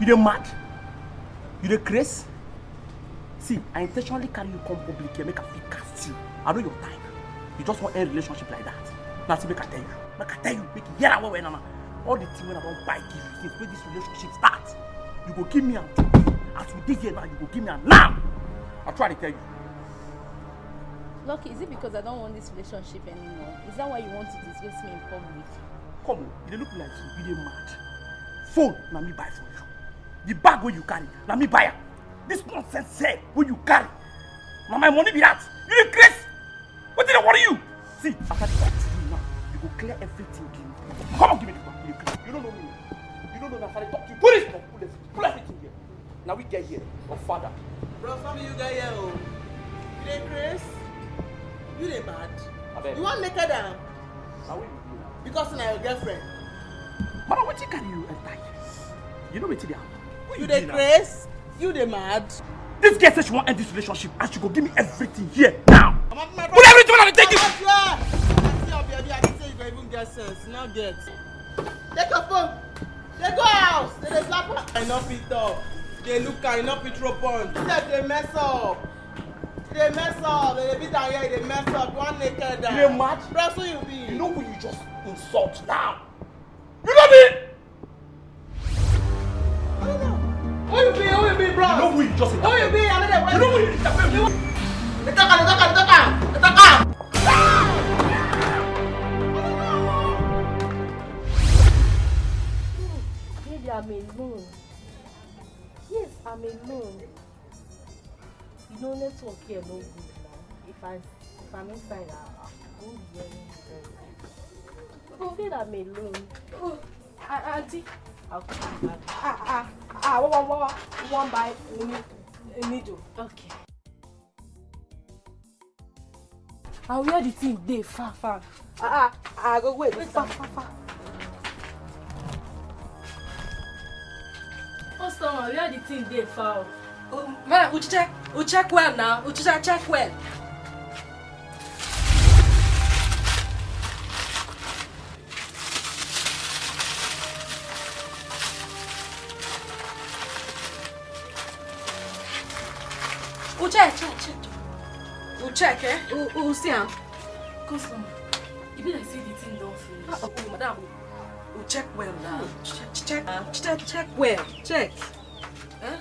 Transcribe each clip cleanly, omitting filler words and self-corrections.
You dey mad? You dey crazy? See, I intentionally carry you come public here, make a feel cast you. I know your type. You just want a relationship like that. Now see, make I tell you. Make you hear that way, Nana. All the things when I don't buy give you, since when this relationship starts, you go give me a as we did here now, you go give me a now. I'll try to tell you. Lucky, is it because I don't want this relationship anymore? Is that why you want to disgrace me in public? Come on, you look like you dey mad. Phone, na me buy for you. The bag where you carry, na me buy am. This nonsense say where you carry. Na my money be that. You dey crazy. What did I worry you? See, after talk to you now, you go clear everything. Come on, give me the bag. You don't know me. You don't know that I talk to you. Pull everything here. Now we get here. Your father. Bro, family, you get here. Oh. You dey crazy? You dey mad? You want naked am? Now we do now. Because na your girlfriend. Mama, what you carry you enter here? You know what you do? You dey crazy? You dey mad? This girl says she won't end this relationship and she go give me everything here now. Put everything on the table. I see your baby. I didn't say you go even get sense. Now get. Take your phone. They go house. They slap her. I not fit up. They look at you, not fit throw punch. They mess up. They mess up. They beat down here. They mess up. One naked down. You mad? Bro, who you be? You know who you just insult now? You know me? I don't know. Who you be, bro? You know who you just insult? Who you be? I know you know who you insult? They talk. Maybe I'm alone. Yes, I'm alone. You know, network here no good now. If I'm inside, I won't hear anything. I feel I'm alone. Oh, auntie, I'll come back. One by needle. Okay. I wear the thing dey far. I go wait far. Customer, where the thing dey far? Oh, man, we check well now. We check well. We'll check, eh? We'll see him. Customer, you be like say the thing don't finish. Oh, madam, we'll check well now. Check well. Check. Huh?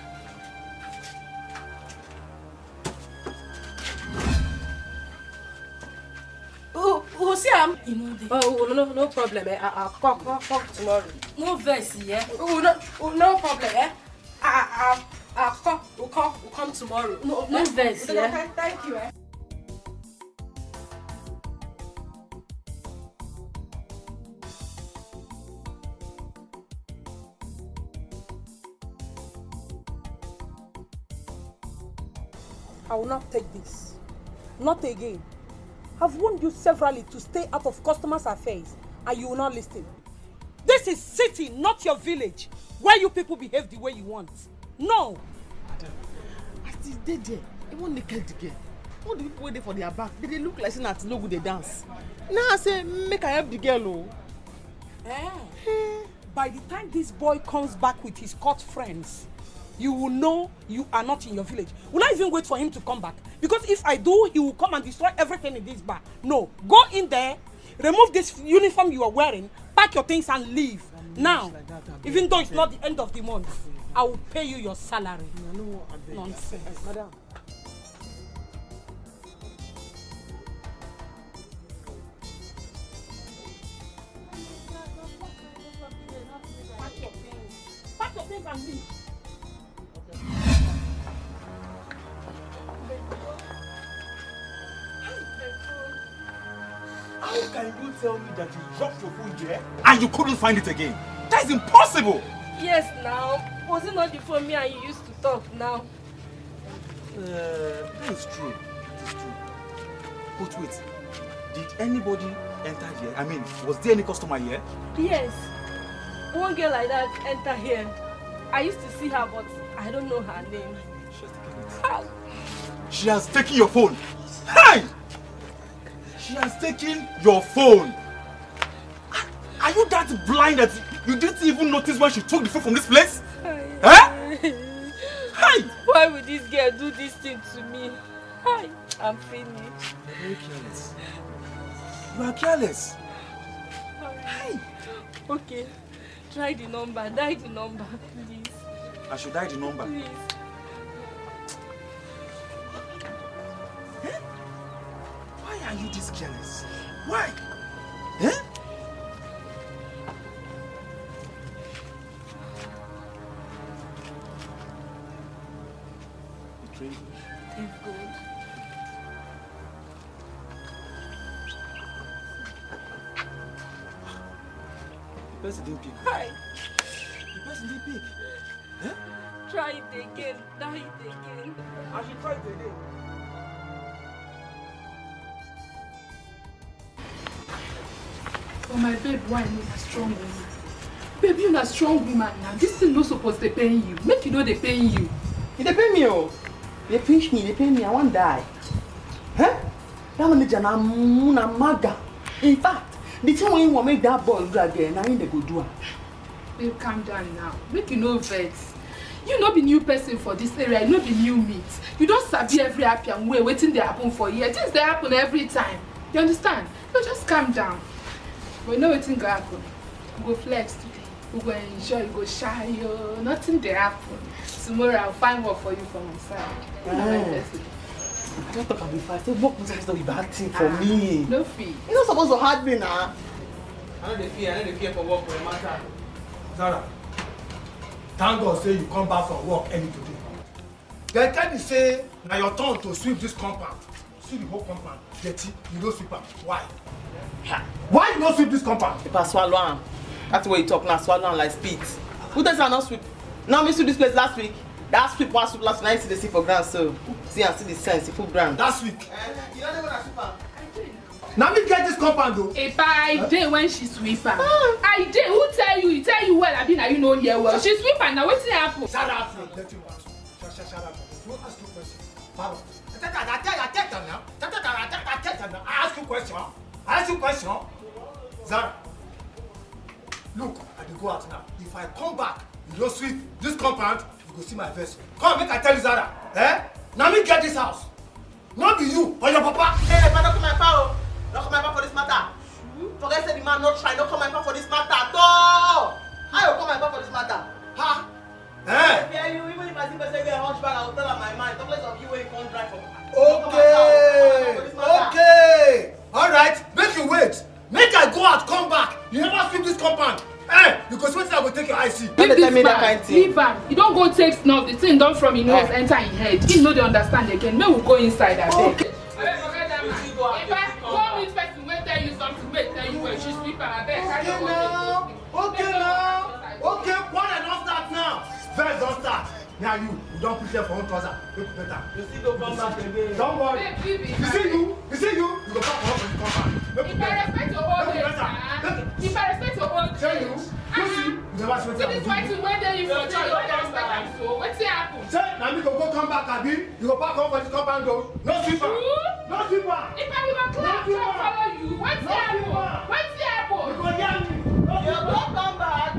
We'll see him. You know the... Oh, no problem, eh? I'll come tomorrow. No verse, yeah? No problem, eh? We'll come tomorrow. No verse, yeah? Okay, thank you, eh? I will not take this. Not again. I've warned you severally to stay out of customers' affairs and you will not listen. This is city, not your village, where you people behave the way you want. No! Madam, I still dead there. They want naked girl. All the people waiting for their back. They look like saying at no good they dance. Now I say, make I help the girl. By the time this boy comes back with his court friends, you will know you are not in your village. Will I even wait for him to come back? Because if I do, he will come and destroy everything in this bar. No, go in there, remove this uniform you are wearing, pack your things and leave. Now, even though it's not the end of the month, I will pay you your salary. Nonsense. Madam. Pack your things and leave. How can you tell me that you dropped your phone there and you couldn't find it again? That is impossible! Yes, now. Was it not the phone me and you used to talk now? That is true. That is true. But wait, did anybody enter here? I mean, was there any customer here? Yes. One girl like that enter here. I used to see her, but I don't know her name. She has taken your phone. Hey! She has taken your phone. Are you that blind that you didn't even notice when she took the phone from this place? Huh? Hi! Why would this girl do this thing to me? Hi, I'm finished. You're very careless. You are careless. Hi! Okay, try the number, dial the number, please. I should dial the number. Please. Eh? Why are you this careless? Why? Eh? Thank God. The person didn't pick. Hi. The person didn't pick. Eh? Try it again, dial it again. I should try it again. Oh my babe, why you a strong woman? Babe, you a strong woman now. This thing no supposed to pay you. Make you know they paying you. They pay me, oh. They pinch me, they pay me, I won't die. Huh? That manager na maga. In fact, the time when you want make that ball go again, now they go do it. Babe, calm down now. Make you no vex. You no be new person for this area, you no be new meat. You don't sabi every happy and way waiting they happen for you. Things they happen every time. You understand? So just calm down. We know waiting go happen. We go flex today. We go enjoy, we go shy yo. Nothing they happen. Tomorrow I'll find work for you from my side. You know my person. I just talk about fast. Say work is supposed to be bad thing for me. No fee. It's not supposed to hurt me now. I know they fear for work for a matter. Zara, thank God say you come back from work early today. They tell me say na your turn to sweep this compound. See the whole compound. Dirty, you no sweep am. Why? Why you no sweep this compound? If I swallow am, that's the way you talk now. Swallow am like spit. Who does I not sweep? Now me sweep this place last week. That sweep one sweep last week. Now you see the see for ground so see and see the sense, the full ground. Last week. You don't know what I sweep am. Now me get this compound though. If I did when she sweep am. I did. Who tell you? He tell you well. I been now you know here well. She sweep am. Now wetin happen? Shut up. Let you ask. Shut up. You ask you question. Pardon. I ask you question. I ask you question. Zara. Look, I dey go out now. If I come back, you don't sweep this compound, you go see my vessel. Come, make I tell you, Zara. Eh? Now me get this house. Not be you or your papa. Hey, but don't come my power. Don't come my power for this matter. Forget say the man not try. Don't come my power for this matter at all. I will come my power for this matter. Ha? Eh? Yeah, you even if I see person get a hunchback, I will tell her my mind. Talk less of you where you can't drive from. Okay. All right. Make you wait. Make I go out, come back. You never sweep this compound. Eh? You go sweat I will take your IC. Don't tell me that kind of thing. Leave am. You don't go take snuff. The thing done from him nose enter him head. He no dey understand again. May we go inside abeg. Okay. Abeg forget that man. If I go with person wey tell you something, wey tell you well, she sweep am abeg. Okay, one and don't start now. First don't start. Now you don't prepare for one trouser. Look better. You still go come back again. Don't worry. Babe, You see you go back for one for the compound. If I respect your old age, if I respect your old age, Tell you see, you never sweat. see this white thing wey dey you for joy, you no dey respect am so. Wetin happen? Say, now me go come back, Abi. You go back home for this compound though. No sweeper. No sweeper. If I will clap, I follow you. Wetin happen? Wetin happen? You go hear me. You go come back.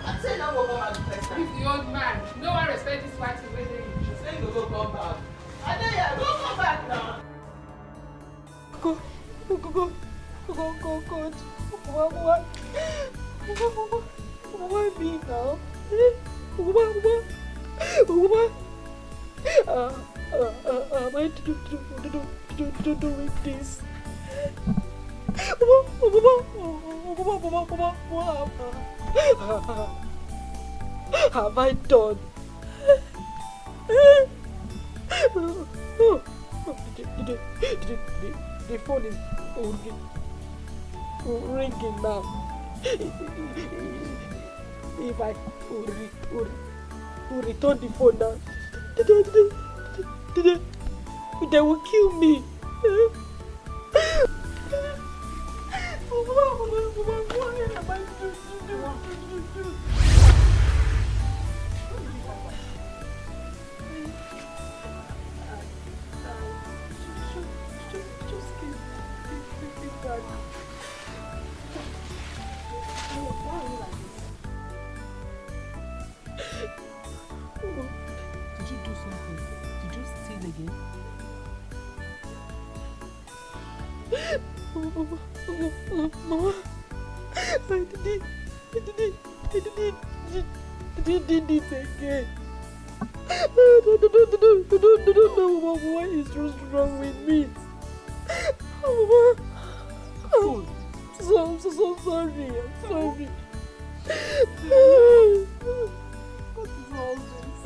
I say now go come back the first time. If the old man no one respect this white thing wey dey you. You say you go come back. I tell you, go come back now. Go. Why me now? Am I doing this? Have I done? The phone is ringing now. If I return the phone now, they will kill me. What am I doing? Just keep that. Why are you like this? Mama, I did it again. I don't know what is wrong with me. Mama, I'm so sorry. I'm sorry. What is all this?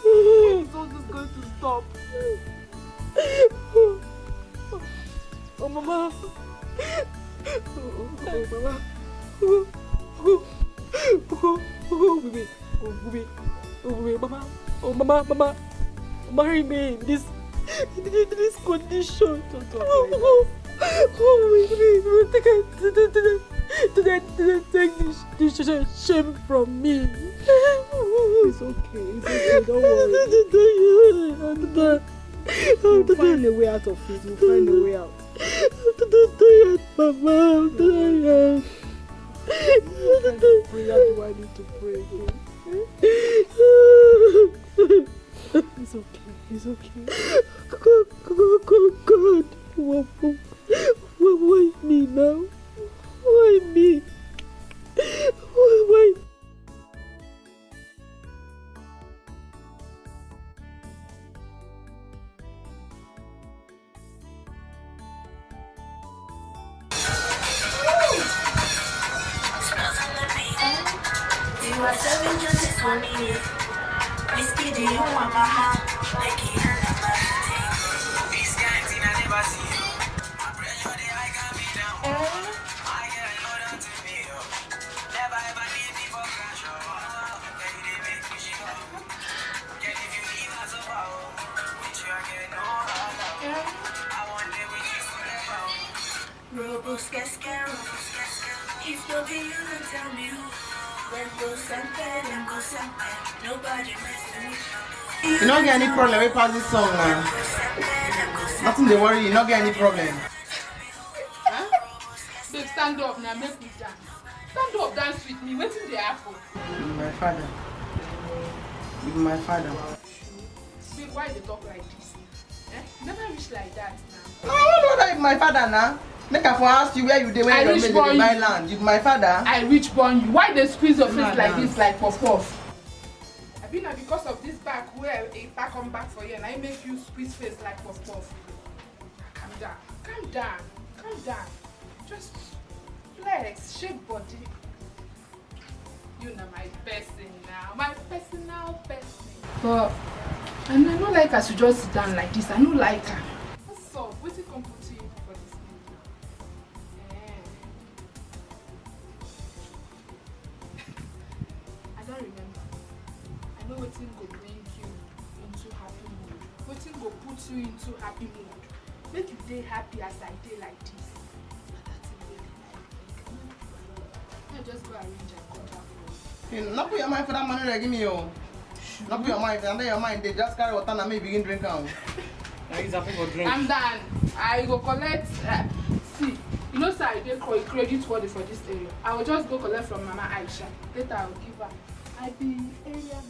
When is all this going to stop? Oh, Mama. Mama, marry me in this condition. Take this shame from me. It's okay, don't worry. We'll find a way out of it. We'll find a way out. I'm tired, Mama. I'm tired. What kind of prayer do I need to pray again? It's okay. God. Why me now? Why me? Why? You are serving justice for me. Whiskey, do you want mama? Like you never take. These guys I never see you. I pray you the I got me down. I get a load onto me. Never ever leave me for crash. Can you make me shiver? Can if you leave us about? Which you again no other. I want them with you forever. Robos get scared. If you be you, then tell me who. Nobody You don't get any problem with pass this song now. Nothing to worry, you don't get any problem. Babe, stand up now, make me dance. Stand up, dance with me. What's in the apple? My father. With my father. Babe, why they talk like this? Never reach like that now. No, I don't know that with my father now. Make I for ask you where you dey when you made my land. With my father. I reach born you. Why they squeeze your face like this, like puff puff? I been because of this back where a back come back for you and I make you squeeze face like puff puff. Calm down. Just flex, shake body. You know my person now, my personal person. But and I don't like us to just sit down like this. I don't like her. What's up? What's it come put you for this video? I don't remember. I know what thing go bring you into happy mood. What thing go put you into happy mood. Make you day happy as I day like this. I just go arrange and contact for you. Not put your mind for that money they give me yo. Not put your mind, and then your mind they just carry water and me begin drink out. I'm done. I go collect. See, you know, sir, I did credit for this area. I will just go collect from Mama Aisha. Later, I will give her. I be area man.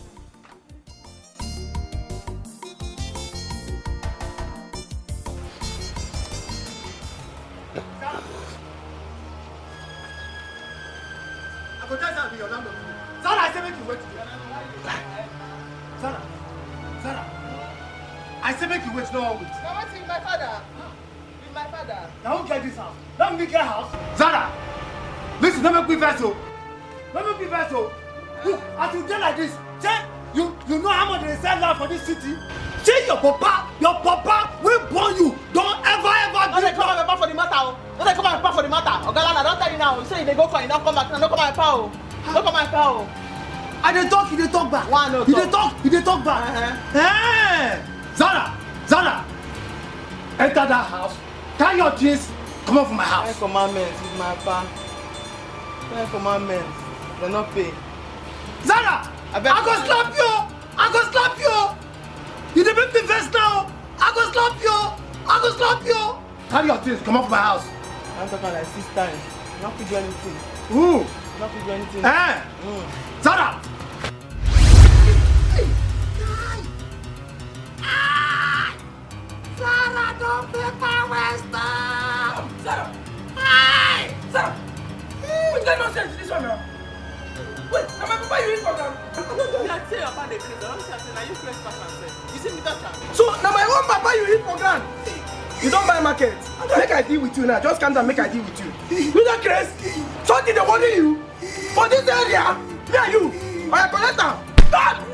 I go tell Zara be your landlord. Zara, I say make you wait. Zara. I say make you wait, no one wait. Now what's with my father? With my father. Now who get this house? Let me get house. Zara, listen, don't make me vessel. Look, as you dey like this, say you know how much they sell land for this city. Say your papa will born you. Don't ever Don't they come and pay for the matter? Don't they come and pay for the matter? Ogalana, don't tell you now. You say they go for you, don't come back. Don't come and pay. Don't come and pay. I dey talk, you dey talk back. One no talk. You dey talk back. Hey, Zara, enter that house. Carry your things, come out from my house. 10 commandments with my pa. 10 commandments. They not pay. Zara, I go slap you. You dey make me vex now. I go slap you. Carry your things, come out from my house. I'm talking like 6 times. Not to do anything. Who? Not to do anything. Zara. Zara, don't make my waste up. kind of nonsense is this one now? Wait, now my papa you hit for ground. You are saying about the craze. I don't say now you press back and say. You see me that time? So now my own papa you hit for ground. You don't buy market. Make I deal with you now. Just calm down, make I deal with you. You that craze? Something they worry you. For this area, me and you. I collect them. Stop!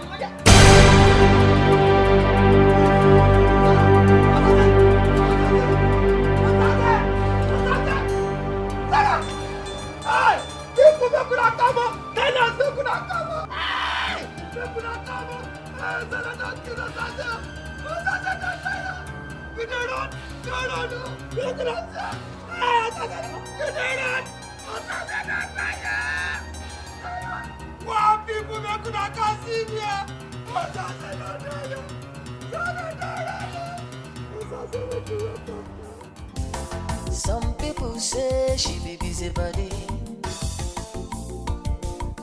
Some people say she be busybody.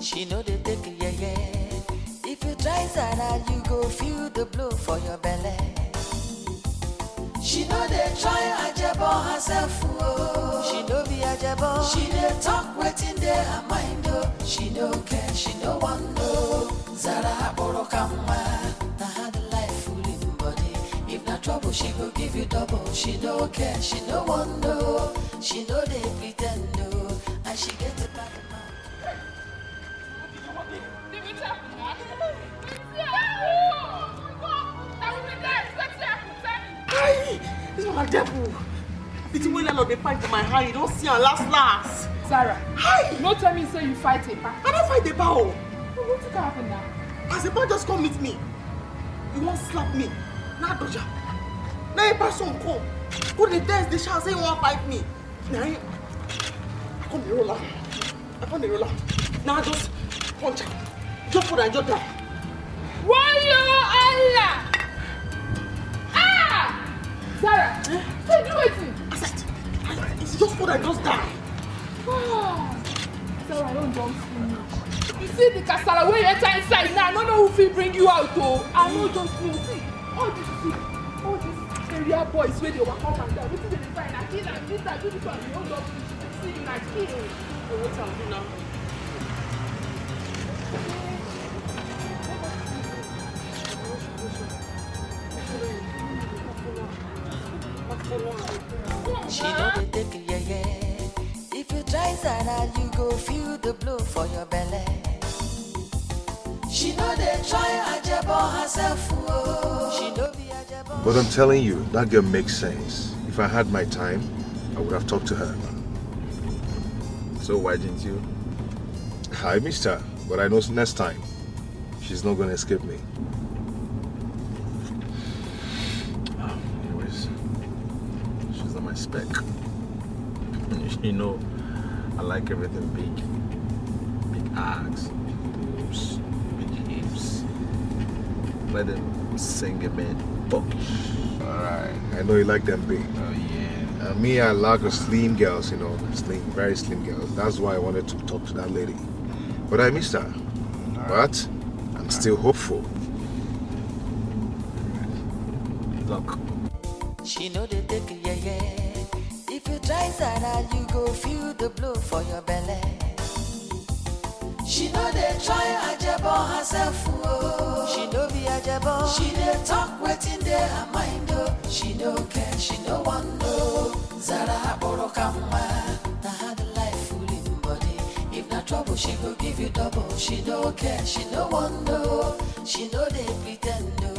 She know they take it, yeah. If you try ZARA, you go feel the blow for your belly. She know they try ajebo herself, oh. She know be ajebo. She they talk waiting there her mind, oh. She no care, she no want no. ZARA borokama, na had life full in body. If not trouble, she go give you double. She no care, she no want no. She know they pretend, no. And she get it back in mind. This one a devil. It's when I they fight for my hand. You don't see her last. Zara, Hi. no tell me say you fight a pa. I don't fight the bow. What's gonna happen now? As the boy just come meet me. You won't slap me. Now doja. Now a person come. Go to the desk, they shall say you won't fight me. Now I come the roller. I come the roller. Now just punch her. Just for that, just die. Wayo Allah! Ah! Zara, say do it. I said, it's just for that, just die. Zara, I don't finish. You see the casala where you enter inside now, I don't know who will bring you out, oh. I know just me. See, all these area boys where they walk up and down. What is the design? I kill and this, I do this one. You don't know. See, you like kill. So what's happening now? She know they take it, yeah. If you try ZARA, you go feel the blow for your belly. She know they try ajebo herself, oh. She know be ajebo. But I'm telling you, that girl makes sense. If I had my time, I would have talked to her. So why didn't you? I missed her, but I know next time, she's not going to escape me. Anyways, she's not my spec. You know, I like everything big. Big arms, boobs, big hips. Let them sing a bit buckish. Alright, I know you like them big. Oh yeah. Me, I like slim girls, you know, slim, very slim girls. That's why I wanted to talk to that lady. But I missed her. But I'm still hopeful. Look. She know they take it, yeah. If you try ZARA, you go feel the blow for your belly. She know they try ajebo herself, oh. She know be ajebo. She they talk waiting there her mind, oh. She no care, she no want no. ZARA borokama, na had life full in body. If not trouble, she go give you double. She no care, she no want no. She know they pretend, no.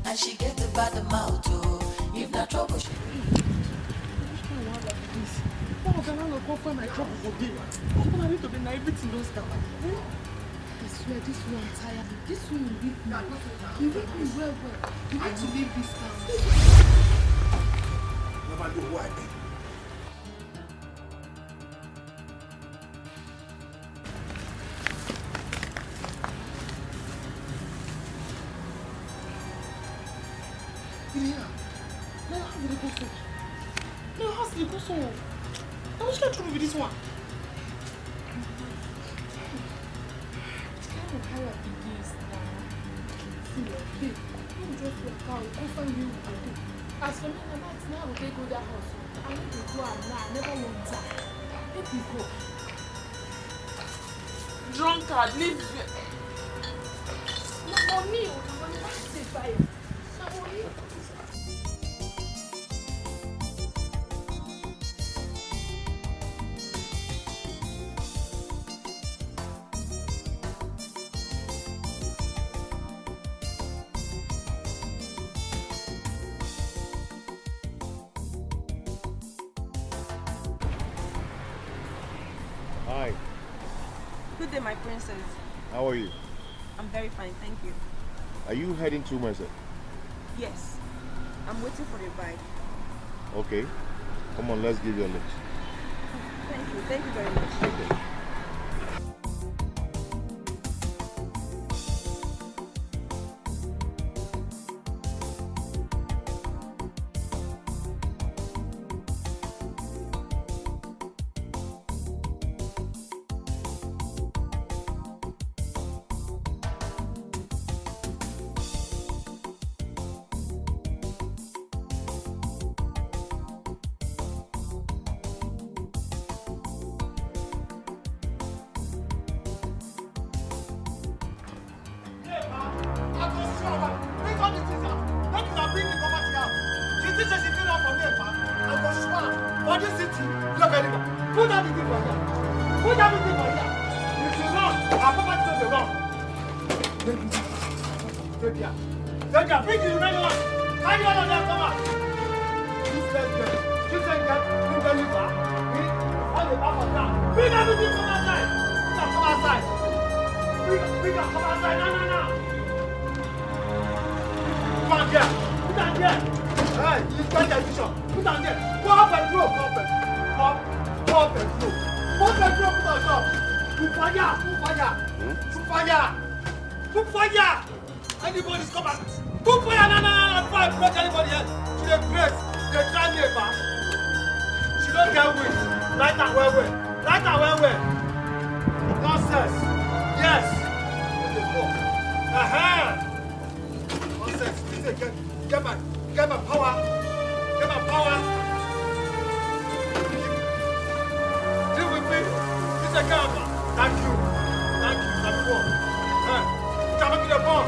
And she get a bad mouth, oh. If not trouble, she... Go for my trouble for day. I need to be everything those guys. I swear, this one tired me. This one will beat me. You beat me well. You need to leave this town. Never know why. No, how did it go so? No, how did it go so? I was going to trouble with this one. It's kind of how I begins now. See, babe, you just walk out. I'll find you with you. As for me, now I will go that house. I need to go out now. I never want that. Let me go. drunkard, leave. No money, no money. That's it, buy it. No money. Hi, Good day, my princess. how are you? I'm very fine, thank you. Are you heading to Merced? Yes, I'm waiting for your bike. Okay. Come on, let's give you a lift. Thank you very much. Okay. Anybody's come back. Put fire, no, before I break anybody else. She dey grace, they try me, ba. She don't get wish. Light her well. Nonsense. Yes. Nonsense. Listen, get my power. Deal with me. Listen, thank you. Come the bomb.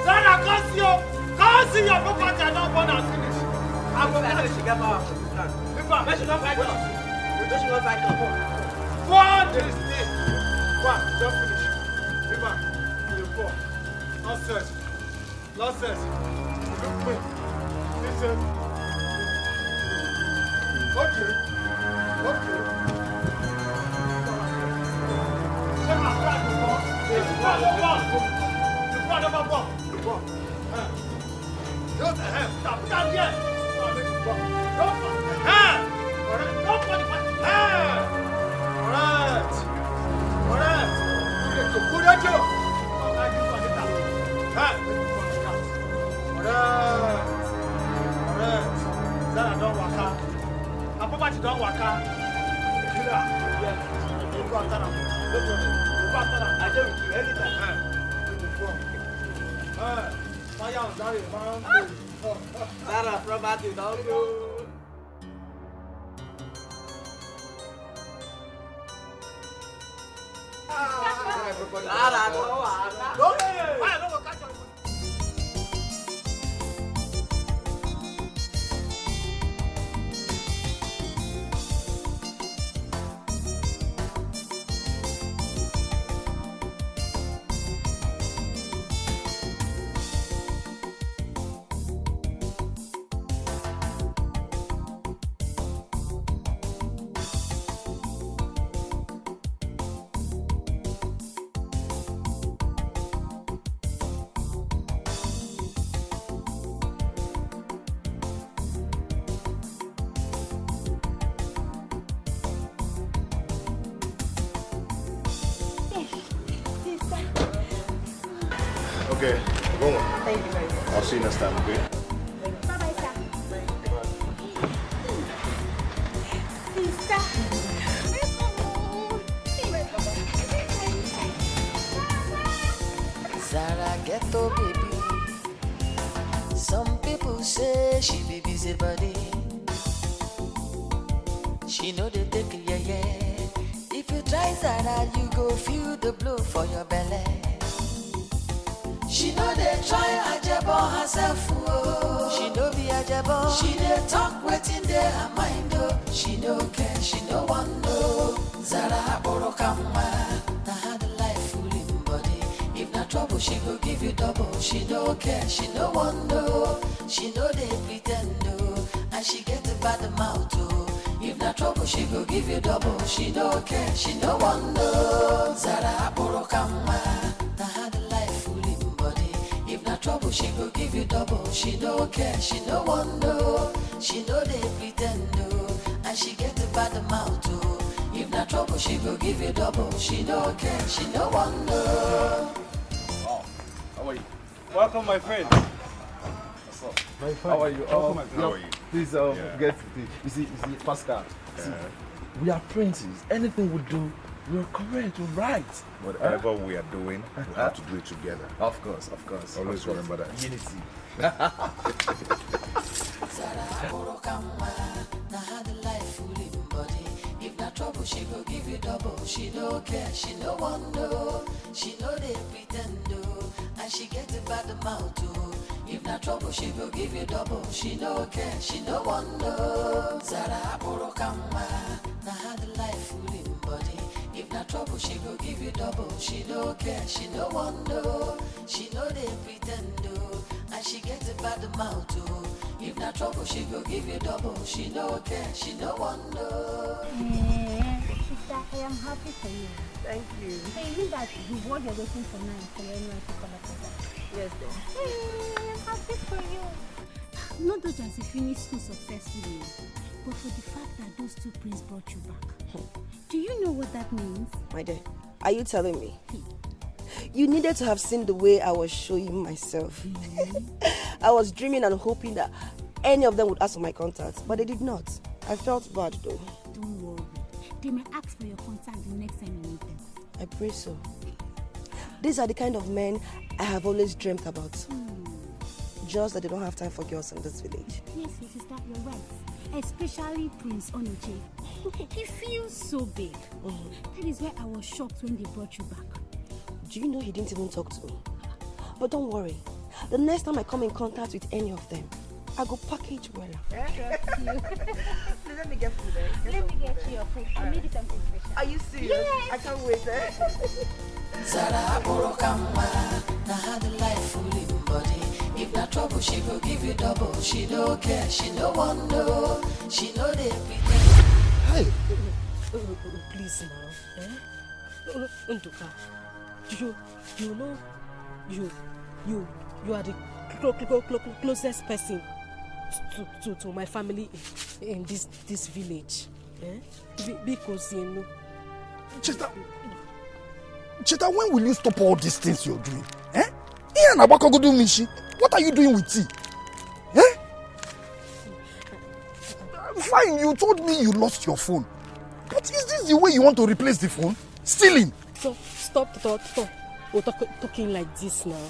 Zara, come see your property and not born and finish. I will not let you get power. If she don't fight us, she don't fight us. What is this? What? Just finish. If you fall. Nonsense. Look me. Listen. Okay. Just a hand. Put down here. Alright. Put at you. Alright. Zara don't walk out. I promise you don't walk out. You go after them. I do with you anytime. Fire on Zara, Zara, property, don't go. Zara, don't catch your Okay, go on. Thank you very much. I'll see you next time, okay? Bye-bye, sir. Zara ghetto baby. Some people say she be busy body. She know they take yeah. If you try Zara, you go feel the blow for your belly. She know they try ajebo herself, oh. She know be ajebo. She dey talk waiting there her mind, oh. She no care, she no want no. Zara borokama, na how the life fooling body. If na trouble, she go give you double. She no care, she no want no. She know they pretend, no. And she get a bad mouth, oh. If na trouble, she go give you double. She no care, she no want no. Zara borokama, na how the life fooling body. If na trouble, she go give you double. She no care, she no want no. She know they pretend, no. And she get a bad mouth, oh. If na trouble, she go give you double. She no care, she no want no. Oh, how are you? Welcome, my friend. What's up? My friend. How are you? How are you? Please get you see, Pascal. See, we are princes. Anything we do, we're correct, we're right. Whatever we are doing, we have to do it together. Of course. Always remember that. Unity. If na trouble, she go give you double. She no care, she no want no. She know they pretend, no. And she get a bad mouth, oh. If na trouble, she go give you double. She no care, she no want no. Zara borokama, na how the life fooling body. If na trouble, she go give you double. She no care, she no want no. She know they pretend, no. And she get a bad mouth, oh. If na trouble, she go give you double. She no care, she no want no. Sister, I am happy for you. Thank you. Hey, you mean that the word you're waiting for now is for your NYC collect? Yes, then. Hey, I am happy for you. Not just as you finished school successfully, but for the fact that those two prints brought you back. Do you know what that means? My dear, are you telling me? You needed to have seen the way I was showing myself. I was dreaming and hoping that any of them would ask for my contacts, but they did not. I felt bad though. Don't worry. They may ask for your contact the next time you meet them. I pray so. These are the kind of men I have always dreamt about. Just that they don't have time for girls in this village. Yes, sister, you're right. Especially Prince Onoche. He feels so big. That is why I was shocked when they brought you back. Do you know he didn't even talk to me? But don't worry. The next time I come in contact with any of them, I go package well. Let me get food there. Let me get you your food. I made you something special. Are you serious? Yes. I can't wait. Zara borokama, na how the life fooling body. If na trouble, she go give you double. She no care, she no want no. She know they pretend. Hey, please now, Nduka, you know, you are the closest person to my family in this village, because you know. Cheta, when will you stop all these things you're doing? What are you doing with tea? Fine, you told me you lost your phone. But is this the way you want to replace the phone? Stealing? So stop talking like this now.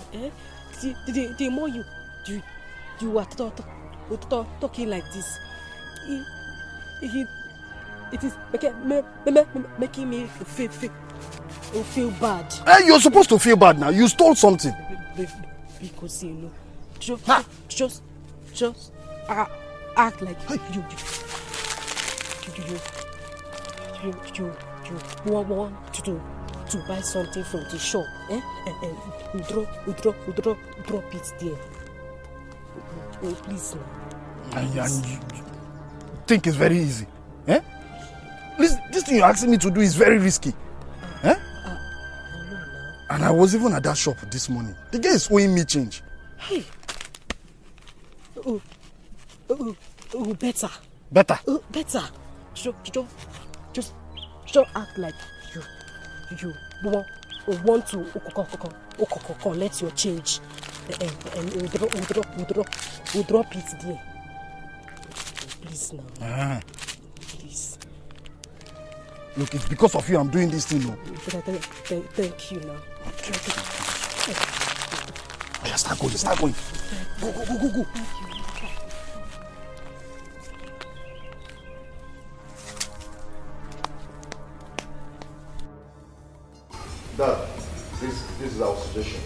The more you are talking like this, it is making me feel bad. You're supposed to feel bad now. You stole something. Because you know, just act like you want to buy something from the shop, and we drop it there. Oh, please now. And you think it's very easy? Listen, this thing you're asking me to do is very risky. I know now. And I was even at that shop this morning. The guy is owing me change. Hey. Better. Better? Better. Just act like you want to collect your change, and we'll drop it there. Please now. Please. Look, it's because of you I'm doing this thing now. Thank you now. Yeah, start going. Go. Dad, this is our suggestion.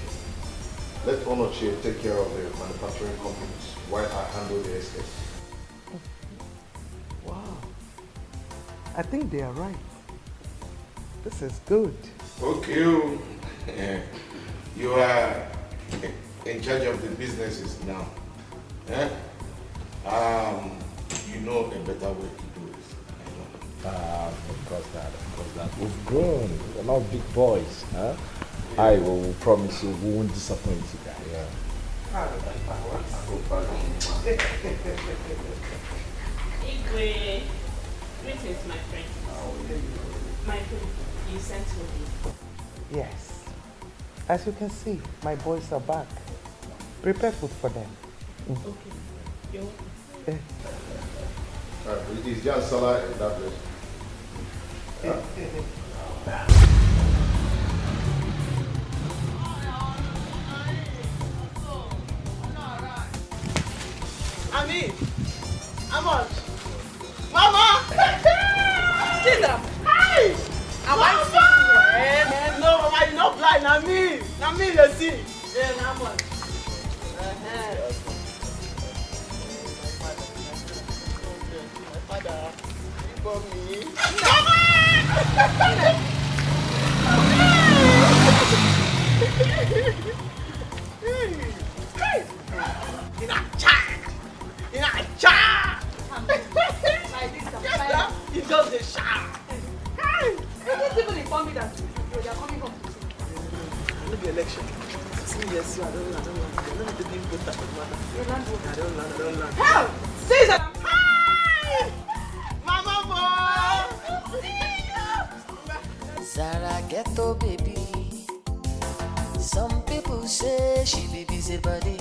Let Onochie take care of the manufacturing companies while I handle the estates. Wow. I think they are right. This is good. Okay. You are in charge of the businesses now. You know a better way to do it. Of course, Dad. We've grown. We're now big boys. Huh? I will promise you we won't disappoint you guys. Yeah. Igwe, greetings, my friend. My friend, you sent me. Yes. As you can see, my boys are back. Prepare food for them. Okay. You're welcome. It is just salad in that place. Ami, how much? Mama! Tina! Hi! Am I seeing you? No, Mama, you're not blind. Ami, you see. Yeah, how much? My father, he bought me. He does the shout. They didn't even inform me that they are coming home. Look the election. See, yes, I don't know. Let me take him put that matter. I don't learn. Hell! Caesar! Hi! Mama boy! Zara ghetto baby. Some people say she be busy body.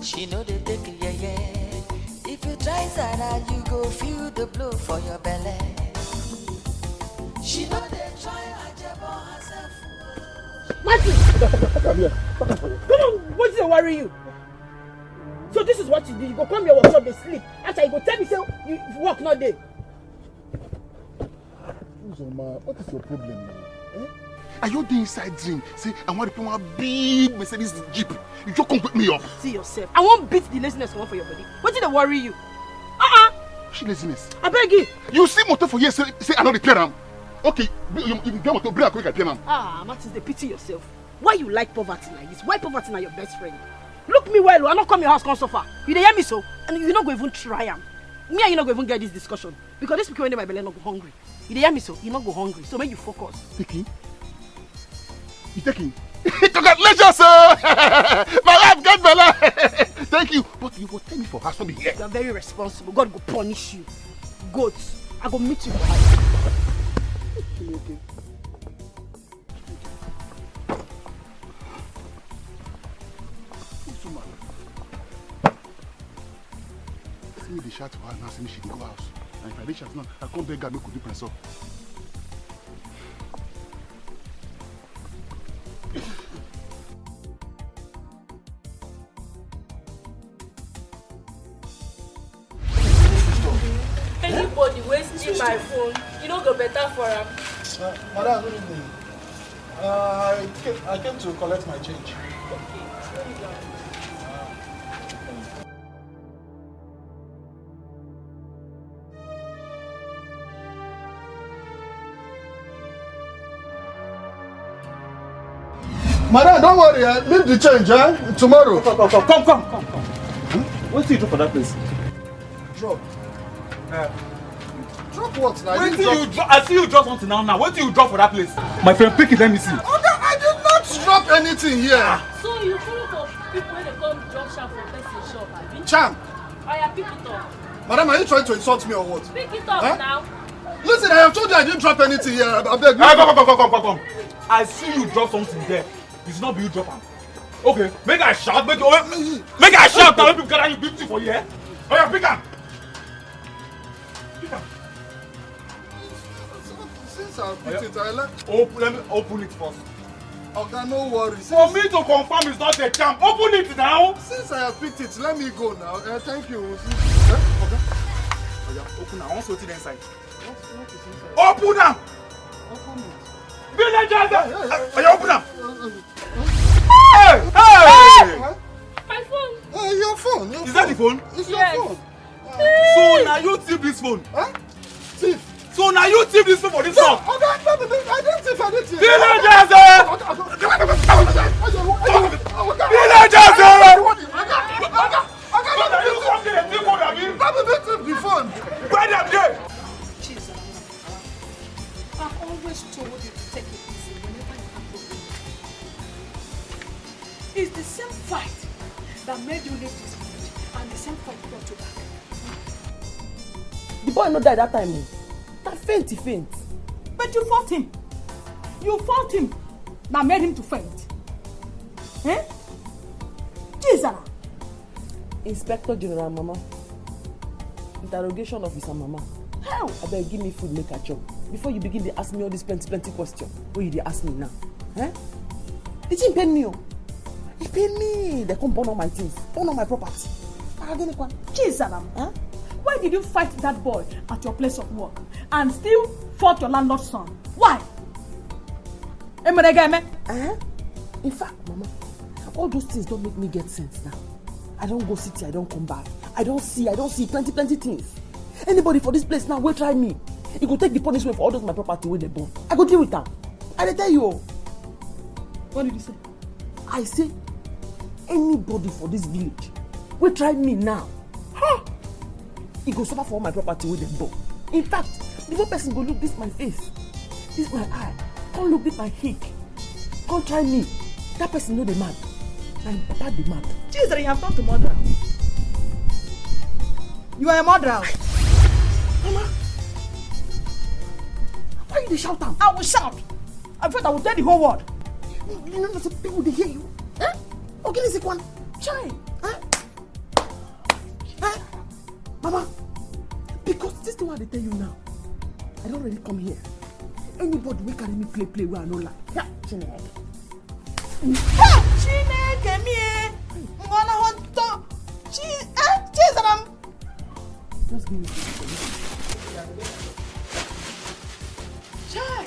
She know they take it, yeah. If you try Zara, you go feel the blow for your belly. She know they try Ajabo herself. Martin! Come here. Come on, what's it worry you? So this is what you do. You go come your workshop, they sleep. After you go tell me, say you work not day. Uzoma, what is your problem now? Are you the inside dream? Say, I want to put a big Mercedes Jeep. You just come pick me up. See yourself. I won't beat the laziness one for your body. What did they worry you? She laziness. I beg you. You see motor for years, say I know repair them. Okay, you get motor, bring a quick repair them. Martin, they pity yourself. Why you like poverty like this? Why poverty not your best friend? Look me well, I not come your house come suffer. You dey hear me so? And you not go even try am. Me and you not go even get this discussion. Because this people when they my belly not go hungry. You dey hear me so? You not go hungry. So make you focus. Taking? You taking? Congratulations, sir! My life got better! Thank you. But you will tell me for house from here. You are very responsible. God will punish you. Goats. I go meet you for house. Okay. See me the shout to her now, say me she can go house. And if I reach out now, I come beg her make we do press up. Anybody wasting my phone, you know go better for him. Madam, good evening. I came to collect my change. Okay, very good. Madam, don't worry, leave the change, tomorrow. Come. What do you do for that place? Drop. Drop what now? Wait till you drop. I see you drop something now. Wait till you drop for that place. My friend, pick it, let me see. Oh, no, I did not drop anything here. So you follow for people when they come drop shop for person shop, abi? Cham. Oya, pick it up. Madam, are you trying to insult me or what? Pick it up now. Listen, I have told you I didn't drop anything here. I beg you. Come. I see you drop something there. It's not be you drop am. Okay, make I shout, make I shout now. Let people gather you beauty for here. Oh yeah, pick am. Since I picked it, I left. Let me open it first. Okay, no worries. For me to confirm it's not a charm, open it now. Since I have picked it, let me go now. Thank you. Okay. Oh yeah, open now. I want to see the inside. What is inside? Open am. Open it. Villagers! Are you open up? Hey! Hey! My phone. Your phone. Is that the phone? It's Yes. your phone. So now you thief this phone? Huh? Thief. So now you thief this phone for this song? I didn't thief. Villagers! Where them there? Jesus. I've always told you to take it easy whenever you have problems. It's the same fight that made you leave this village and the same fight brought you back. The boy no die that time. That faint, he faint. But you fought him. You fought him. That made him to faint. Eh? Jesus. Inspector General Mama. Interrogation officer Mama. How? I beg give me food make a chop. Before you begin to ask me all these plenty questions. What you dey ask me now? Eh? They didn't pay me. He paid me. They come burn all my things. Burn all my property. Jesus. Huh? Why did you fight that boy at your place of work and still fought your landlord's son? Why? In fact, Mama, all those things don't make me get sense now. I don't go city, I don't come back. I don't see plenty things. Anybody for this place now will try me. You go take the punishment for all those my property with the burn. I go deal with them. I dey tell you. What did you say? I say anybody for this village will try me now. Huh? He go suffer for all my property with the burn. In fact, the one person go look this my face, this my eye, can't look this my cheek, can't try me. That person know the mad. I'm papa the mad. Jesus, you have turned to murderer. You are a murderer. Mama, why you dey shout out? I will shout. I thought I would tell the whole world. You know that people they hear you. Huh? Okay, this one. Try. Huh? Huh? Mama, because this is what they tell you now. I don't really come here. Anybody will carry me play where I know like. Yeah, Chineke. Chineke me. Ngona honto. Jesus. Just give me. Chai.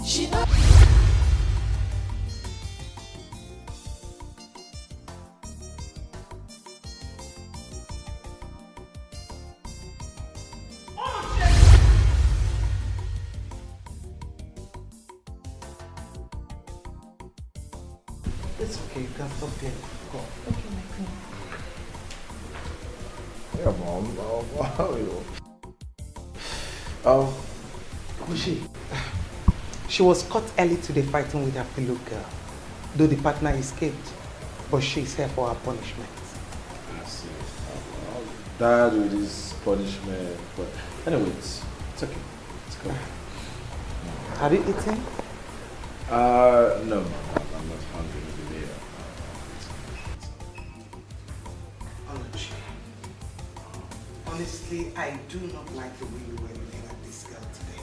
She not. It's okay, you can stop there. Go. Okay, my queen. Yeah, Mom. How are you? Luchy. She was caught early today fighting with her pillow girl. Though the partner escaped, but she's here for her punishment. I see. Dad with his punishment. But anyway, it's okay. It's good. Have you eaten? No, Mom. I'm not hungry today. Honestly, I do not like the way you were looking at this girl today.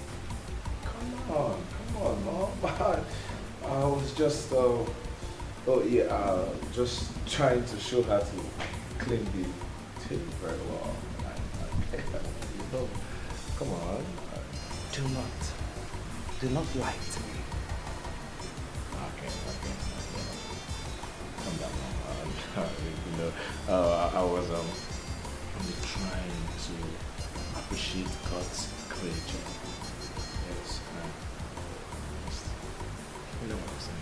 Come on, Mom. I was just, just trying to show her to clean the table very well. You know, come on. Do not lie to me. Okay. Calm down, Mom. You know, I was only trying to appreciate God's creature. Yes, you know what I'm saying.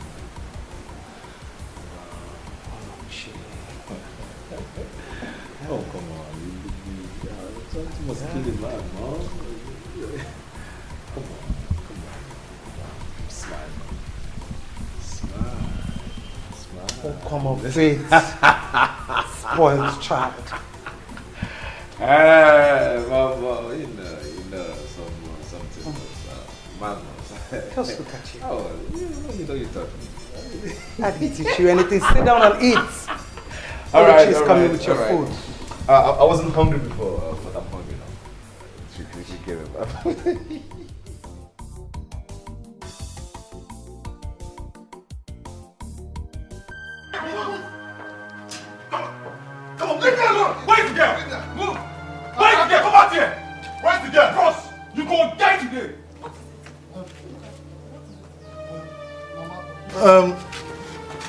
Oh, come on. You must kill him, man. Come on. Smile. Oh, come on, faith. Spoiled child. Mama, you know, something else. Just look at you. Oh, you know you're talking. I didn't teach you anything. Sit down and eat. All right, she's coming with your food. I wasn't hungry before, but I'm hungry now. She gave it up. Come on, leave me alone! Where is the girl? Move! Where is the girl? Come out here! Where is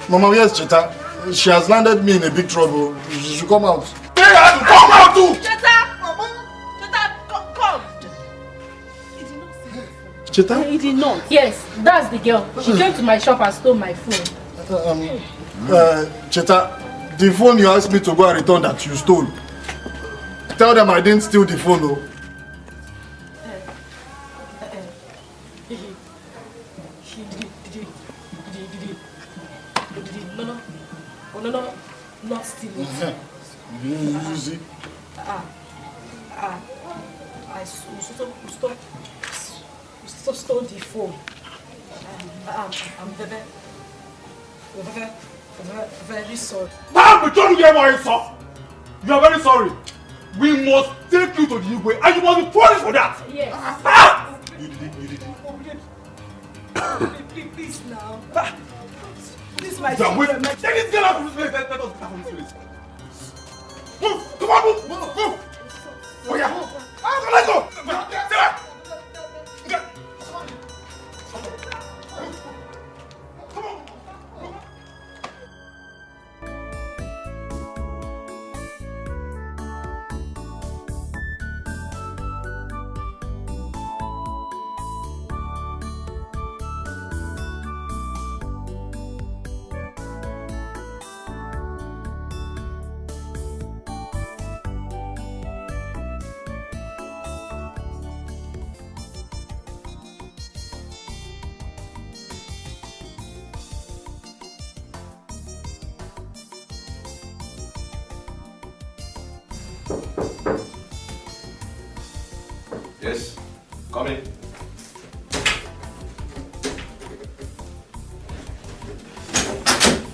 Mama, where's Cheta? She has landed me in a big trouble. She should come out. Tell her to come out too! Cheta! Cheta, come! Cheta? He did not. Yes, that's the girl. She came to my shop and stole my phone. Cheta, the phone you asked me to go and return that you stole. Tell them I didn't steal the phone, no. No, not steal it. You see? I stole the phone. I'm very sorry. Now, but don't get more insult. You are very sorry. We must take you to the Igwe and you must be punished for that. Yes. You did it. Please now. Please, my children. Take this girl out of this place. Let us get out of this place. Move! Come on, move! Oh yeah! Let's go! Sit down! Yes, come in.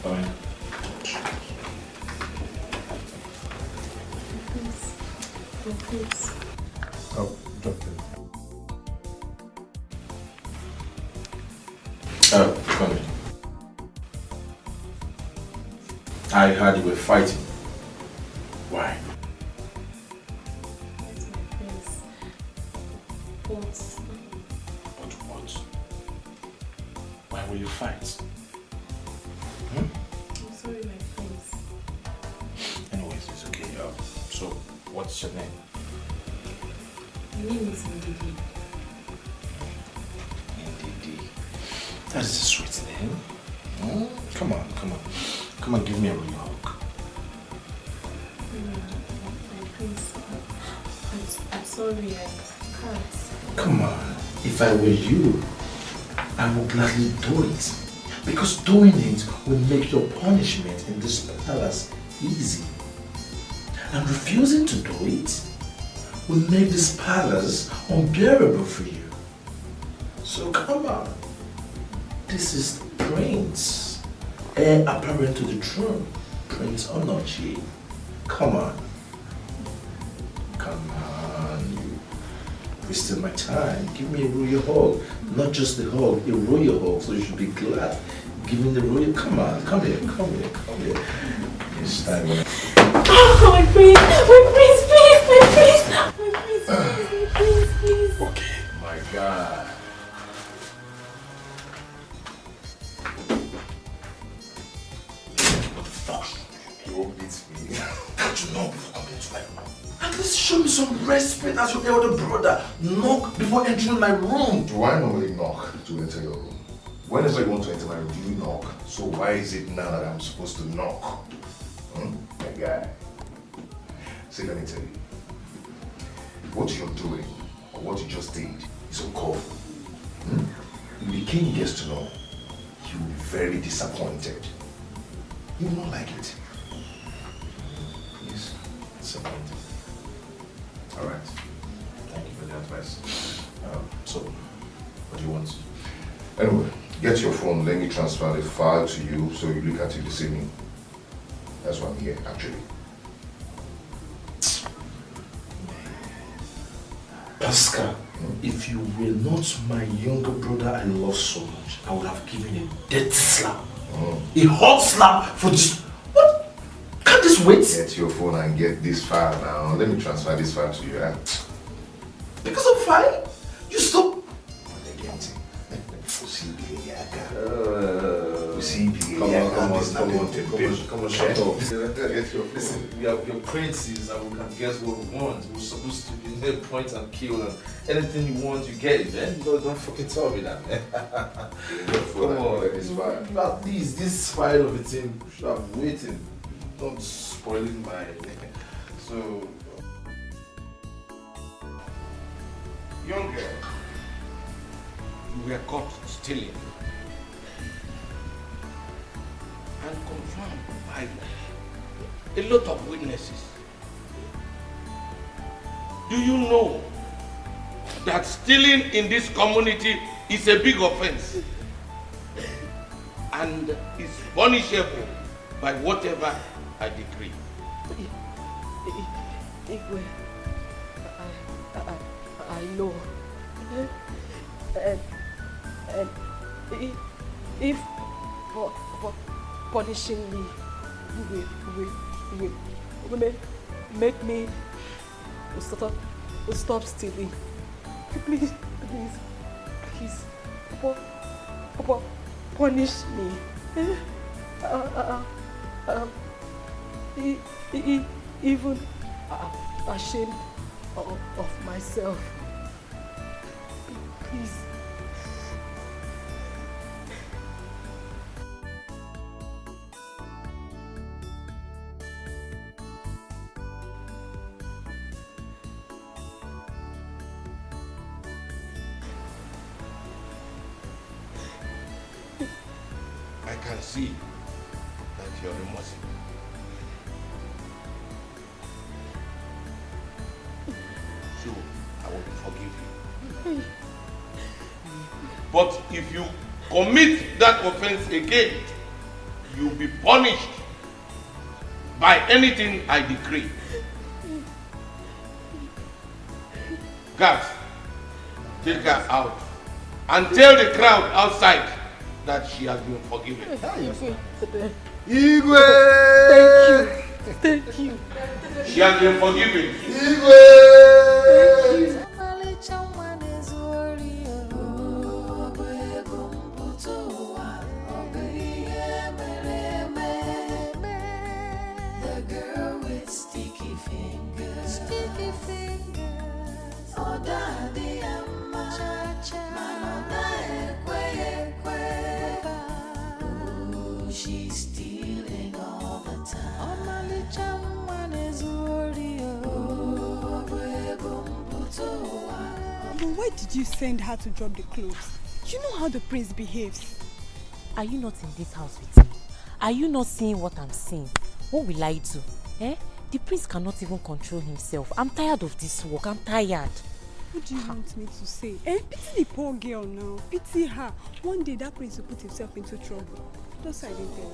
Come in. Please. Oh, drop it. Oh, come in. I heard you were fighting. Why? But what? Why will you fight? I'm sorry, my friends. Anyways, it's okay. So, what's your name? My name is Ndidi. Ndidi. That is a sweet name. Come on. Come on, give me a real hug. My prince, I'm sorry, I can't. Come on. If I were you, I would gladly do it. Because doing it will make your punishment in this palace easy. And refusing to do it will make this palace unbearable for you. So come on. This is the prince, heir apparent to the throne, Prince Luchy. Come on. Come on, you wasted my time. Give me a royal hug. Not just the hug, a royal hug, so you should be glad. Give me the royal, come on, come here. It's time. Oh, my prince, please. Okay, my God. What the fuck? You won't beat me. Can't you knock before coming into my room? At least show me some respect as your elder brother. Knock before entering my room. Do I normally knock to enter your room? Whenever you want to enter my room, do you knock? So why is it now that I'm supposed to knock? My guy. See, let me tell you. What you're doing, or what you just did, is uncalled for. If the king gets to know, he will be very disappointed. He will not like it. Yes, disappointed. Alright. Thank you for the advice. So, what do you want? Anyway, get your phone, let me transfer the file to you so you look at it this evening. That's why I'm here, actually. Pascal, if you were not my younger brother I love so much, I would have given a death slap. A hot slap for this. What? Can't this wait? Get your phone and get this file now. Let me transfer this file to you. Because of file? You stop. CP. Come on, shut up. Listen, we are princes and we can guess what we want. We're supposed to be there, point and kill, and anything you want, you get it, man. Don't fucking tell me that, man. Come on, at least this file of a thing should have waited. Don't spoil it my. So, young girl, you were caught stealing and confirmed by a lot of witnesses. Do you know that stealing in this community is a big offense and is punishable by whatever I decree? Igwe, I know. And if for punishing me, you will make me stop stealing. Please, punish me. Even ashamed of myself. Please. I can see that you're remorseful. So I will forgive you. But if you commit that offense again, you'll be punished by anything I decree. Guards, take her out and tell the crowd outside that she has been forgiven. Igwe! Thank you. She has been forgiven. Igwe! The girl with sticky fingers. Sticky fingers. Oh, daddy, she's stealing all the time. But why did you send her to drop the clothes? You know how the prince behaves. Are you not in this house with me? Are you not seeing what I'm seeing? What will I do? The prince cannot even control himself. I'm tired of this work. I'm tired. What do you want me to say? Pity the poor girl now. Pity her. One day that prince will put himself into trouble. Just I didn't tell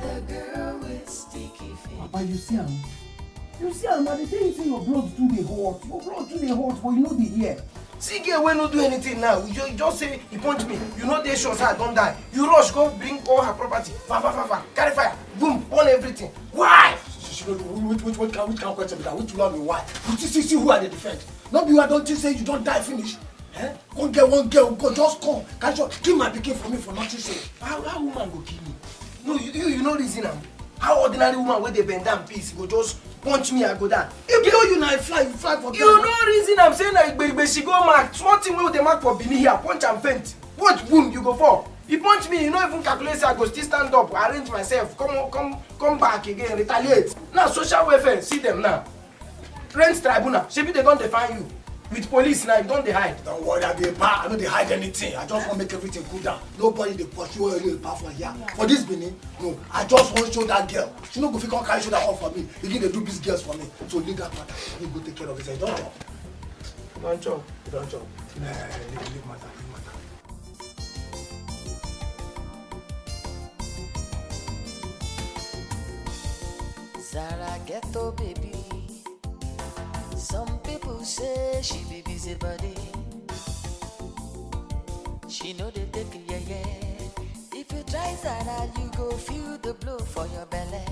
The girl with sticky fingers. Papa, you see him? You see him, man. They say you say your blood too dey hot. Your blood too dey hot, but you know the hair. See girl wey no do anything now. You just say he punch me. You know dey sure say I don die. You rush go bring all her property. Carry fire. Boom, burn everything. Why? Which kind of question be that? Which one be why? You see who are the defend? Not be who I don't think say you don't die finish. One girl go just come. Can you kill my pikin for me for nothing say? How woman go kill me? No, you know reason am. How ordinary woman wey dey bend down peace go just punch me and go down? You know you na fly for you no reason am say na igbe she go mark. Small thing wey dey mark for Benin here, punch and faint. Punch boom, you go fall. You punch me, you no even calculate say I go still stand up, arrange myself, come back again, retaliate. Now social welfare, see them now. Rent tribunal, shebi they don define you. With police now, you don't dey hide. Don't worry, I no dey hide anything. I just want to make everything cool down. Nobody dey pursue or you pass for here. For this Benin, no. I just want to show that girl. She no go fit come carry shoulder off for me. Begin dey do these girls for me. So leave that matter. Let me go take care of it. Don't jump. Don't jump. Don't jump. Leave matter. Zara ghetto baby. Some people say she be busy body. She know they take it, yeah. If you try Zara, you go feel the blow for your belly.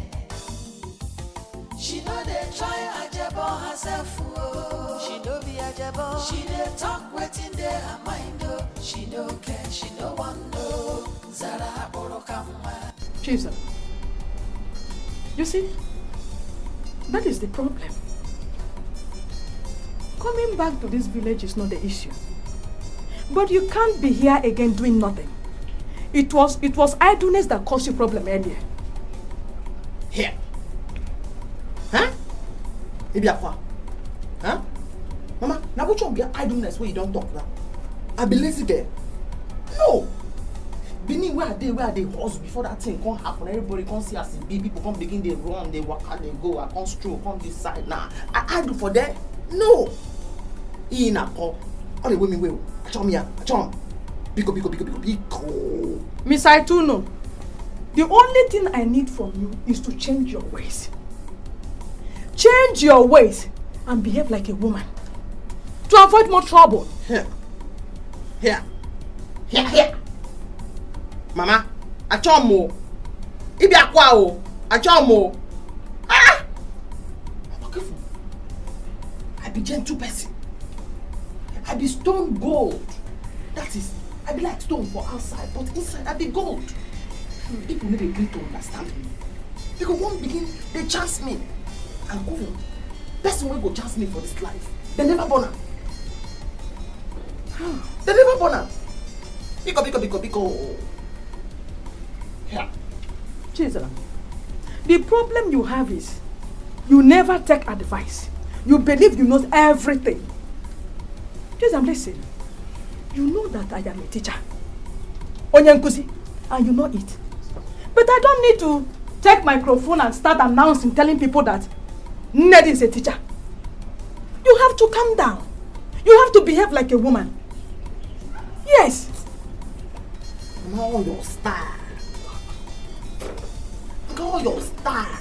She know they try ajebo herself. She know be ajebo. She dey talk waiting there her mind. She no care, she no want no. Zara Borokama. Jesus. You see, that is the problem. Coming back to this village is not the issue. But you can't be here again doing nothing. It was idleness that caused you problem earlier. Here. Huh? Maybe aqua. Huh? Mama, now which one be idleness where you don't talk now? I be lazy there. No. Benin where they horse before that thing can't happen. Everybody can't see us. People come begin, they run, they walk out, they go. I can't stroll, come this side now. I do for that. No. In a call. All the women will. I charm. Biko. Miss Aituno, the only thing I need from you is to change your ways. Change your ways and behave like a woman to avoid more trouble. Here. Mama, I charm more. Ibi aqua o. I charm more. Ah! I'm careful. I be gentle person. I be stone gold. That is, I be like stone for outside, but inside I be gold. People need a great to understand me. Because one begin, they chance me. And go. Person will go chance me for this life. They never born am. They never born am. Biko. Yeah. Jesus, the problem you have is you never take advice. You believe you know everything. Jesus, listen. You know that I am a teacher. Onyankusi, and you know it. But I don't need to take microphone and start announcing, telling people that Ned is a teacher. You have to calm down. You have to behave like a woman. Yes. Know your style. Know your style.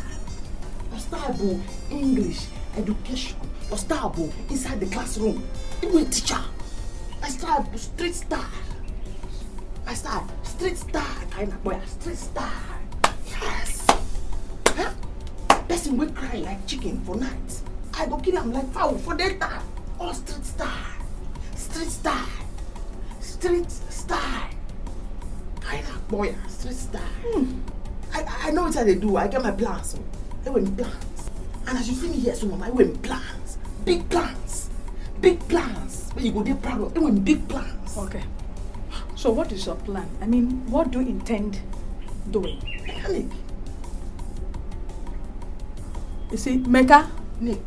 Your style bo English, education. Your style bo inside the classroom. You a teacher. My style bo street style. My style street style kind of boy. Street style. Yes. Huh? Person will cry like chicken for night. I go kill him like fowl for daytime. All street style. Street style. Street style. Kind of boy, street style. I know what they do. I get my plans. So. I went plans. And as you see me here, so mama, I went plans. Big plans. Big plans. But you go there proud of. I went big plans. Okay. So what is your plan? I mean, what do you intend doing? Mechanic. You see, Mecca? Nick.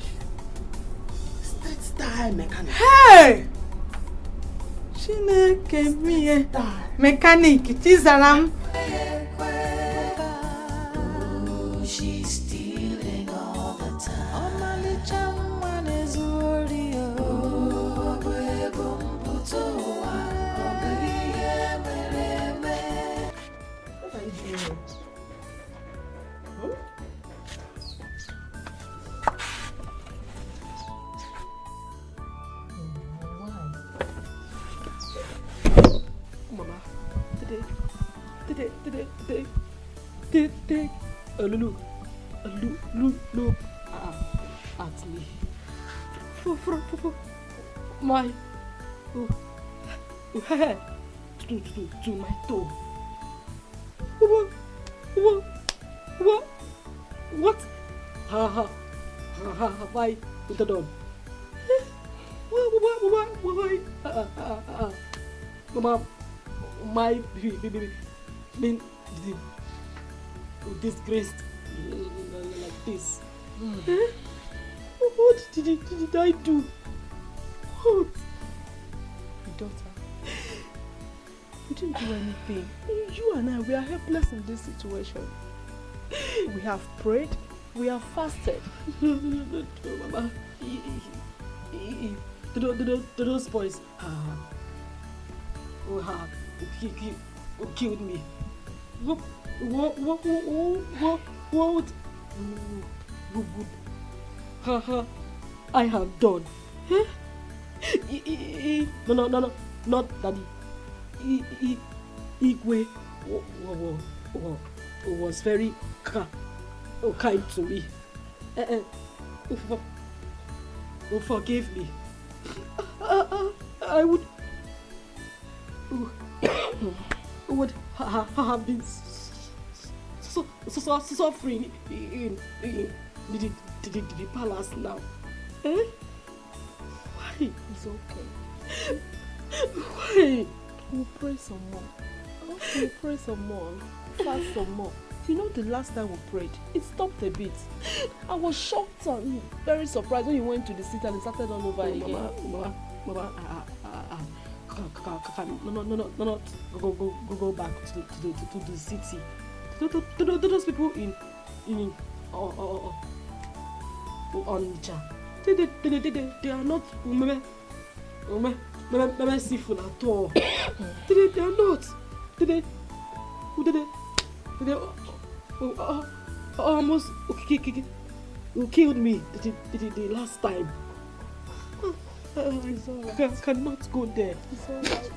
Street style mechanic. Hey! Chineke miye. Mechanic, it is alarm. She's stealing all the time. What are you doing? Mama, today, look at me. My hair to my toe. What? Have I done? Why? Mama, my been disgraced like this. What did I do? What? Daughter, you didn't do anything. You and I, we are helpless in this situation. We have prayed, we have fasted. Mama, those boys who killed me. What I have done? No, not Daddy. Igwe was very kind to me. Forgive me. I would have been suffering in the palace now. Eh? Why? It's okay. Why? We'll pray some more. We'll pray some more. Fast some more. You know, the last time we prayed, it stopped a bit. I was shocked and very surprised when you went to the city and it started all over again. Mama, no, go back to the city. To those people in Onitsha. They are not merciful at all. They are not. They almost killed me the last time. I cannot go there. It's alright.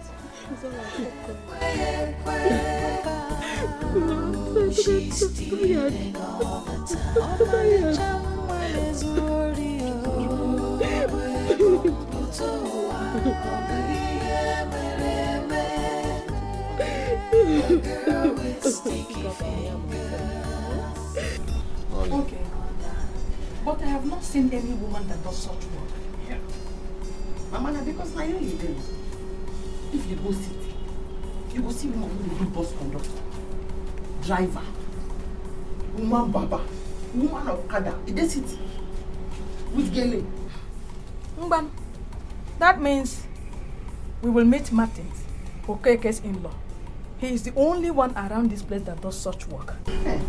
It's alright. She's stealing all the time. Okay, but I have not seen any woman that does such work. Yeah. Mama, because I know you do. If you go city, you go see woman who do bus conductor, driver, woman baba, woman of Okada, in the city, with Gele. Mbam, that means we will meet Martins, Okeke's in-law. He is the only one around this place that does such work. Hey,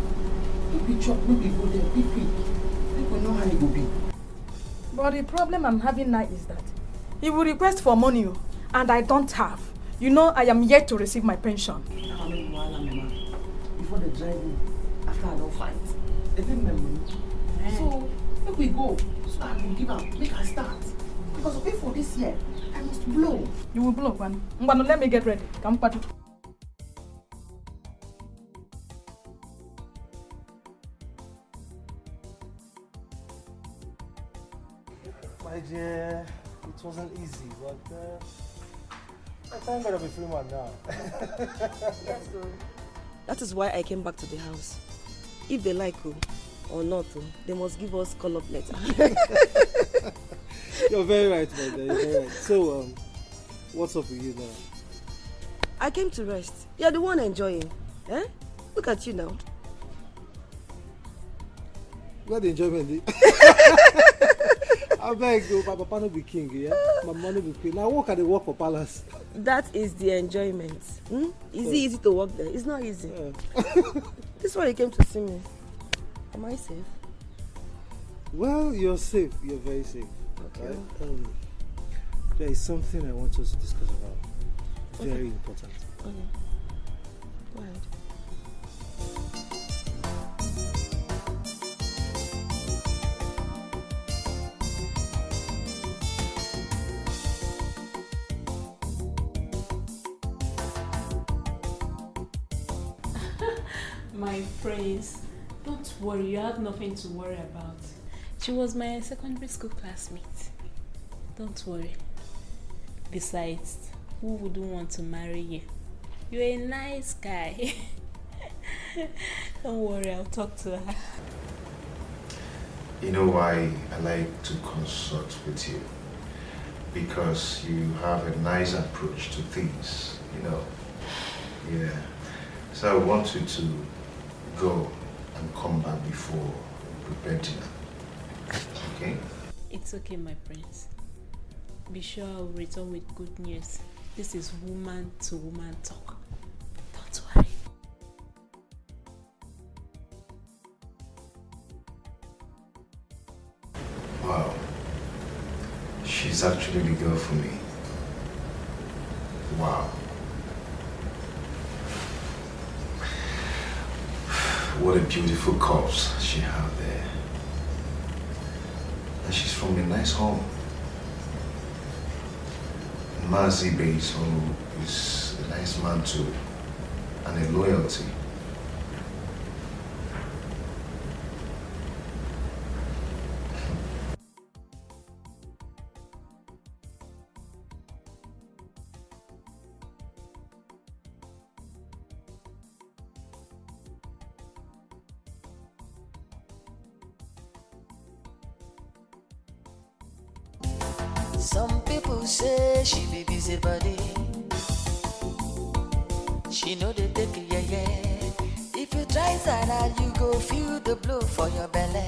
if we chop, we go there quickly. People know how it will be. But the problem I'm having now is that he will request for money and I don't have. You know, I am yet to receive my pension. Before they drive me, after I don't fight, they take my money. So, if we go, so I will give up, make her start. Because okay, for this year, I must blow. You will blow, man. Mbano, let me get ready. Come, Patu. My dear, it wasn't easy, but I thank God I'm a free man now. Yes, good. That is why I came back to the house. If they like you or not, they must give us call-up letter. You're very right, my dear. You're very right. So, what's up with you now? I came to rest. You're the one enjoying. Eh? Look at you now. Where the enjoyment? I beg you, my papa no be king, yeah? My mama no be queen. Now work at the work for palace. That is the enjoyment. Is it easy to work there? It's not easy. Yeah. This is why you came to see me. Am I safe? Well, you're safe. You're very safe. Okay. Right? There is something I want us to discuss about. Very important. Okay. Go ahead. My prince, don't worry, you have nothing to worry about. She was my secondary school classmate. Don't worry. Besides, who wouldn't want to marry you? You're a nice guy. Don't worry, I'll talk to her. You know why I like to consult with you? Because you have a nice approach to things, you know. Yeah. So I want you to go and come back before prepare dinner. Okay? It's okay, my prince. Be sure I'll return with good news. This is woman to woman talk. Don't worry. Wow. She's actually the girl for me. Wow. What a beautiful corpse she had there. And she's from a nice home. Mazi Bey's home is a nice man too, and a loyalty. Some people say she be busy body. She know they take it, yeah. If you try Zara, you go feel the blow for your belly.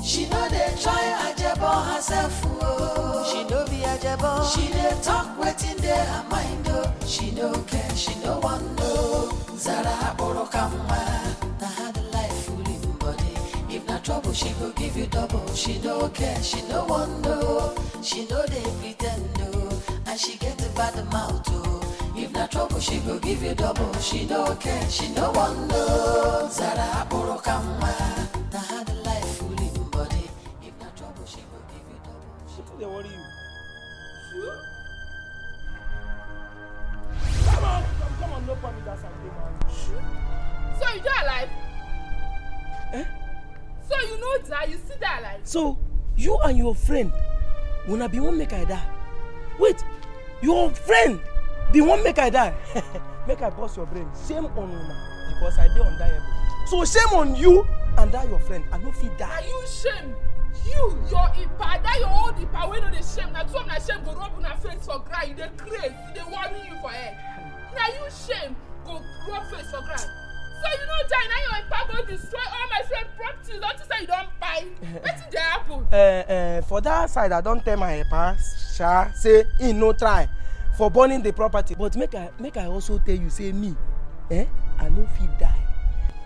She know they try ajebo herself, oh. She know be ajebo. She they talk waiting there her mind, oh. She no care, she no want no. Zara borokama, na had a life full in body. If not trouble, she go give you double. She no care, she no want no. She know they pretend, oh. And she get a bad mouth, oh. If not trouble, she go give you double. She no care, she no want no. Zara borokama, na had a life full in body. If not trouble, she go give you double. She they worry you. Come on, no problem that side, man. So you dey alive? Eh? So you know that you see that alive? So you and your friend wanna be one make I die? Wait, your friend be one make I die? Make I bust your brain. Shame on una because I dey undiable. So shame on you and that your friend. I no fit die. Are you shame? You, your ipa, that your old ipa, wey no dey shame. Na two of na shame go rub una face for ground. You dey craze, they worry you for head. Na you shame go rub face for ground. So you know die now your ipa go destroy all my friend property. Don't you say you don't buy? Wetin dey happen? For that side, I don't tell my ipa, sha, say he no try for burning the property. But make I also tell you, say me, I no fit die.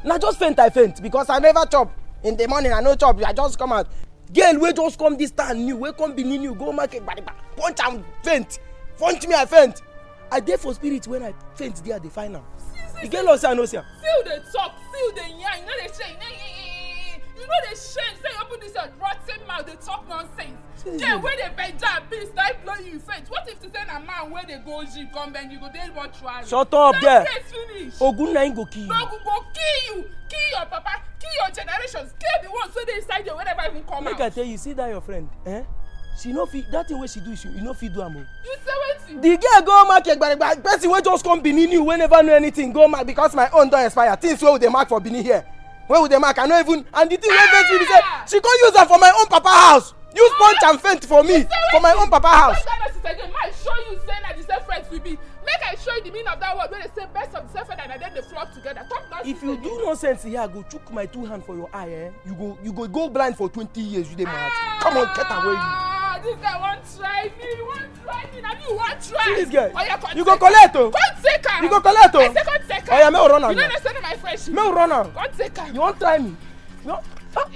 Na just faint I faint because I never chop. In the morning I no chop, I just come out. Girl, we just come this time new, we come benin you, go market, punch and faint. Punch me, I faint. I dey for spirit when I faint there, they find am. The girl also I know see am. See they talk, see they yarn, you know they shame, you know they shame. Say you open this your rotten mouth, they talk nonsense. Then when they bend down, please start blowing you faint. What if to send a man where they go gym come bend you go dey want try? Shut up there. Ogun na go kill you. No, go kill you, kill your papa, kill your generations, kill the ones where they inside you whenever even come Make out. Make I tell you, see that your friend, she no fit that thing wey she do, you no fit do am o. You say wetin? The girl go market gbagba person wey just come benin you wey never know anything go mark because my own don expire. Things wey we dey mark for benin here, wey we dey mark I no even, and the thing wey vex me be say she come use am for my own papa house. Use punch and faint for me for my own papa house. Again, I show you say na the same friends we be. Make I show you the meaning of that word when they say best of the same friend and then they flock together. Talk nonsense. If you do nonsense here, I go chook my two hands for your eye. You go blind for 20 years. You dey mad. Come on, get away. This guy won't try me. Now you won't try. See this guy. Oh, yeah, you go collect oh. Come take her. You go collect oh. I say come take her. Oh yeah, me run am. You don't understand my friendship. Me run am. Come take her. You won't try me. No. Come.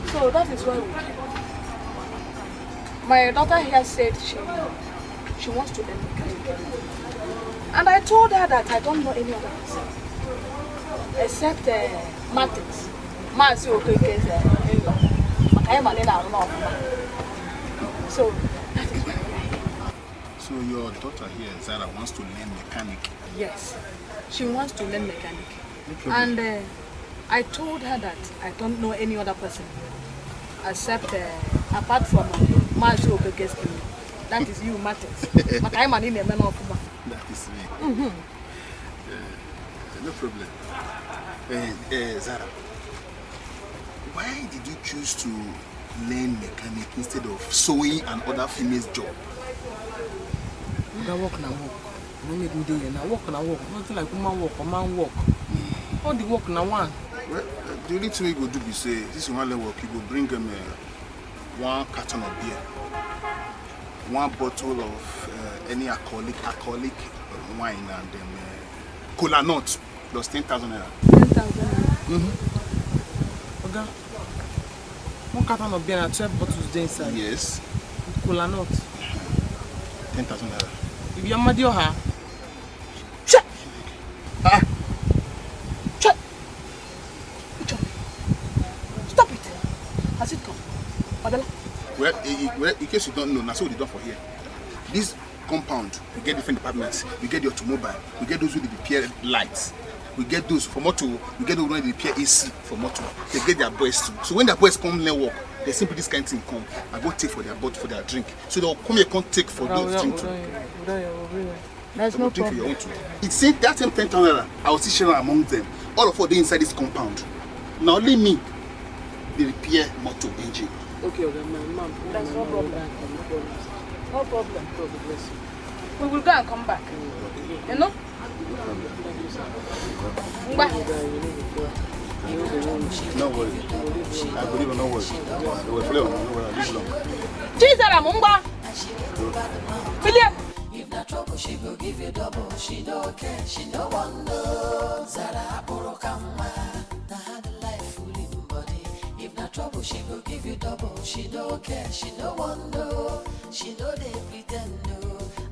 So that is why we came. My daughter here said she wants to end mechanic. And I told her that I don't know any other person except Martins. So that is why. So your daughter here, Zara, wants to learn mechanic? Yes, she wants to learn mechanic. And I told her that I don't know any other person except apart from Mazu Obegeski. That is you, Martins. But I'm an Indian man of that is me. No problem. Zara, why did you choose to learn mechanic instead of sewing and other females' job? I work now, work. No make me do it now. Work now, work. Nothing like woman work or man work. All the work now one. Well, the only thing you go do is say this one work. You go bring them one carton of beer, one bottle of any alcoholic wine, and then cola nut plus 10,000 naira. 10,000 naira. Okay. One carton of beer and 12 bottles there inside. Yes. With cola nut. 10,000 naira. If you're mad, you're her. Check. Check. Stop it. Has it come? Adela. Well, in case you don't know, that's what they done for here. This compound, we get different departments. We get the automobile. We get those with the repair lights. We get those for motor. We get those with the repair AC for motor. They get their boys too. So when their boys come and work, they simply this kind of thing come and go take for their bottle for their drink. So they'll come here, come take for those drink too. There's no drink problem. for your own too. It's saying that same 10,000 naira, I will see share among them. All of us they inside this compound. Now only me, they repair motor engine. Okay, my mom. That's no problem. No problem. Bless you. We will go and come back. You know? No worry. I believe in no worry. They will play on no worry. This long. Teaser, Mumba. William. If not trouble, she will give you double. She don't care, she no wonder. Zara Borokama, now had the life full in body. If not trouble, she will give you double. She don't care, she no wonder. She know they pretend,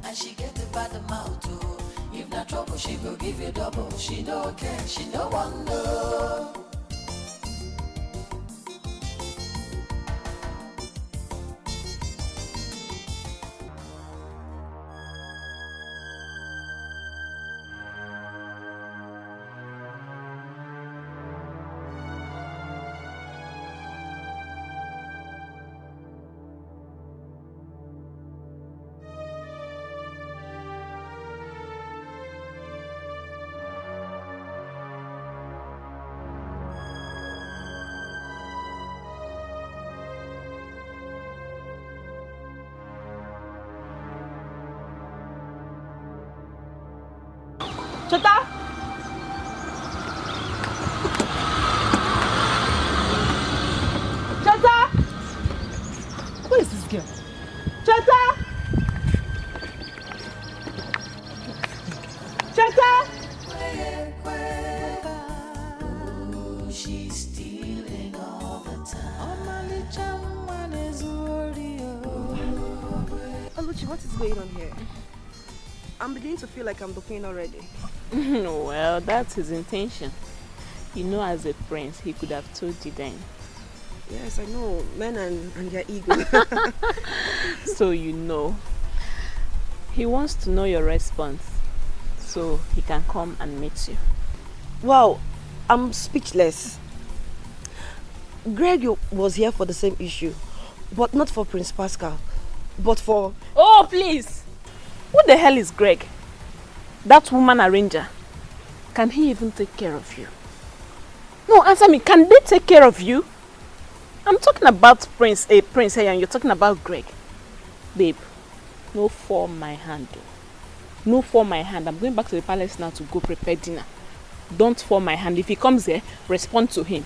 and she get a bad amount too. If not trouble, she will give you double. She don't care, she no wonder. Chota. Chota. Where is this girl? Chota. Chota. She's stealing all the time. Oh, Luchy, what is going on here? I'm beginning to feel like I'm the queen already. Well, that's his intention. You know, as a prince, he could have told you then. Yes, I know. Men and their ego. So you know. He wants to know your response, so he can come and meet you. Wow, I'm speechless. Greg was here for the same issue, but not for Prince Pascal, but for... Oh, please! Who the hell is Greg? That woman arranger. Can he even take care of you? No, answer me. Can they take care of you? I'm talking about Prince here, and you're talking about Greg. Babe, no for my hand. No for my hand. I'm going back to the palace now to go prepare dinner. Don't for my hand. If he comes here, respond to him.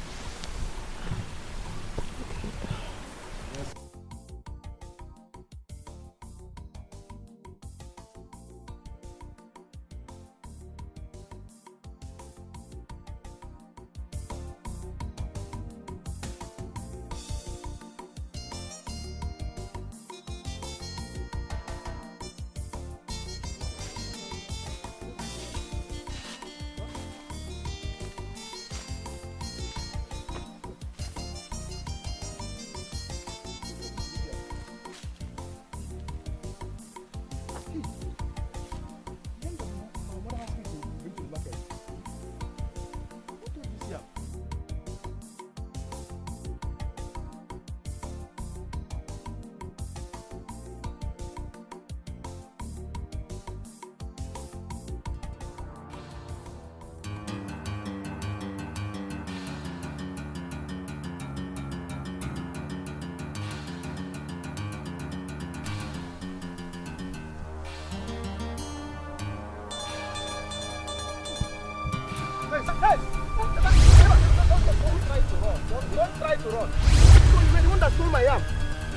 Don't try to run. So you were the one that stole my yam.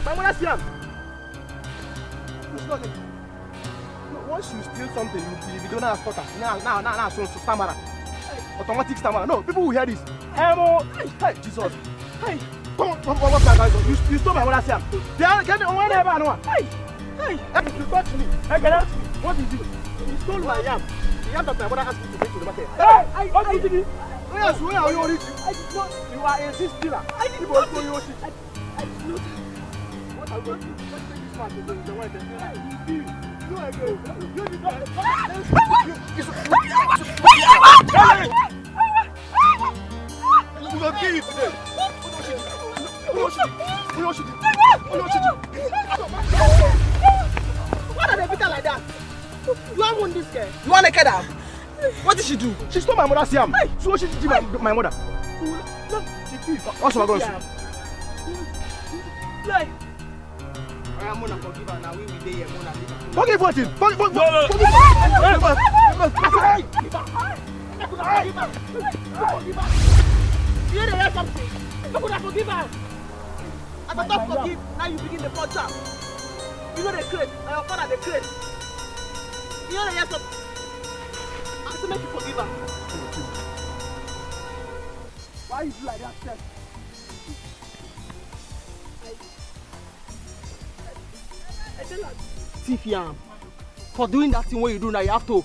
My mother's yam. It's not it. Once you steal something, you don't have stutter. Now, so stammerer. Automatic stammerer. No, people will hear this. Hey, Jesus. Hey, what's my guys? You stole my mother's yam. Get it on whenever I know. Hey, you touch me. Hey, get out. What is it? You stole my yam. The yam that my mother asked me to bring to the market. Hey, what did you do? Yes, where are you already? I did not. You are a sister stealer. I did not. I did not. What are you going to do? Let's take this man to the white and you again. You did not. You will kill you today. What are they beating like that? You want one this girl? You want to kill her? What did she do? She stole my mother's yam. Hey. So what she did to my mother? No, she did. What's my going to play. I am gonna forgive her now. We will be here. Forgive what? Forgive what? You need to hear something. How could I forgive her? I don't forgive. Now you begin the punch up. You know the crate. Your father the crate. You know the hear something. I have to make you forgive her. Why you do like that, sir? I tell her. Thief yam. For doing that thing what you do now, you have to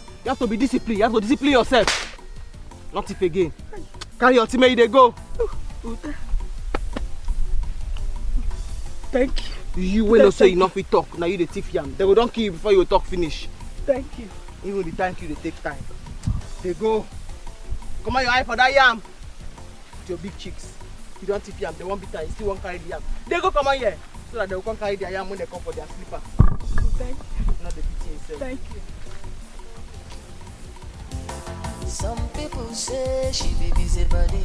be disciplined. You have to discipline yourself. Not thief again. Carry your teammate, they go. Thank you. You will not say enough we talk. Now you the thief yam. They will don't kill you before you talk finish. Thank you. Even the thank you, they take time. They go. Come on, your eye for that yam. With your big cheeks. You don't thief yam, they won't be tired. You still won't carry the yam. They go come on here. So that they will come carry their yam when they come for their slipper. Thank you. Not the pity itself. Thank you. Some people say she be busy body.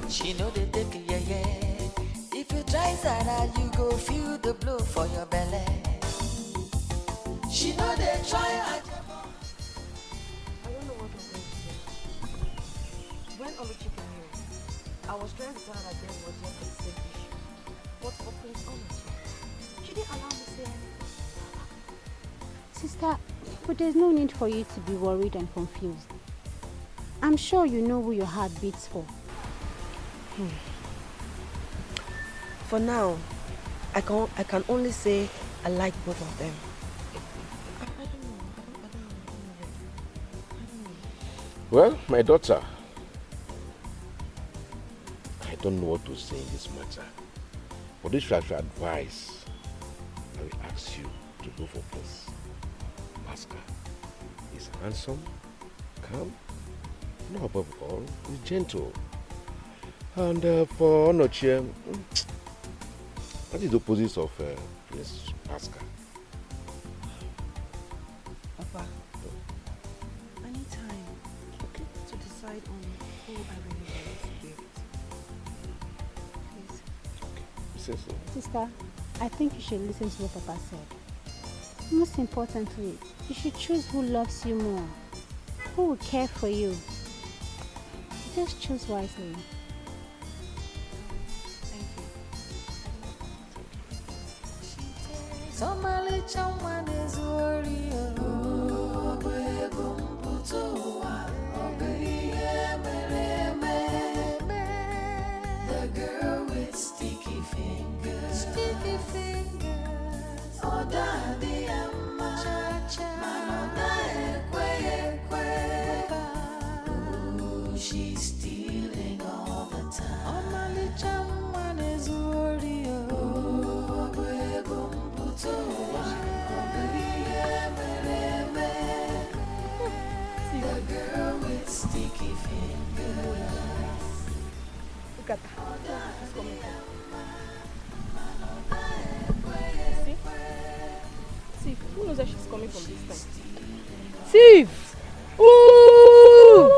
She know they take it, yeah. If you try ZARA, you go feel the blow for your belly. She know they try at your mom. I don't know what I'm going to say. When Luchy came here, I was trying to tell her that there was yet the same issue. But for Prince Luchy, she didn't allow me to say anything. Sister, but there's no need for you to be worried and confused. I'm sure you know who your heart beats for. For now, I can only say I like both of them. I don't know. Well, my daughter, I don't know what to say in this matter. For this special advice, I will ask you to go for Prince. Pascal is handsome, calm, not above all, he's gentle. And for Onochie, that is the opposite of Prince Pascal. Papa, I need time to decide on who I really want to be with. Please. Okay, you say so. Sister, I think you should listen to what Papa said. Most importantly, you should choose who loves you more, who will care for you. Just choose wisely. Somali someone is worried. Oh, the girl with sticky fingers. Sticky fingers. Oh, daddy, ooh, she's stealing all the time. Oh, Mali someone is worried. The girl with sticky fingers. Look at her. She's coming. See, who knows where she's coming from this time? Thief! Ooh!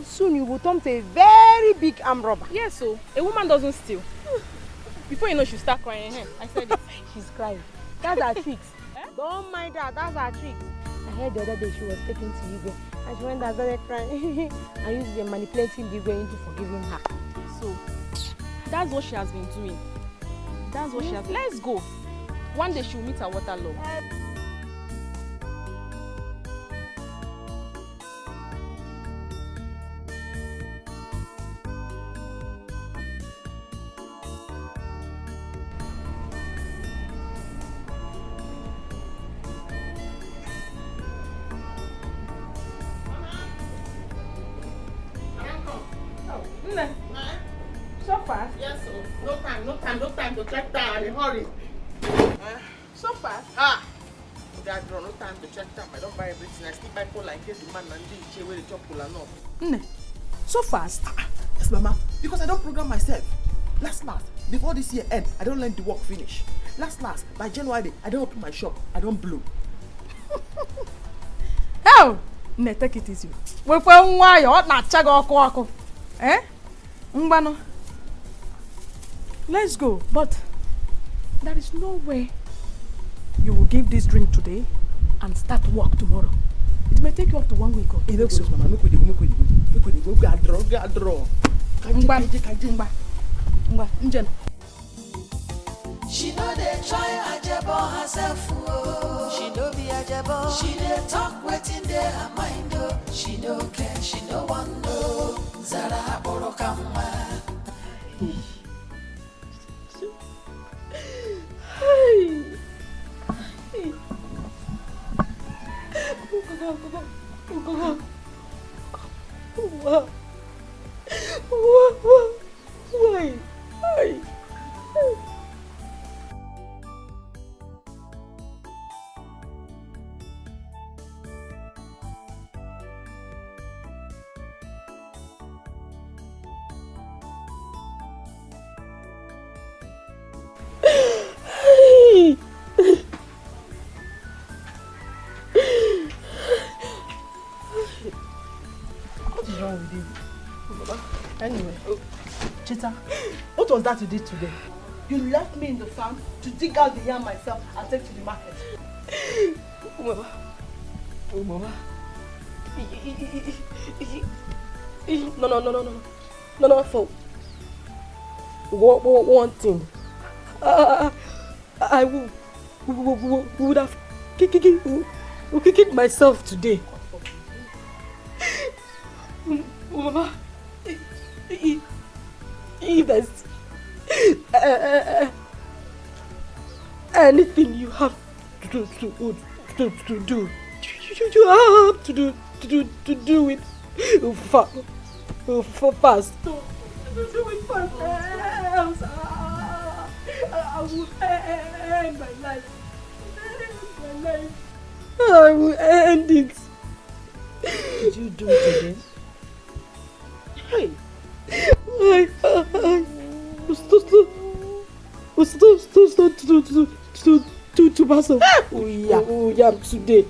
Soon you will turn to a very big armed robber. Yes, so a woman doesn't steal. Before you know, she'll start crying. I said it. She's crying. That's her tricks. Don't mind her. That's her tricks. I heard the other day she was taken to Igwe and she went and started crying. I used them manipulating Igwe into forgiving her. So that's what she has been doing. That's what she has. Let's go. One day she'll meet her water love. So fast? Yes, sir. No time to check time. I'm in a hurry. So fast? Ah! No time to check time. I don't buy everything. I still buy cola in case the man and the chair where the chop cola no. So fast? Yes, Mama. Because I don't program myself. Last, before this year end, I don't let the work finish. Last, by January, I don't open my shop. I don't blow. Hell! Nne, take it easy. Wekwe nwa ya, ọ na-acha gị ọkụ ọkụ. Eh? Mgbano. Let's go. But there is no way you will give this drink today and start work tomorrow. It may take you up to 1 week or 2 weeks. Mama, make we go. Draw. She know they try ajebo herself, oh. She know be ajebo. She dey talk waiting there her mind, oh. She no care, she no want no. Zara borokama. Why? What is wrong with you? Anyway, Chita, what was that you did today? You left me in the farm to dig out the yam myself and take to the market. Mama. Oh, Mama. No, for one thing. I would have kicked myself today. Mama, if there's anything you have to do, you have to do it fast. Do it fast. I will end my life. I will end it. Did you do it again? Hey! To pass on. Oh yeah, today.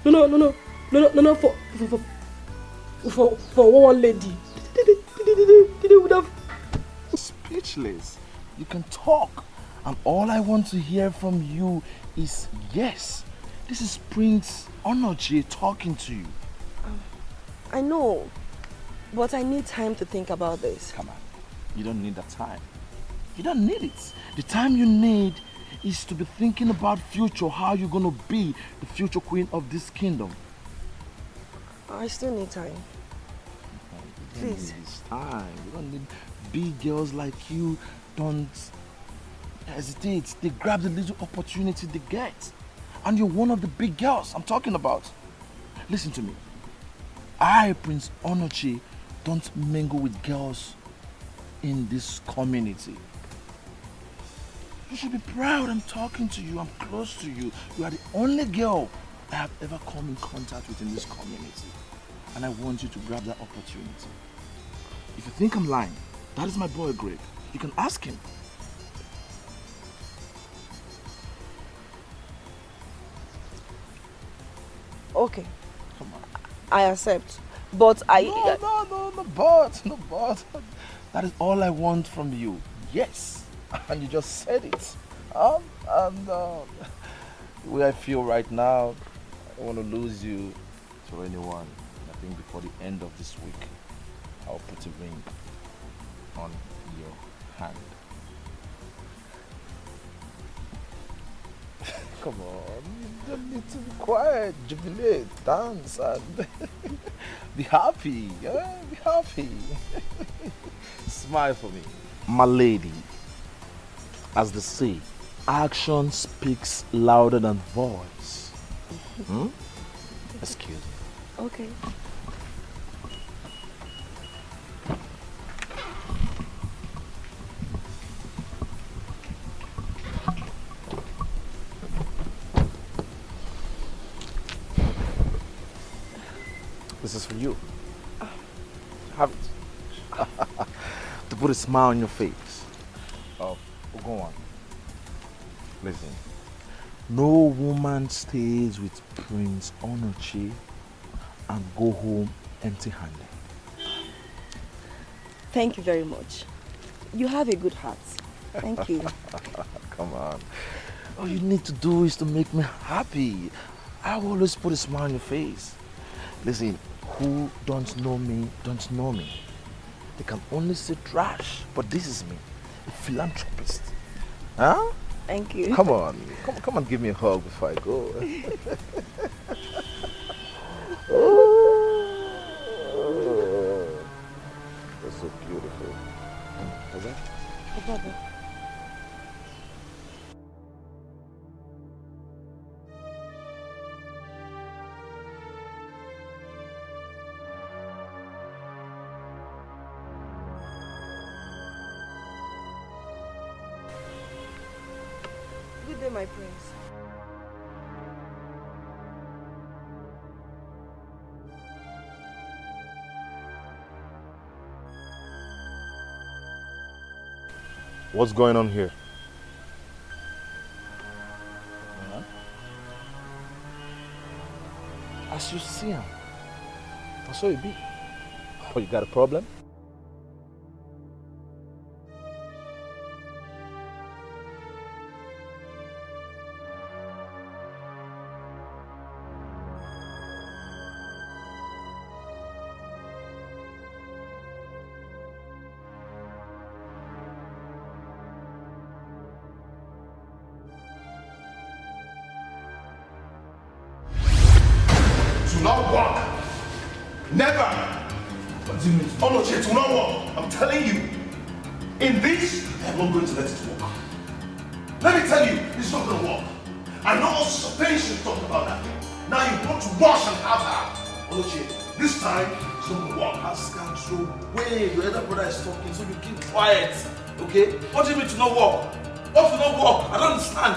No, for one lady. They would have. Speechless. You can talk, and all I want to hear from you is yes. This is Prince Onochie talking to you. I know, but I need time to think about this. Come on, you don't need that time. You don't need it. The time you need is to be thinking about future, how you're gonna be the future queen of this kingdom. I still need time. Please. It's time. You don't need big girls like you. Don't hesitate. They grab the little opportunity they get. And you're one of the big girls I'm talking about. Listen to me. I, Prince Onochie, don't mingle with girls in this community. You should be proud I'm talking to you. I'm close to you. You are the only girl I have ever come in contact with in this community. And I want you to grab that opportunity. If you think I'm lying, that is my boy Greg. You can ask him. Okay. Come on. I accept. But I... No, but. That is all I want from you. Yes. And you just said it. The way I feel right now, I don't want to lose you to anyone. I think before the end of this week, I'll put a ring on your hand. Come on, you don't need to be quiet, jubilate, dance, and be happy. Yeah, be happy. Smile for me. My lady, as they say, action speaks louder than voice. Excuse me. Okay. This is for you. Have it. To put a smile on your face. Oh, go on. Listen. No woman stays with Prince Onochie and go home empty-handed. Thank you very much. You have a good heart. Thank you. Come on. All you need to do is to make me happy. I will always put a smile on your face. Listen, who don't know me, don't know me. They can only say trash, but this is me, a philanthropist. Huh? Thank you. Come on, come and give me a hug before I go. Oh, that's so beautiful. Is that? No problem. Good day, my prince. What's going on here? As you see him, that's all it be. Oh, you got a problem? To not walk. Never. Oh no, it will not walk. I'm telling you. In this, I'm not going to let it walk. Let me tell you, it's not going to work. I know all sorts of things you've talked about that. Now you want to rush and have her. Oh shit, this time, it's not going to work. Pascal, so wait, your elder brother is talking, so you keep quiet. Okay? What do you mean to not walk? What to not walk? I don't understand.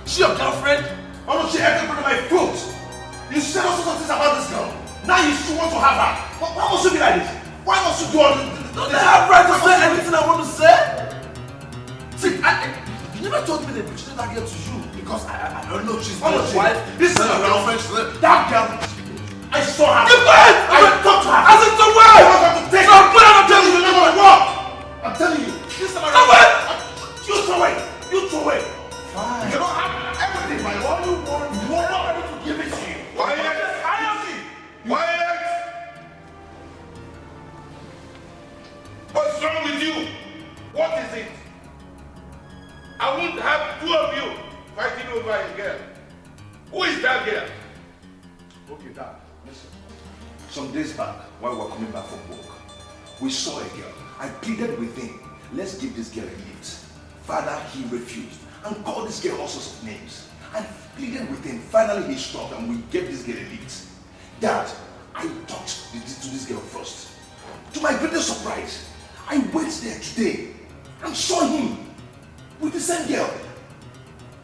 She your girlfriend? Oh no, she acted under my foot. You said all sorts of things about this girl. Now you still want to have her. Why must you be like this? Why must you do all this? Don't they have right to say anything I want to say? See, you never told me they presented that girl to you. Because I don't know she's not your wife. This is my girlfriend. That girl, I saw her. Keep quiet! I talked to her. As in the way! I'm not going to take her. I'm telling you, you're not going to walk. I'm telling you. This is my girlfriend. You throw away. You throw away. Fine. You don't have everything, my what you want. You want me to give it to you. Quiet. Quiet. What's wrong with you? What is it? I won't have two of you fighting over a girl. Who is that girl? Okay, Dad, listen. Some days back, while we were coming back from work, we saw a girl. I pleaded with him, let's give this girl a lift. Father, he refused and called this girl all sorts of names. I pleaded with him. Finally, he stopped and we gave this girl a lift. Dad, I talked to this girl first. To my greatest surprise, I went there today and saw him with the same girl.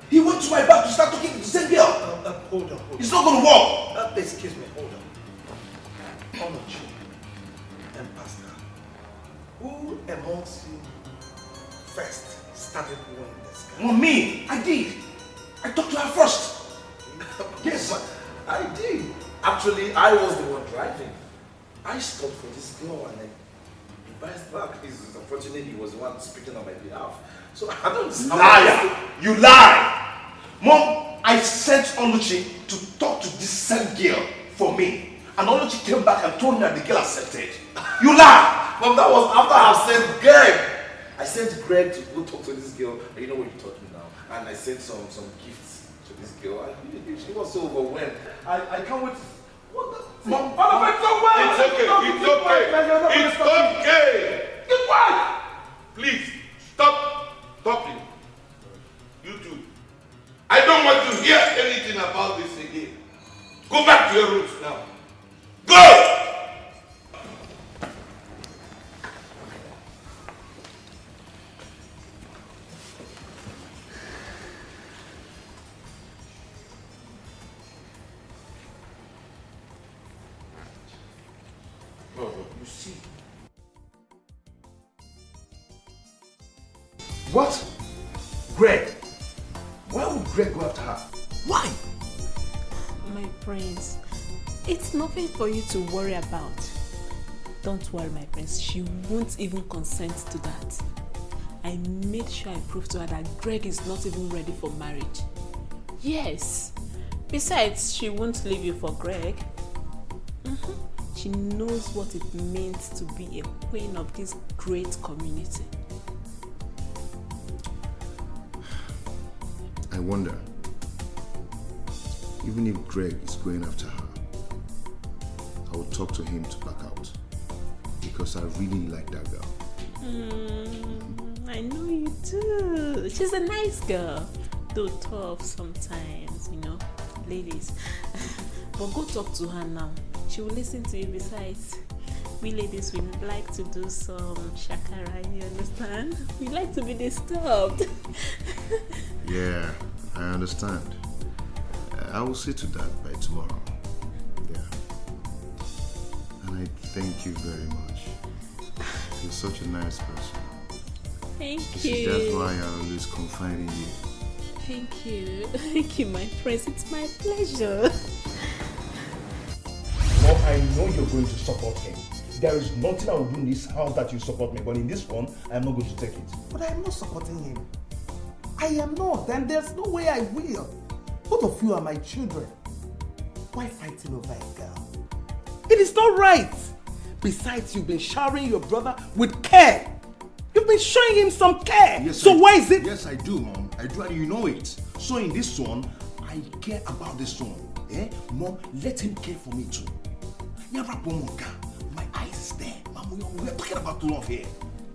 He went to my back to start talking to the same girl. Hold on. It's not going to work. Excuse me, hold on. Olochi and Pascal, who amongst you first started doing this guy? Well, me. I did. I talked to her first. Yes. I did. Actually, I was the one driving. I stopped for this girl and then he biased back. Unfortunately, he was the one speaking on my behalf. So I don't understand. Liar! You lie! Mom, I sent Oluchi to talk to this same girl for me. And Oluchi came back and told me that the girl accepted. You lie! Mom, that was after I sent Greg. I sent Greg to go talk to this girl. And you know what you taught me now? And I sent some gifts to this girl. And she was so overwhelmed. I can't wait. Mom, it's okay. It's okay. It's okay. Keep quiet. Please stop talking. You two. I don't want to hear anything about this again. Go back to your rooms now. Go! You see. What? Greg? Why would Greg go after her? Why? My prince, it's nothing for you to worry about. Don't worry, my prince. She won't even consent to that. I made sure I proved to her that Greg is not even ready for marriage. Yes. Besides, she won't leave you for Greg. She knows what it means to be a queen of this great community. I wonder, even if Greg is going after her, I will talk to him to back out. Because I really like that girl. I know you do. She's a nice girl. Though tough sometimes, you know, ladies. But go talk to her now. She will listen to you. Besides, we ladies, we like to do some shakara, you understand? We like to be disturbed. Yeah, I understand. I will see to that by tomorrow. Yeah. And I thank you very much. You're such a nice person. Thank you. See, that's why I always confide in you. Thank you. Thank you, my friends. It's my pleasure. Well, I know you're going to support him. There is nothing I will do in this house that you support me, but in this one, I'm not going to take it. But I am not supporting him. I am not, and there's no way I will. Both of you are my children. Why fighting over a girl? It is not right. Besides, you've been showering your brother with care. You've been showing him some care. Yes, so why is it? Yes, I do, Mom. I do, and you know it. So in this one, I care about this one. Eh? Mom, let him care for me too. My eyes is there. Mom, we are talking about love here.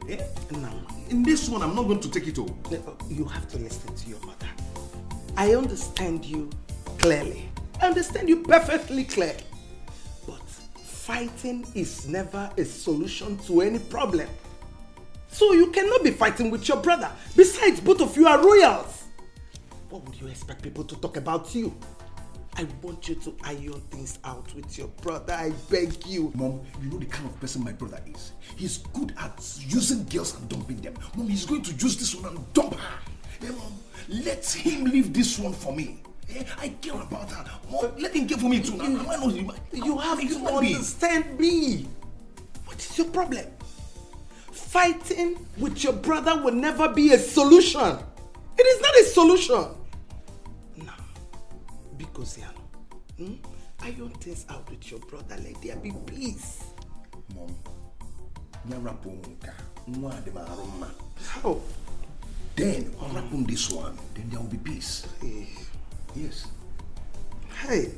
Eh? Now, in this one, I'm not going to take it all. You have to listen to your mother. I understand you clearly. I understand you perfectly clear. But fighting is never a solution to any problem. So you cannot be fighting with your brother. Besides, both of you are royals. What would you expect people to talk about you? I want you to iron things out with your brother. I beg you. Mom, you know the kind of person my brother is. He's good at using girls and dumping them. Mom, he's going to use this one and dump her. Hey, Mom, let him leave this one for me. Hey, I care about her. Mom, let him care for me too. You have to understand me. What is your problem? Fighting with your brother will never be a solution. It is not a solution. Now, because iron things out with your brother, let there be peace. Mom, how? Then, I'll wrap on this one. Then there will be peace. Yes. Hey.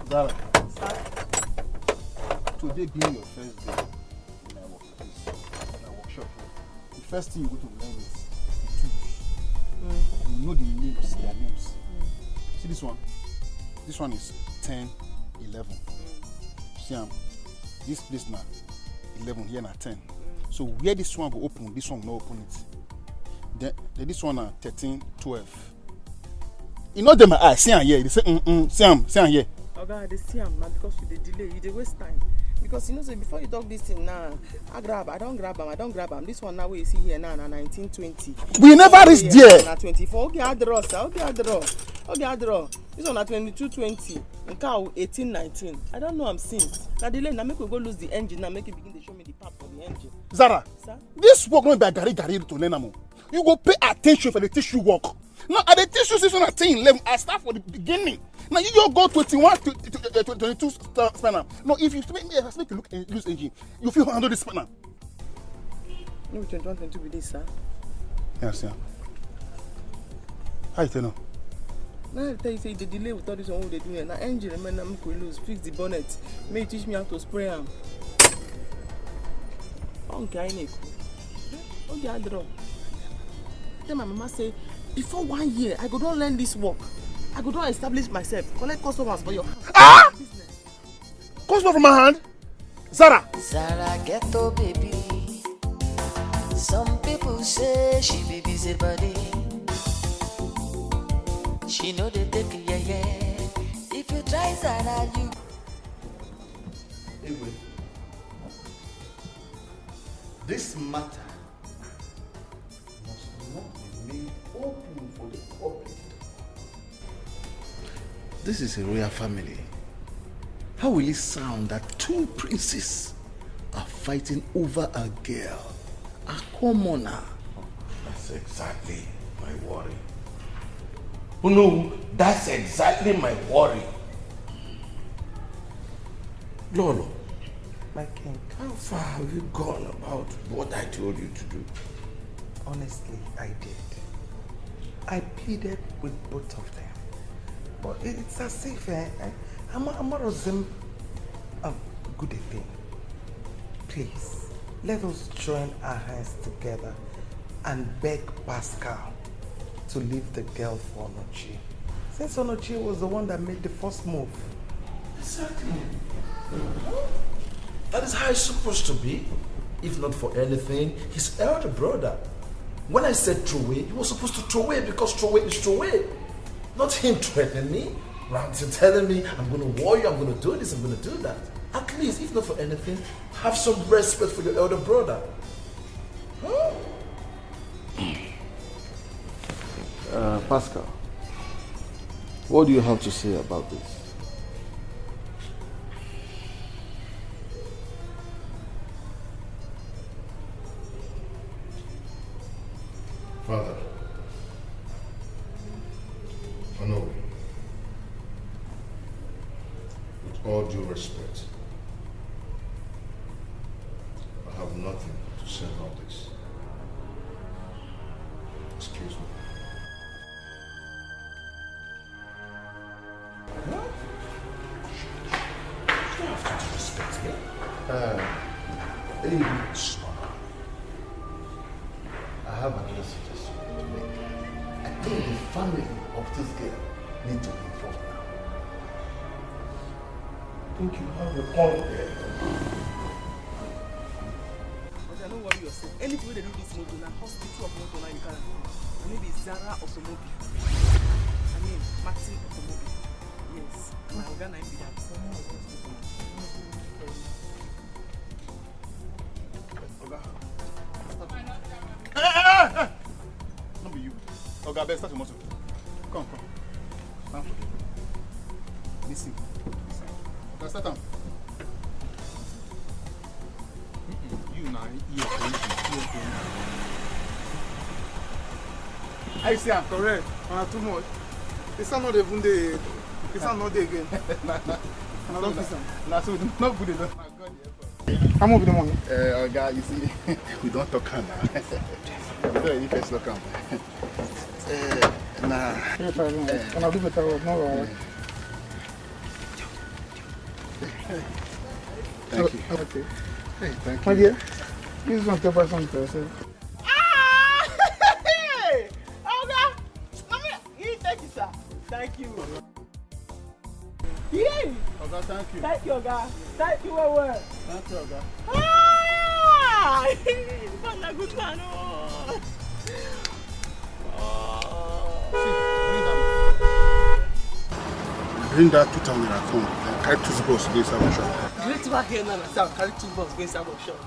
Zara, today being your first day in my workshop, the first thing you go to learn is the tools. You know the names, their names. See this one? This one is 10, 11. See, this place now, 11, here now 10. So where this one will open, this one will not open it. Then this one now 13, 12. You know them eye, see here, they say see here. Oga, they see am now because you dey delay, you dey waste time. Because you know, say before you talk this thing now, I don't grab am. This one now where you see here now, na 1920. We never reached there. Na 24. Okay, I draw, sir. Okay, I draw. This one na 2220. Nka 1819. I don't know am since. Na delay, na make we go lose the engine. Now make it begin to show me the part for the engine. Zara, sir? This work not be a gari to learn am. You go pay attention for the tissue work. Now, at the tissue season at 10, 11, I start for the beginning. Now, you just go 21 to 22 spanner. No, if you make you look and use engine, you feel handle this spanner. No, 21, 22 with this, sir. Yes, yeah. How you tell now? Now I tell you, say the delay with all this one, what they do here. Now, engine, remember, I'm going to lose, fix the bonnet. May you teach me how to spray them. Okay, I need. Okay, I draw. Then my mama say, before 1 year, I go don't learn this work. I go don't establish myself. Collect customers for your hand. Ah! Customer from my hand? Zara! Zara ghetto baby. Some people say she be busy body. She know they take it, yeah. If you try Zara, you. Anyway, this matter must not be made open for the public. This is a royal family. How will it sound that two princes are fighting over a girl, a commoner? That's exactly my worry. Oh no, that's exactly my worry. Lolo, My king. how far have you gone about what I told you to do? Honestly, I did. I pleaded with both of them. But it's as if I'm not of them a good thing. Please, let us join our hands together and beg Pascal to leave the girl for Onochi. Since Onochi was the one that made the first move. Exactly. That is how it's supposed to be. If not for anything, his elder brother. When I said throw away, he was supposed to throw away because throw away is throw away. Not him threatening me, ranting, telling me, I'm going to war you, I'm going to do this, I'm going to do that. At least, if not for anything, have some respect for your elder brother. Huh? Pascal, what do you have to say about this? Father, I know, with all due respect, I have nothing to say about this. Excuse me. You don't have to respect me. I have another suggestion to make. I think the family of this girl need to be involved now. I think you have a point there. But don't worry yourself. Anything they do this motor now, hospital of motor now you can. Maybe ZARA automobile. I mean, Martin automobile. Yes. My organ I be that. Not be you. Okay, best start your motor. Come. Stand for there. Listen. Okay, start them. You now, you're crazy. I say I'm correct. Too much. It's not even the. It's not there again. Not good enough. How much be the money? Guy, you see, we don't talk now. You first look nah. And I'll do better work. No worries. Thank you. Okay. Hey, thank you. My dear, please don't tell something to yourself. Hey! Oga! You take it, sir. Thank you. Yay! Oga, thank you. Thank you, Oga. Thank you, well. Thank you, Oga. Ah! That's a good one. Bring that 2,000 at home and carry 2 zippers to the inside shop. Great work here now. Sir, carry 2 bucks go inside the shop.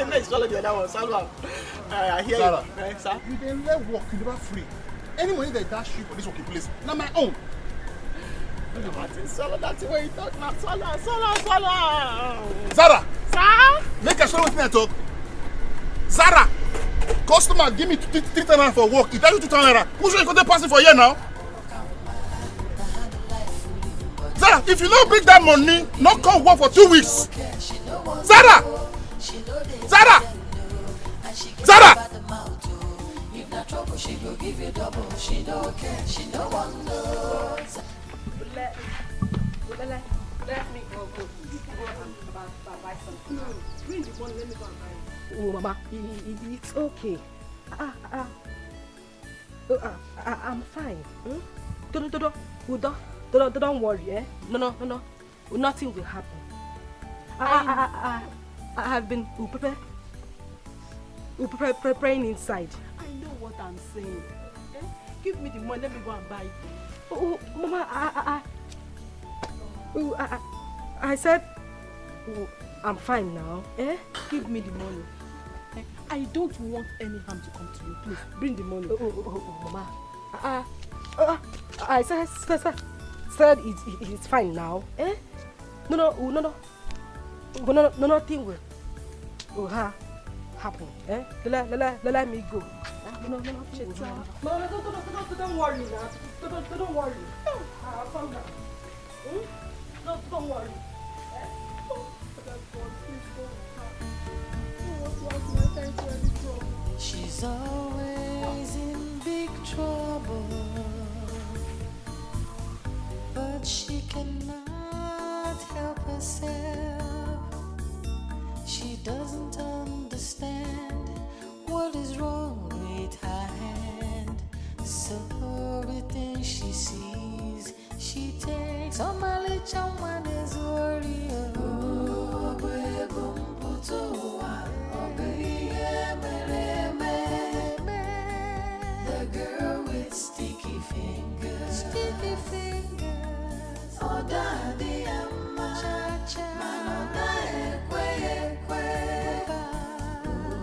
Let's swallow the other one. Salva. I hear Zara, you. Right, sir? you then let work, you never free. Any money that dash you for this working place, not my own. Swallow that way you talk now. Swallow. Zara! Sir? Make a swallow with me I talk. Zara! Customer, give me 3,000 for work. He tell you 2,000. Who's going to pass it for a year now? Zara, if you don't bring that money, not come work for 2 weeks. Zara! Zara! Zara! If not trouble, she go give you double. She don't care, she don't want no. Let me go and buy something. No, bring the money, let me go and buy it. Oh, Mama, it's okay. I'm fine. Don't worry, eh? No. Nothing will happen. I have been praying inside. I know what I'm saying. Eh? Give me the money, let me go and buy it. Oh, Mama, I said, I'm fine now. Eh? Give me the money. Eh? I don't want any harm to come to you. Please, bring the money. Mama. I said, said it's fine now. Eh? No, nothing will happen. Eh? Let me go. No, don't worry now. Don't worry. Calm down. Don't worry. She's always in big trouble, but she cannot help herself. She doesn't understand what is wrong with her hand, so everything she sees, she takes. Oh, my little one is worried. Oh, the girl with sticky fingers. Oh, daddy,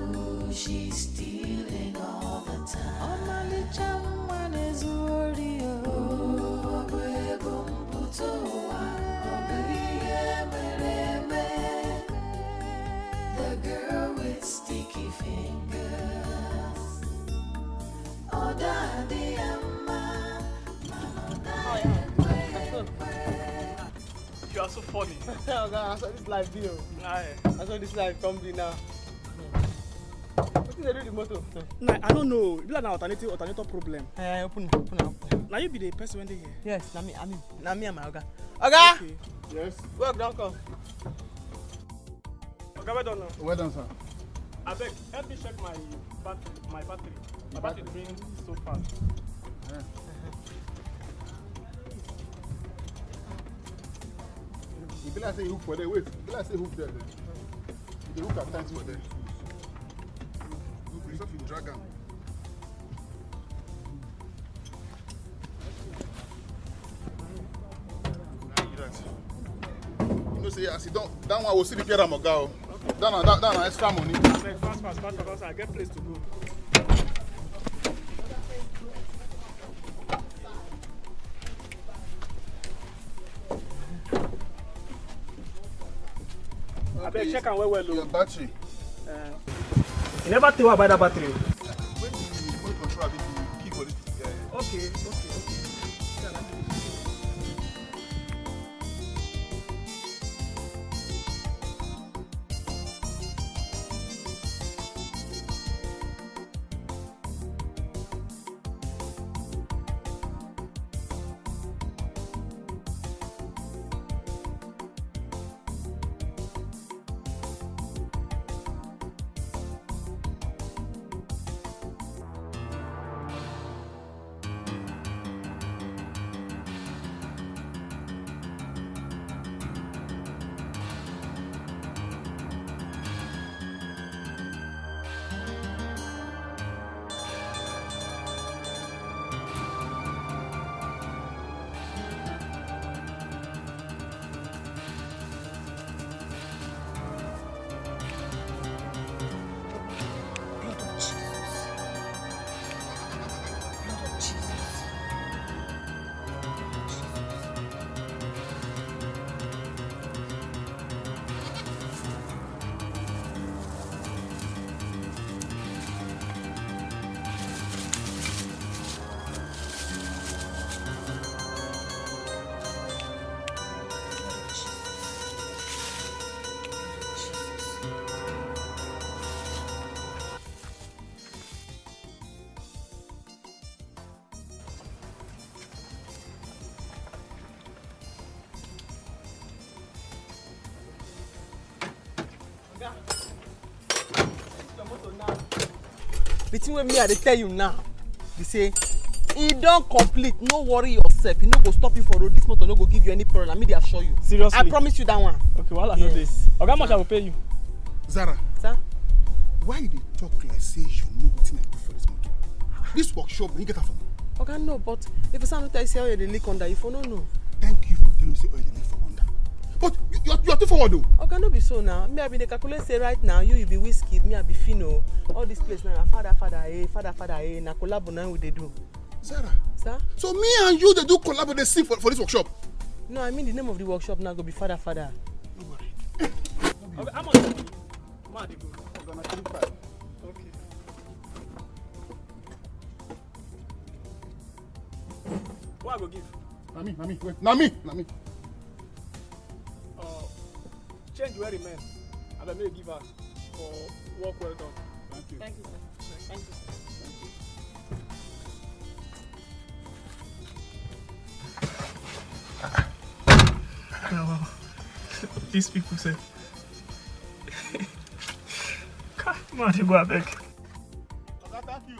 ooh, she's stealing all the time. Oh, my little one is worried. Oh, the girl with sticky fingers. Oh, daddy, You are so funny. Okay, I saw this live video. I saw this live come be now. What is the motor? Nah, I don't know. You like an alternator problem. Open. Now you be the person when they here. Yes, na me and my Oga. Oga! Okay. Yes. Work don't come. Okay, well done now. Well done, sir. I beg, help me check my battery. My battery drains so fast. Yeah. You be like say hook for there. Wait. You be like say hook there. The hook at times for there. You stop you drag am. You know say as you don that one will still repair am oga o. That one extra money. Fast. I get place to go. I better check and well. Your battery. You never tell about that battery. When you control a bit, you key for this. Okay. The thing with me, I tell you now, they say, e don complete, no worry yourself, e no go stop you for road, this motor no go give you any problem, I mean they assure you. Seriously? I promise you that one. Okay, well I know this. Okay, how much I will pay you? Zara. Sir? Why you dey talk like say you know wetin I do for this motor? This workshop, you get that from me. Okay, no, but if you sound tell you say oil dey leak under, if you no know. Thank you for telling me say oil dey leak for under. But you are too forward though. Okay, no be so now. Me I been dey calculate say right now you be Whiskey, me I be Fino. All this place now, father, na collab now we dey do. Zara. Sir? So me and you, they do collab, they sing for this workshop. No, I mean the name of the workshop now go be Father. Okay, how much? Okay. What I go give? Nami. Change where remain. I may give her for work well done. Thank you. Thank you, sir. Thank you. Well, these people say, come on, you go back. Thank you.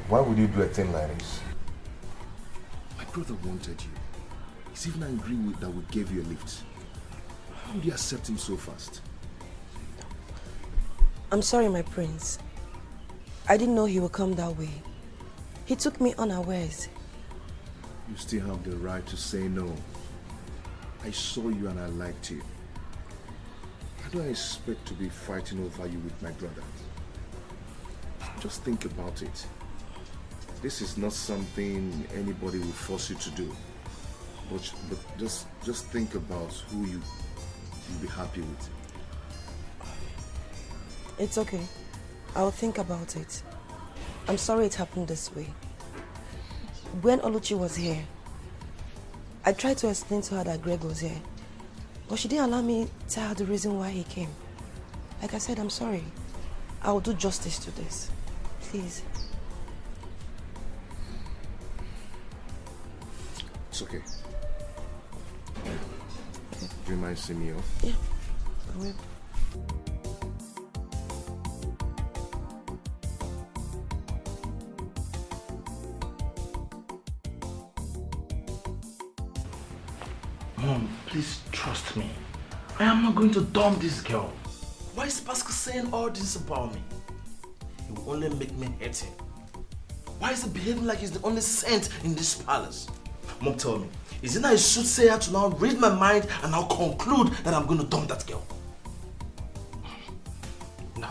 Why would you do a thing like this? My brother wanted you. He's even angry that we gave you a lift. How would you accept him so fast? I'm sorry, my prince. I didn't know he would come that way. He took me unawares. You still have the right to say no. I saw you and I liked you. How do I expect to be fighting over you with my brother? Just think about it. This is not something anybody will force you to do. But just think about who you'll be happy with. It's okay. I'll think about it. I'm sorry it happened this way. When Luchy was here, I tried to explain to her that Greg was here, but she didn't allow me to tell her the reason why he came. Like I said, I'm sorry. I will do justice to this. Please. It's okay. Do you mind seeing me off? Yeah, I will. Mom, please trust me. I am not going to dump this girl. Why is Pascal saying all this about me? He will only make me hate him. Why is he behaving like he's the only saint in this palace? Mom, tell me, is it not a soothsayer to now read my mind and now conclude that I'm going to dump that girl? No,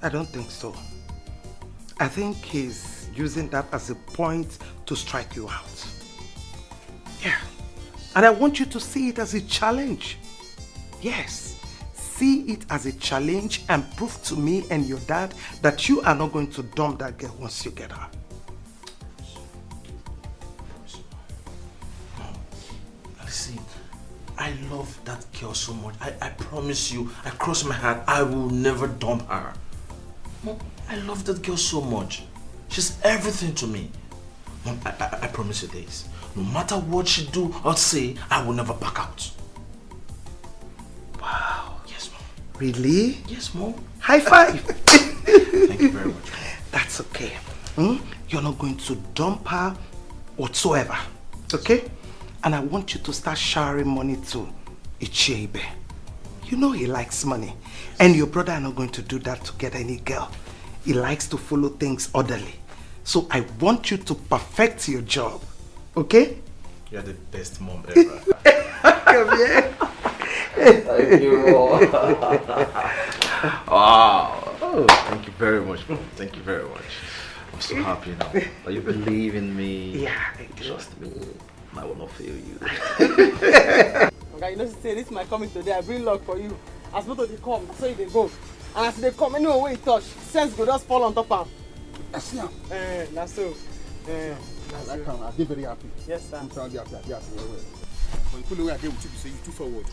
I don't think so. I think he's using that as a point to strike you out. Yeah. And I want you to see it as a challenge. Yes. See it as a challenge and prove to me and your dad that you are not going to dump that girl once you get her. Listen, I love that girl so much. I promise you, I cross my heart, I will never dump her. Mom, I love that girl so much. She's everything to me. Mom, I promise you this. No matter what she do or say, I will never back out. Wow. Yes, Mom. Really? Yes, Mom. High five. Thank you very much, Mom. That's okay. You're not going to dump her whatsoever. Okay? And I want you to start showering money to Ichebe. You know he likes money. And your brother are not going to do that to get any girl. He likes to follow things orderly. So I want you to perfect your job. Okay? You're the best mom ever. Come here. Thank you. Wow. Oh, thank you very much, Mom. Thank you very much. I'm so happy now that you believe in me. Yeah. Trust me. I will not fail you. Okay, you know, say this might come in today. I bring luck for you. As both of they come, so they go. And as they come, anyway, where you touch, sense go just fall on top of them. I see him. That's so. I can. I did very happy. Yes, sir. I'm trying to be happy. Yes, very well. But you put away again with you, say you too forward.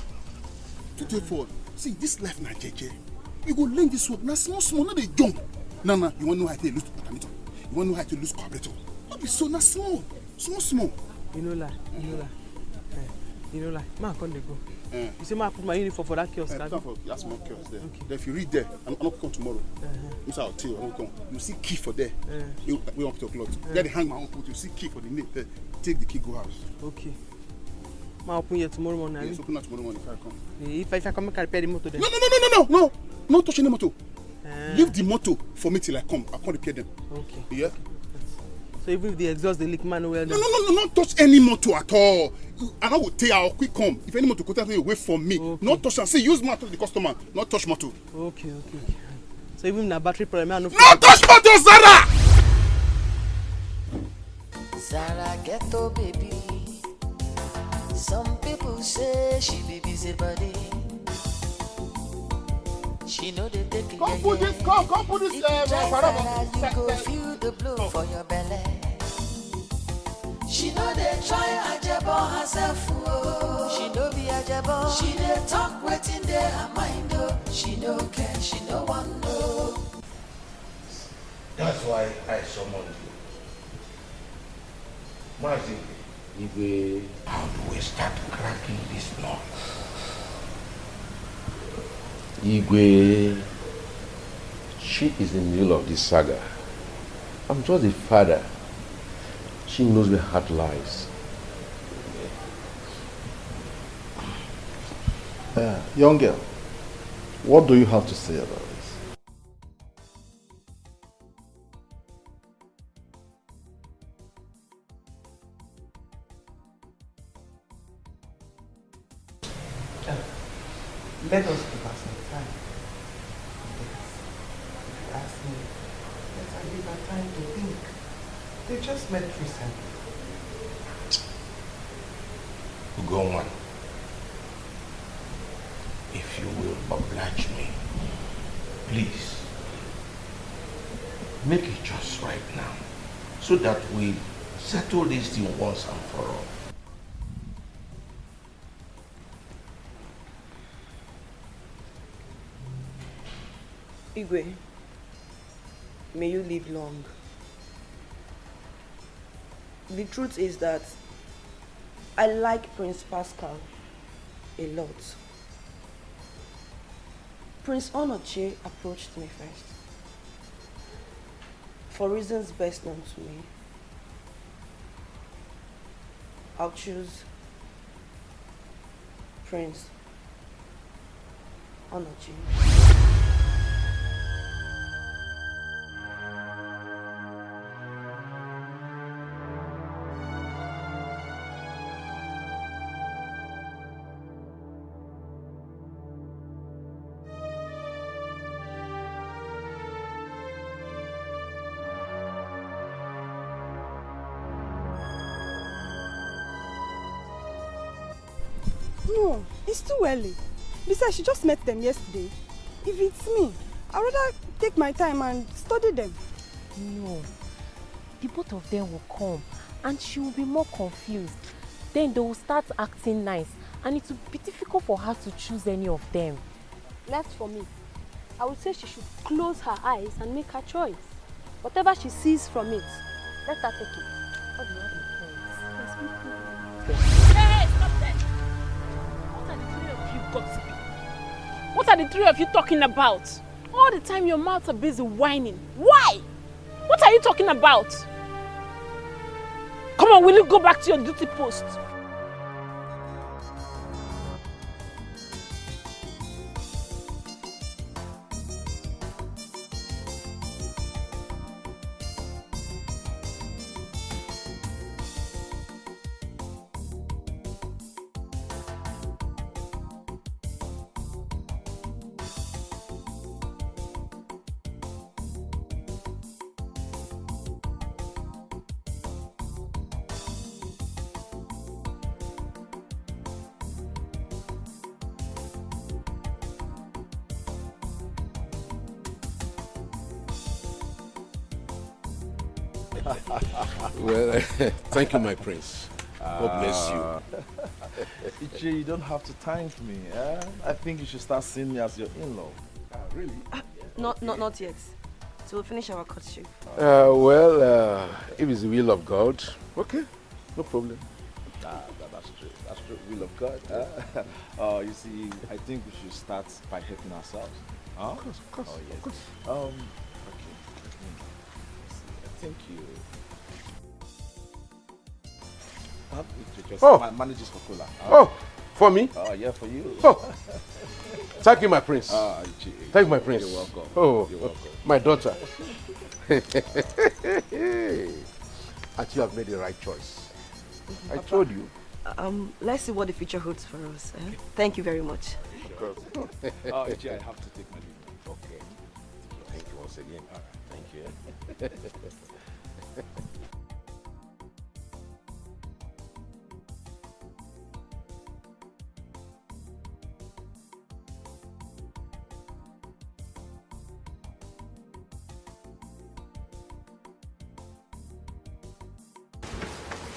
Too forward. See, this life na jeje. You go learn this work. Now small, not they jump. No, you want to know how to lose parameter. You want to know how to lose carburetor. Not be so, not small. Small. You know lie. Man, can't they go? You say, man, put my uniform for that kiosk. That's small kiosk there. Okay. Then if you read there, I'm not come tomorrow. I'll tell you, I won't come. You see key for there. We want to talk a lot. There they hang my own put. You see key for the name. There. Take the key, go house. Okay. I'll open here tomorrow morning. Yes, open tomorrow morning if I come. If I come, I can repair the motor then. No. Not touch any motor. Leave the motor for me till I come. I can't repair them. Okay. Yeah? So even if the exhaust, the leak, man, well done. No, not touch any motor at all. And I will tell you, I'll quick come. If any motor could take away from me, not touch and say, use motor to the customer, not touch motor. Okay. So even na battery problem, I no. No touch motor, Zara! Zara ghetto baby. Some people say she be busy body. She know they take it. Come put this, come put this. You go feel the blow for your belly. She know they try ajebo herself. Oh. She know be ajebo. She they talk waiting there her mind. Oh. She no care. She no want no. That's why I summoned you. Mazi, Igwe, how do we start cracking this knot? Igwe, she is in the middle of this saga. I'm just a father. She knows where heart lies. Young girl, what do you have to say about this? Let us give her some time. Yes. If you ask me, let her give her time to think. They just met recently. Go on. If you will oblige me, please, make it just right now, so that we settle this thing once and for all. Igwe, may you live long. The truth is that I like Prince Pascal a lot. Prince Onoche approached me first, for reasons best known to me. I'll choose Prince Onoche. No, it's too early. Besides, she just met them yesterday. If it's me, I'd rather take my time and study them. No, the both of them will come and she will be more confused. Then they will start acting nice and it will be difficult for her to choose any of them. Left for me, I would say she should close her eyes and make her choice. Whatever she sees from it, let her take it. What do you have in points? Hey, stop that! What are the three of you gossiping? What are the three of you talking about? All the time your mouths are busy whining. Why? What are you talking about? Come on, will you go back to your duty post? Well, thank you, my prince. God bless you. Ichi, you don't have to thank me. I think you should start seeing me as your in-law. Really? Not yet. So we'll finish our courtship. If it's the will of God, okay, no problem. That's true. That's true. Will of God. You see, I think we should start by helping ourselves. Huh? Of course. Oh, yes. Of course. Okay. Thank you. Just manage this for cola. Oh, for me? Oh, yeah, for you. Oh. Thank you, my prince. Thank you, my prince. You're welcome. Oh, You're welcome. My daughter. And you have made the right choice. I told you. Let's see what the future holds for us. Thank you very much. Oh, Ichi, I have to take my leave. Okay. again. All right, thank you.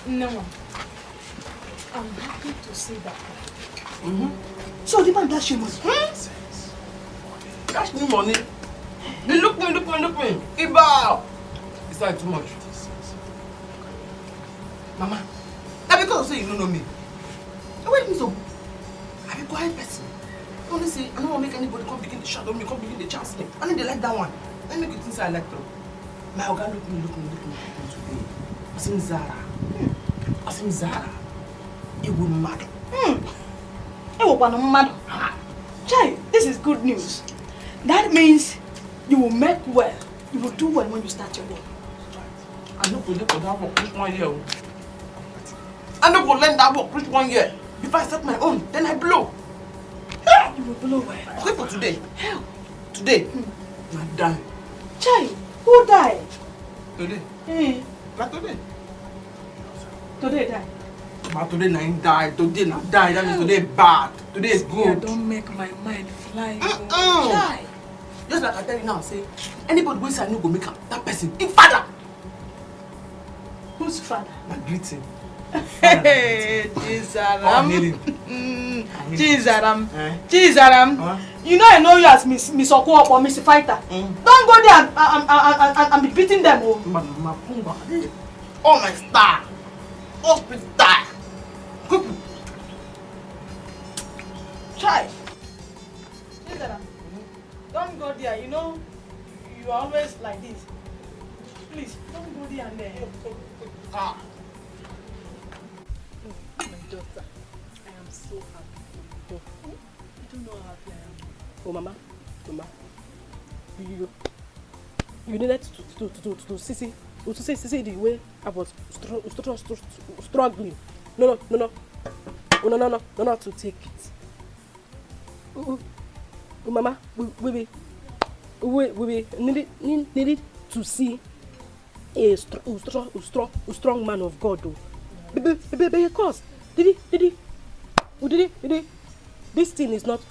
No, I'm happy to see that. So the man dash you money. Dash me money. Look me. Iba! It's like too much. Mama, now because you say you don't know me. Wait me so. I'm a quiet person. Honestly, I don't want to make anybody come begin to shadow me, come begin to chance me. I need to like that one. Let me make it things I like though. My Oga look me today. I seen ZARA. It will matter. Chai, this is good news. That means you will make well. You will do well when you start your work. I know going to that work this 1 year. I know going to learn that work this 1 year. If I set my own, then I blow. You will blow well. Okay for today. Hell. Today, I die. Chai, who died? Today. Like today. Today die. But today I die. Today I die. That means today bad. Today is good. Don't make my mind fly. Chai. Just like I tell you now, say anybody who say I no go make am, that person, him father. Whose father? My greeting. Hey, Jizaram. Jizaram. You know I know you as Miss Okuop or Miss Fighter. Don't go there and be beating them. Oh my star. Hospital. Try. Don't go there. You know, you are always like this. Please, don't go there and there. My daughter, I am so happy. You don't know how happy I am. Oh, Mama. You needed to see the way I was struggling. No, to take it. Mama, we needed to see a strong man of God. Because did he? This thing is not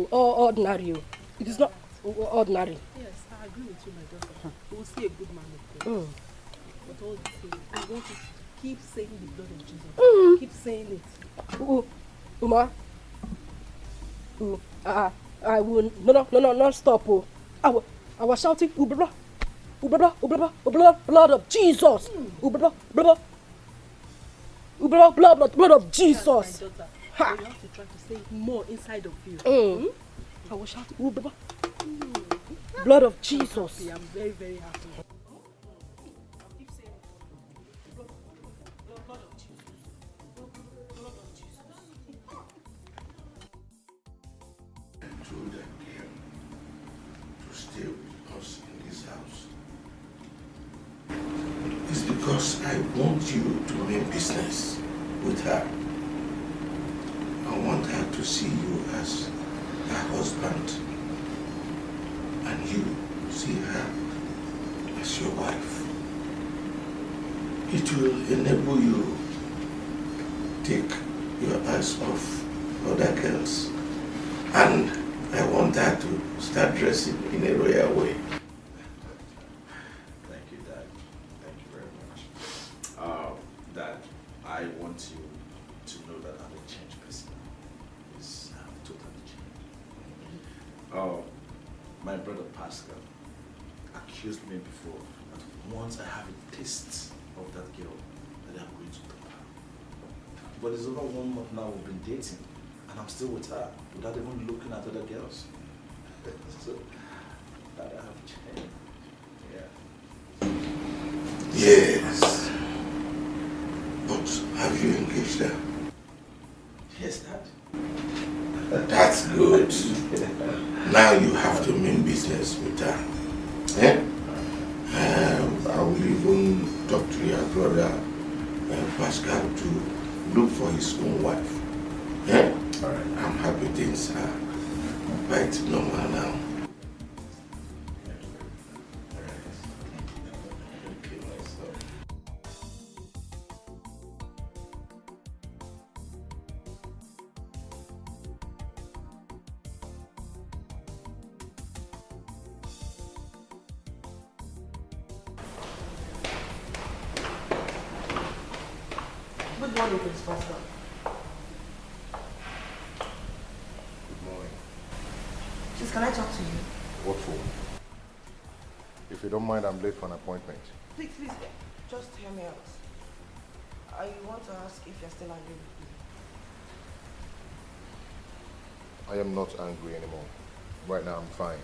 ordinary. It is not ordinary. Yes, I agree with you, my daughter. We will see a good man of God. But all the same, I want you to keep saying the blood of Jesus. Keep saying it. Uma, I will not stop. I was shouting, blood of Jesus. Blood of Jesus. Yes, my daughter. You have to try to say it more inside of you. I was shouting, blood of Jesus. I'm very, very happy. Because I want you to mean business with her. I want her to see you as her husband, and you see her as your wife. It will enable you to take your eyes off other girls, and I want her to start dressing in a royal way. Dad, I want you to know that I'm a changed person. Yes, I'm totally changed. My brother Pascal accused me before that once I have a taste of that girl, that I'm going to dump her. But it's over 1 month now we've been dating, and I'm still with her without even looking at other girls. So, that I have changed. Yeah. Yes. But have you engaged her? Yes, Dad. That's good. Now you have to mean business with her. I will even talk to your brother Pascal to look for his own wife. All right. I'm happy things are quite normal now. What is this, Pastor? Good morning. Please, can I talk to you? What for? If you don't mind, I'm late for an appointment. Please, just hear me out. I want to ask if you're still angry with me. I am not angry anymore. Right now, I'm fine.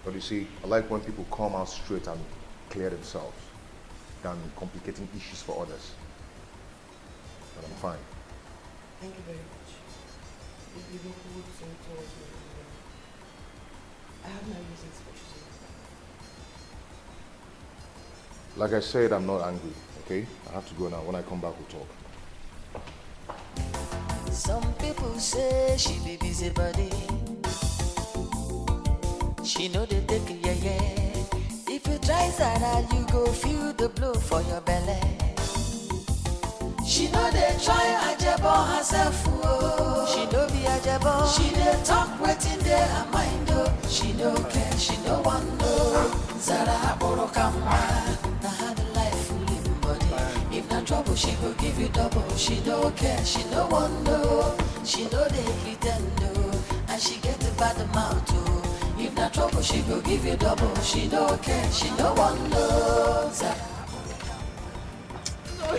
But you see, I like when people come out straight and clear themselves than complicating issues for others. But I'm fine. Thank you very much. You've been good towards me. I have my reasons for choosing. Like I said, I'm not angry, okay? I have to go now. When I come back, we'll talk. Some people say she be busy body. She know they take it, yeah. If you try Zara, you go feel the blow for your belly. She know they try ajebo herself, oh. She know be ajebo. She dey talk waiting there her mind, oh. She no care, she no want no. Zara borokamba. If not trouble, she go give you double. She no care, she no want no. She know they pretend no, and she get a bad mouth too. If not trouble, she go give you double. She no care, she no want no. No,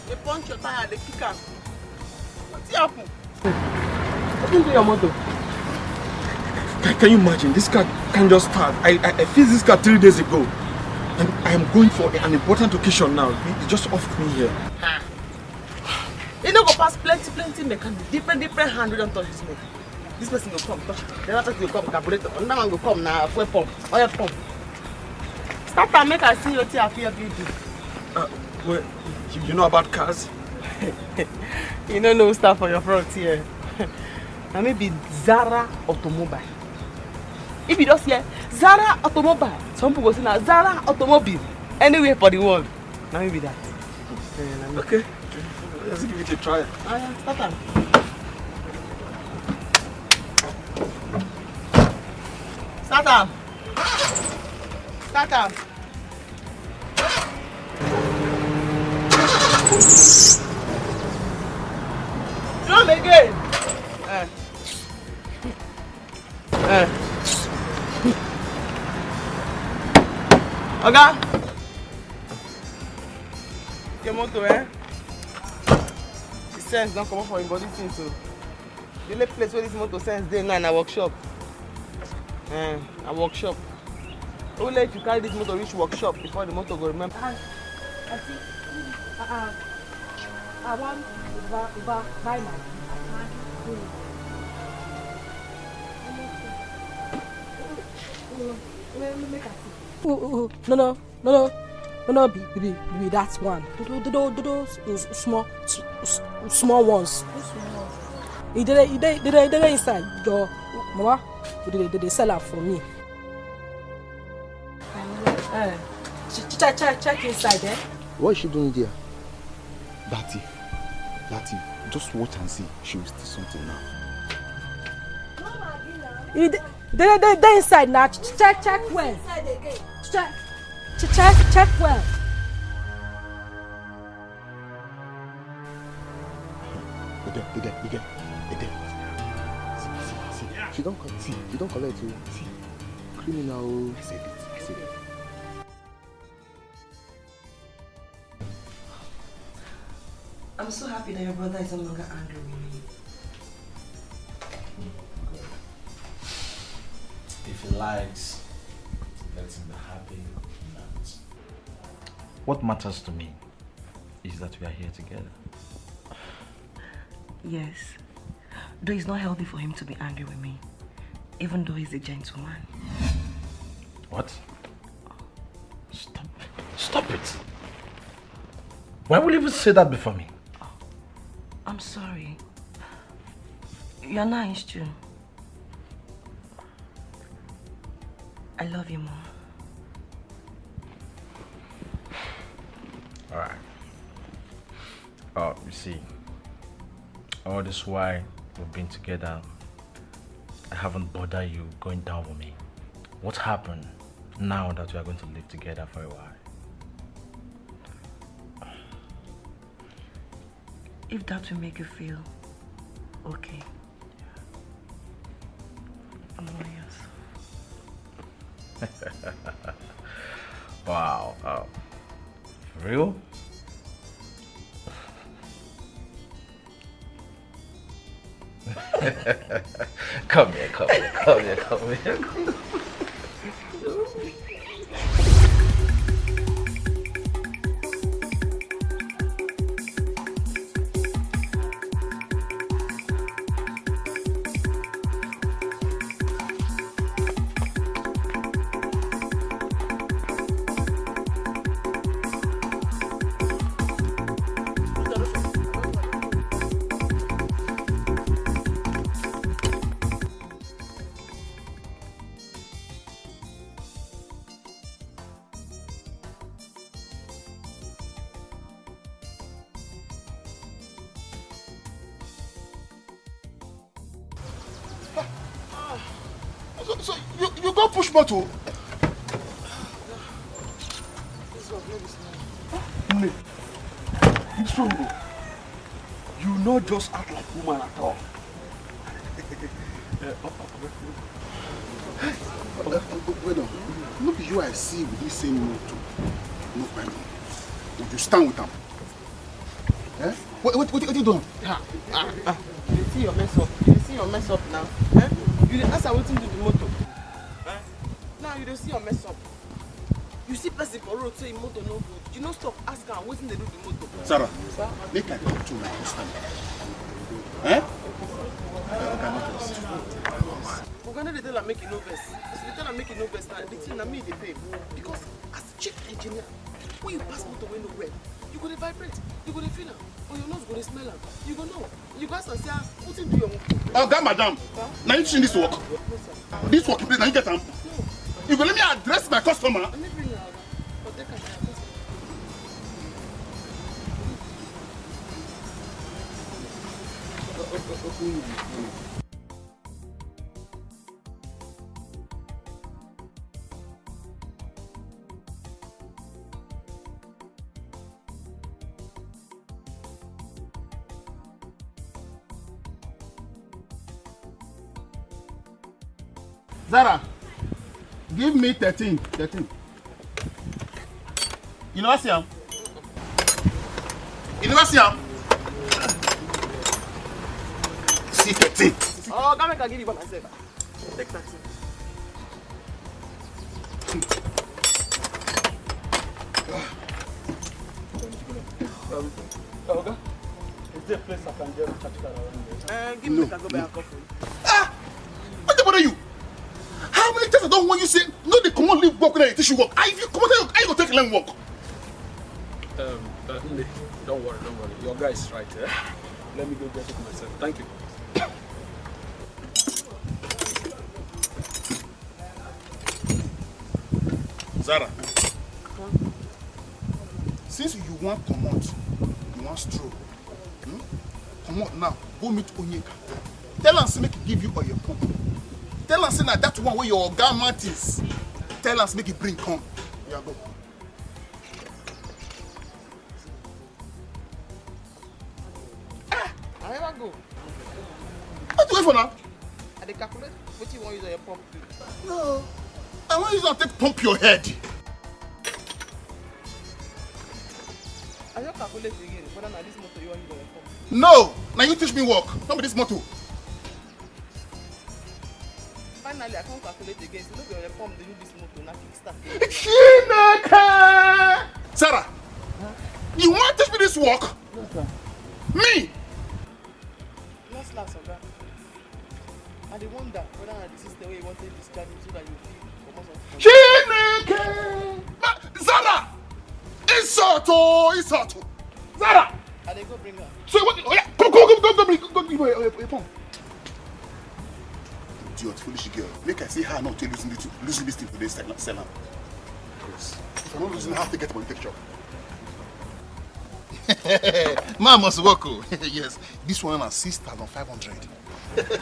they punch your tire, they kick her. What's happened? Open to your motor. Can you imagine? This car can't just start. I fixed this car 3 days ago. And I am going for an important occasion now. He just offered me here. You know, go pass plenty mechanic. Different hand, we don't touch this motor. This person will come, touch it. The other person will come, carburetor. Another one will come now, fuel pump, oil pump. Start and make I see what you feel you do. Well, you know about cars? You don't know stuff for your front here. Now maybe ZARA Automobile. If you just hear ZARA Automobile, some people go say now ZARA Automobile. Anywhere for the world. Now maybe that. Okay. Let's give it a try. Start on. Start on. Start on. Drum again. Oga. Your motor, eh? The sense don't come up for your body thing, so the only place where this motor sense dey now na workshop. A workshop. Only if you carry this motor reach workshop before the motor go remember. I think I want to buy my. No, be that one. Those small ones. They inside your mama. They sell out for me. Check inside, eh? What is she doing there? Latif, just watch and see. She will steal something now. They inside now. Check well. Check well. Again. See. She don't collect you. See. Criminal. I said it. I'm so happy that your brother is no longer angry with me. If he likes, let him be happy. What matters to me is that we are here together. Yes. Though it's not healthy for him to be angry with me, even though he's a gentleman. What? Stop it. Why will you even say that before me? I'm sorry. You're nice too. I love you more. Alright. You see, all this while we've been together, I haven't bothered you going down with me. What happened now that we are going to live together for a while? If that will make you feel okay. I'm all yours. Wow. For real? Come here. So you go push motor. It's wrong. You not just act like woman at all. Wait on. Look at you I see with this same motor. No problem. Would you stand with them? Eh? What you doing? You see your mess up. You see your mess up now. Eh? You dey ask her wetin do the motor. Eh? Now you dey see your mess up. You see person for road say motor no good. You no stop ask her wetin dey do the motor. Sarah, make I talk to my husband. Eh? We're gonna tell her make it no vex. If you tell her make it no vex, now the thing na me dey pay. Because as chief engineer, when you pass motor wey no well, you go dey vibrate, you go dey feel am, or your nose go dey smell am. You go know. You go ask and say, wetin do your motor? Oh, God, madam. Now you this work. This work, please. Now you get them. You go let me address my customer. Zara, give me 13. You know what's here? See 13. Oh, come make I give you by myself. Take 13. Okay. Is there a place I can get a chapter around here? Give me a go buy a coffee. What about you? How many times I don't want you say no? They come on leave work when I teach you work. If you come on, I go take long work. Don't worry. Your guy is right. Eh? Let me go get it myself. Thank you. Zara, since you want come out, you want stroll. Come out now. Go meet Onyeka. Tell us make it give you all your pump. Tell us that that one where your garment is. Tell us make it bring come. Yeah, go. I never go. What do you wait for now? I dey calculate what you want use on your pump. No. I want you to take pump your head. I don't calculate again whether na this motor you want use on your pump. No. Now you teach me work. Not with this motor. Finally, I can't calculate again. So look at your pump, they use this motor, not kickstart. Sarah, you want to teach me this work? Yes, sir. Me? Last, Oga. I dey wonder whether the system where you want to discharge so that you feel Zara! Insult! Zara! I dey go bring her. So what? Oh yeah, go give her your pump. Idiot, foolish girl. Make I say her not to losing this thing for this sell her. Yes. If I'm not losing, I have to get money picture. Man must work. Yes, this one is 6,500.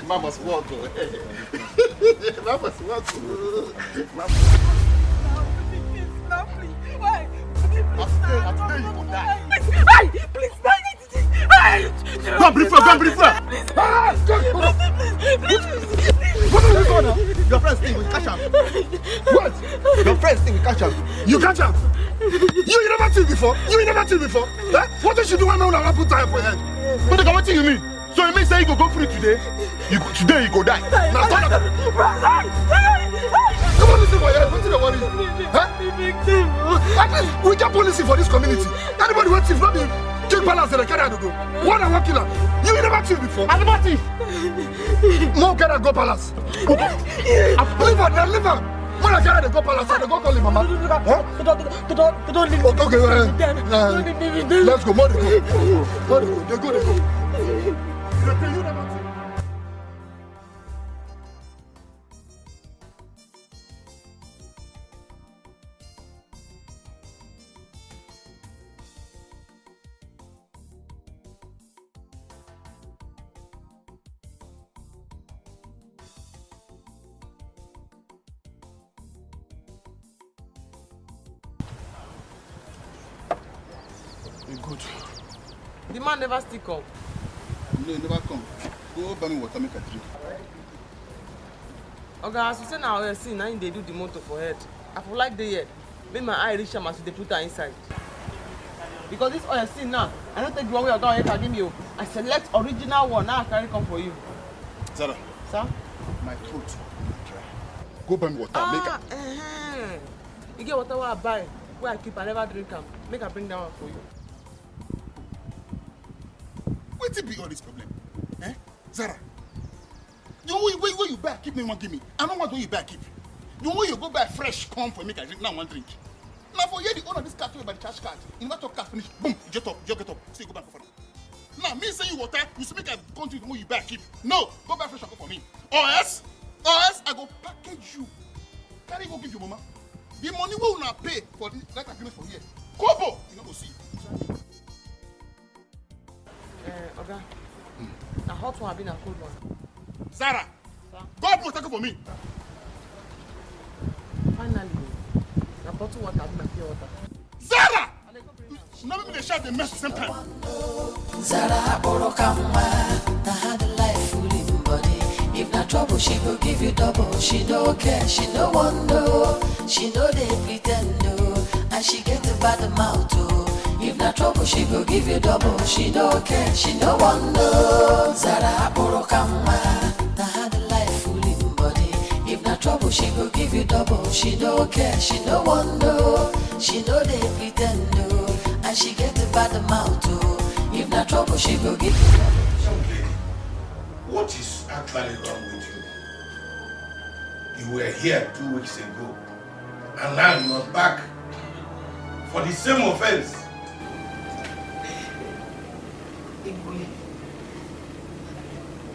Man must work. Man must work. Why? After you will die. Please, Go and brief her, go and brief her. What are you doing now? Your friends think we catch him. What? Your friends think we catch him. You catch him? You never seen before? You never seen before? Eh? What did you do when no one put time for your head? What do you mean? So you mean say you go free today? Today you go die. Now stop that. Come on, listen for your head. What's the worry? Huh? At least we get policy for this community. Anybody wants to not be kill balance and carry go. One and one killer. You never seen before. I never seen. More carry go palace. Leave her, now leave her. When I carry go palace, I go call him mama. Huh? Don't leave. Okay, let's go. More they go. They go. Good. The man never still come. No, he never come. Go buy me water, make a drink. Okay, as you say now, I see now they do the motor for head. I feel like they yet. Make my eye reach them as they put her inside. Because this oil see now, I don't take the one way you're going to give me. I select original one, now I carry come for you. Zara. Sir? My throat is dry. Go buy me water, make a... You get water where I buy, where I keep, I never drink them. Make I bring that one for you. What be all this problem? Eh? Zara. The way you buy keep me one give me. I don't want to you buy keep. The way you go buy fresh corn for me I drink now one drink. Now for you the owner of this card by the cash card. You never talk cash finish. Boom, you get up. So you go back for that. Now me say you water, you say make I come to the way you buy keep. No, go buy fresh corn for me. Or else I go package you. Carry go give your mama. The money we will not pay for this that agreement for here. Kobo, you know go see. Okay. A hot one, I've been a cold one. Zara, God will take it for me. Finally, a bottle water, I've been a pure water. Zara! Never been a shot, they mess the same time. Zara, Borokama, now how the life fooling body. If not trouble, she will give you double. She don't care, she no want no. She know they pretend no. And she get a bad mouth too. If not trouble, she will give you double. She don't care, she no want no. Zara Borokama, now how the life fooling body. If not trouble, she will give you double. She don't care, she no want no. She know they pretend no. And she get a bad mouth too. If not trouble, she will give you double. Okay. What is actually wrong with you? You were here 2 weeks ago, and now you are back for the same offense.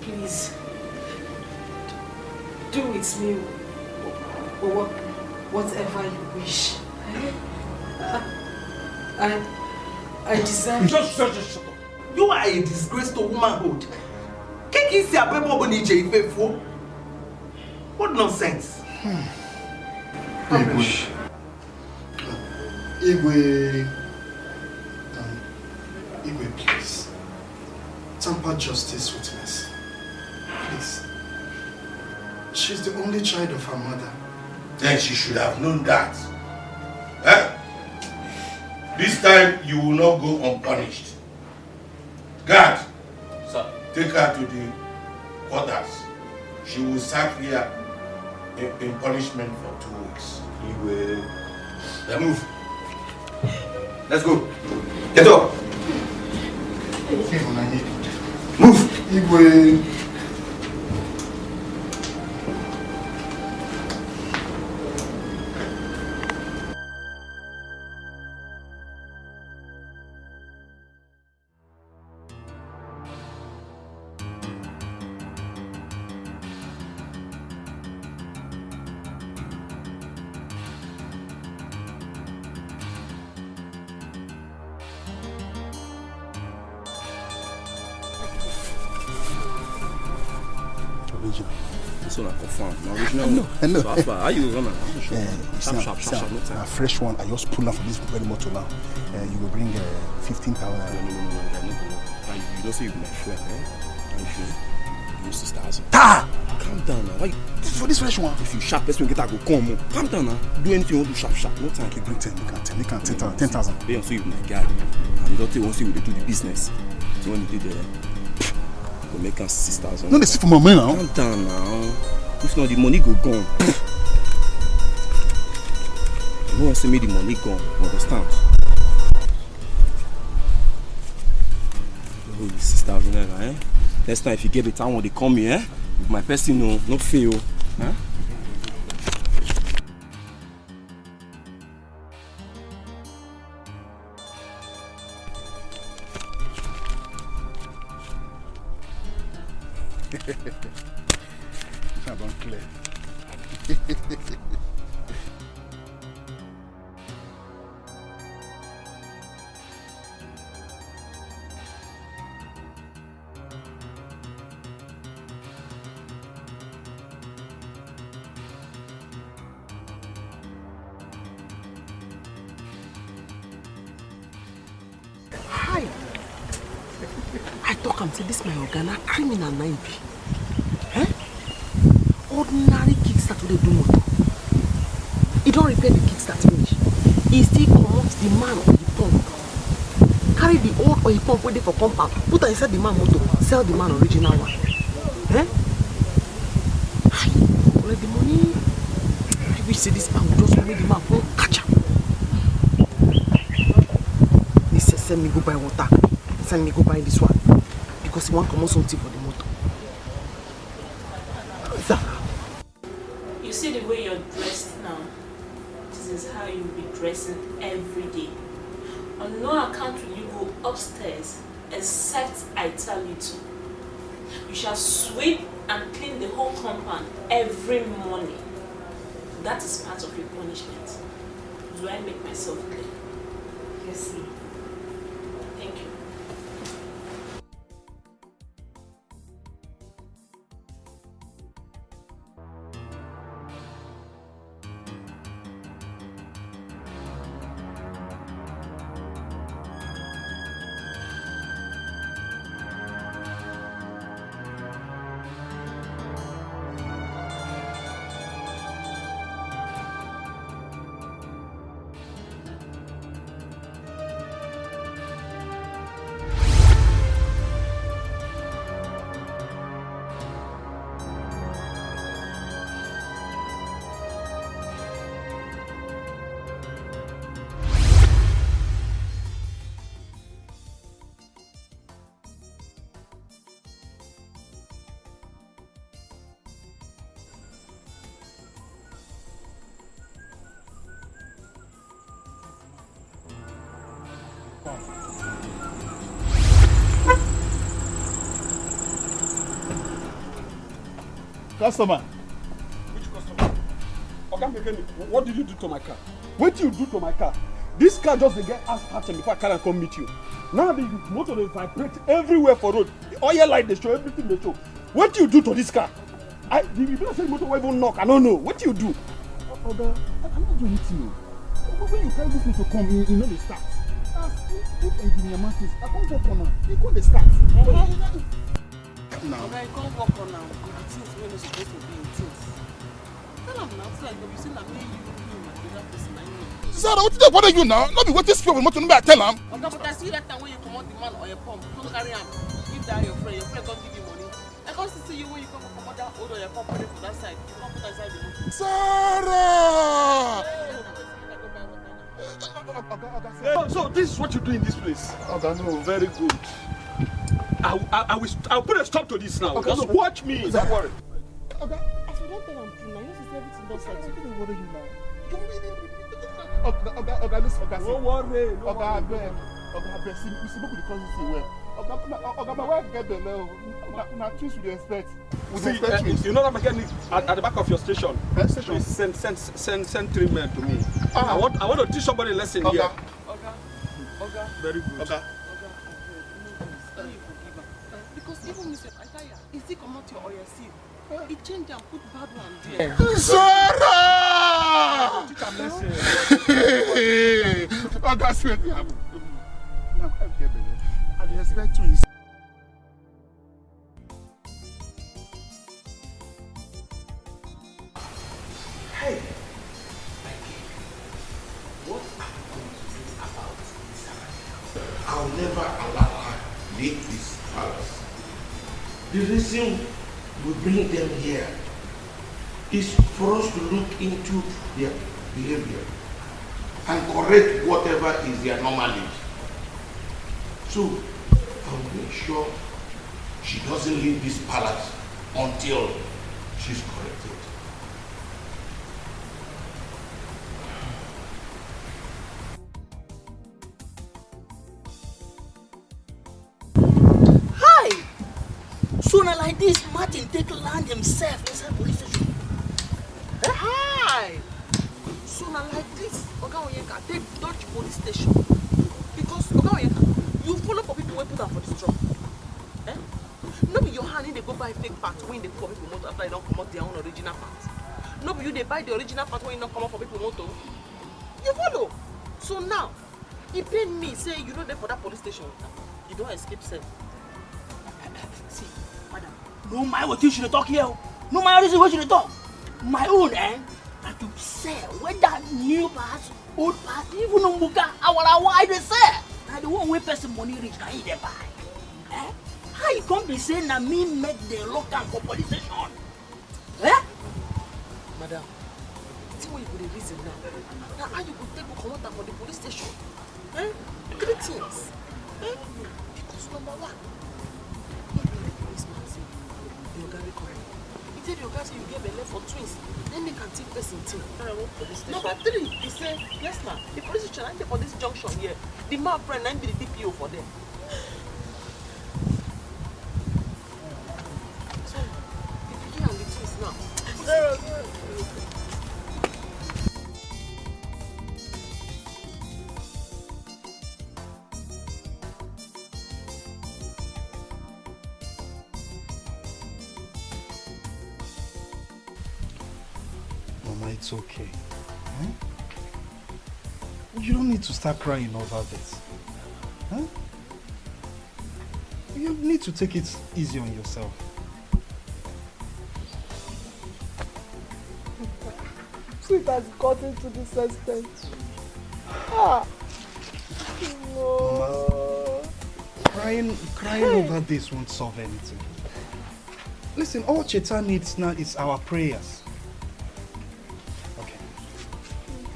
Please, do with me or whatever you wish. I deserve. Just shut up. You are a disgrace to womanhood. What nonsense? Igwe, please. Tamper justice with mercy. Please. She's the only child of her mother. Then she should have known that. Eh? This time you will not go unpunished. Guard, sir, take her to the quarters. She will serve here in punishment for 2 weeks. He will. Then move. Let's go. Get up. Move. Igwe. This one I confirm. I know. So how are you running? Sharp, no time. A fresh one. I just pull out for this very motor now. You will bring 15,000. No. you don't say you're my friend, eh? And if you sisters. Ta! Calm down now. Why? For this fresh one. If you sharp, person get go come on. Calm down now. Do anything you want to sharp. No time. Okay, bring 10. You can 10,000. They also you my guy. And you don't think once you do the business. So when you do the go make us 6,000. No, they see for my money now. Calm down now. If not, the money go gone. You want to see me the money gone. Understand? Oh, 6,000 naira, eh? Next time if you get the time when they come here, if my person no fail, huh? Clear. Hi. I talk and say this my organ, a criminal 9B. Eh? Ordinary kickstart wey dey do motor. He don't repair the kickstart finish. He still comot the man on the pump. Carry the old oil pump wey dey for compound, put am inside the man motor, sell the man original one. Eh? Hi. Collect the money. I wish say this man would just make the man come catch am. He said send me go buy water. Send me go buy this one. Because he want comot something for the motor. You see the way you're dressed now? This is how you'll be dressing every day. On no account will you go upstairs except I tell you to. You shall sweep and clean the whole compound every morning. That is part of your punishment. Do I make myself clear? Yes, ma'am. Thank you. Customer. Which customer? Okay, mechanic, what did you do to my car? What did you do to my car? This car just get ass started before I can come meet you. Now the motor they vibrate everywhere for road. The oil light they show, everything they show. What do you do to this car? The people say motor will even knock. I don't know. What do you do? Oga, I'm not doing anything. When you carry this motor come, you know they start. If engineer Martins, I can't work on now. You can't start. Now. Okay, you can't work on now. The things when you're supposed to be in things. Tell them now, like you see that me, you my person. Zara, what did they bother you now? Not be waiting for the motor, no I tell them. Okay, but I see that time when you come out the man or your pump, don't carry him. Give that your friend don't give you money. I can't see you when you come out that old or your pump for that side. You can't put that side the motor. Zara! So this is what you do in this place? Okay, no. Very good. I'll put a stop to this now. Okay, Just no. watch me. Don't worry. Okay. As we don't tell them true now, you see everything does like What do you now? Okay, listen, okay. Don't worry. Okay, I see you see the cause see well. Okay, my wife get the level. Now twins we expect. You know that mechanic at the back of your station. Station. Please send 3 men to me. I want to teach somebody a lesson here. Okay. Very good. Okay. Because even Mr. Ataya, he still come out your oil seal. He changed and put bad one there. Zara! Teach a lesson. Okay, sweet. Now I get better. I expect twins. The reason we bring them here is for us to look into their behavior and correct whatever is their anomaly. So, I'll make sure she doesn't leave this palace until she's corrected. Hi! Sooner like this, Martin take land himself inside police station. Hi! Sooner like this, Oga Onyeka take dodge police station. Because Oga Onyeka, you follow for people when put out for this job. No be your hand in they go buy fake parts when they for people motor after they don't come out their own original parts. No be you they buy the original part when you don't come out for people motor. You follow. So now, he paid me say you know there for that police station. You don't escape self. See, madam, no mind what you should talk here. No mind reason what you should talk. My own and to sell whether new parts, old parts, even on Muka, why they sell. Now the one way person money rich can eat they buy. How you come be saying that me make the local for police station? Madam, see what you could reason now. Now how you could take come out for the police station? Three things. Because number one, if the policeman say the Oga will come, he tell the Oga say you get belay for twins, then they can take person thing. Number three, he say yes ma'am, the police station and for this junction here, the man friend and be the DPO for them. So the pikin and the twins now. Mama, it's okay. You don't need to start crying over this. You need to take it easy on yourself. Sweet has gotten to this extent. Ah. No. Crying over this won't solve anything. Listen, all Cheta needs now is our prayers. Okay.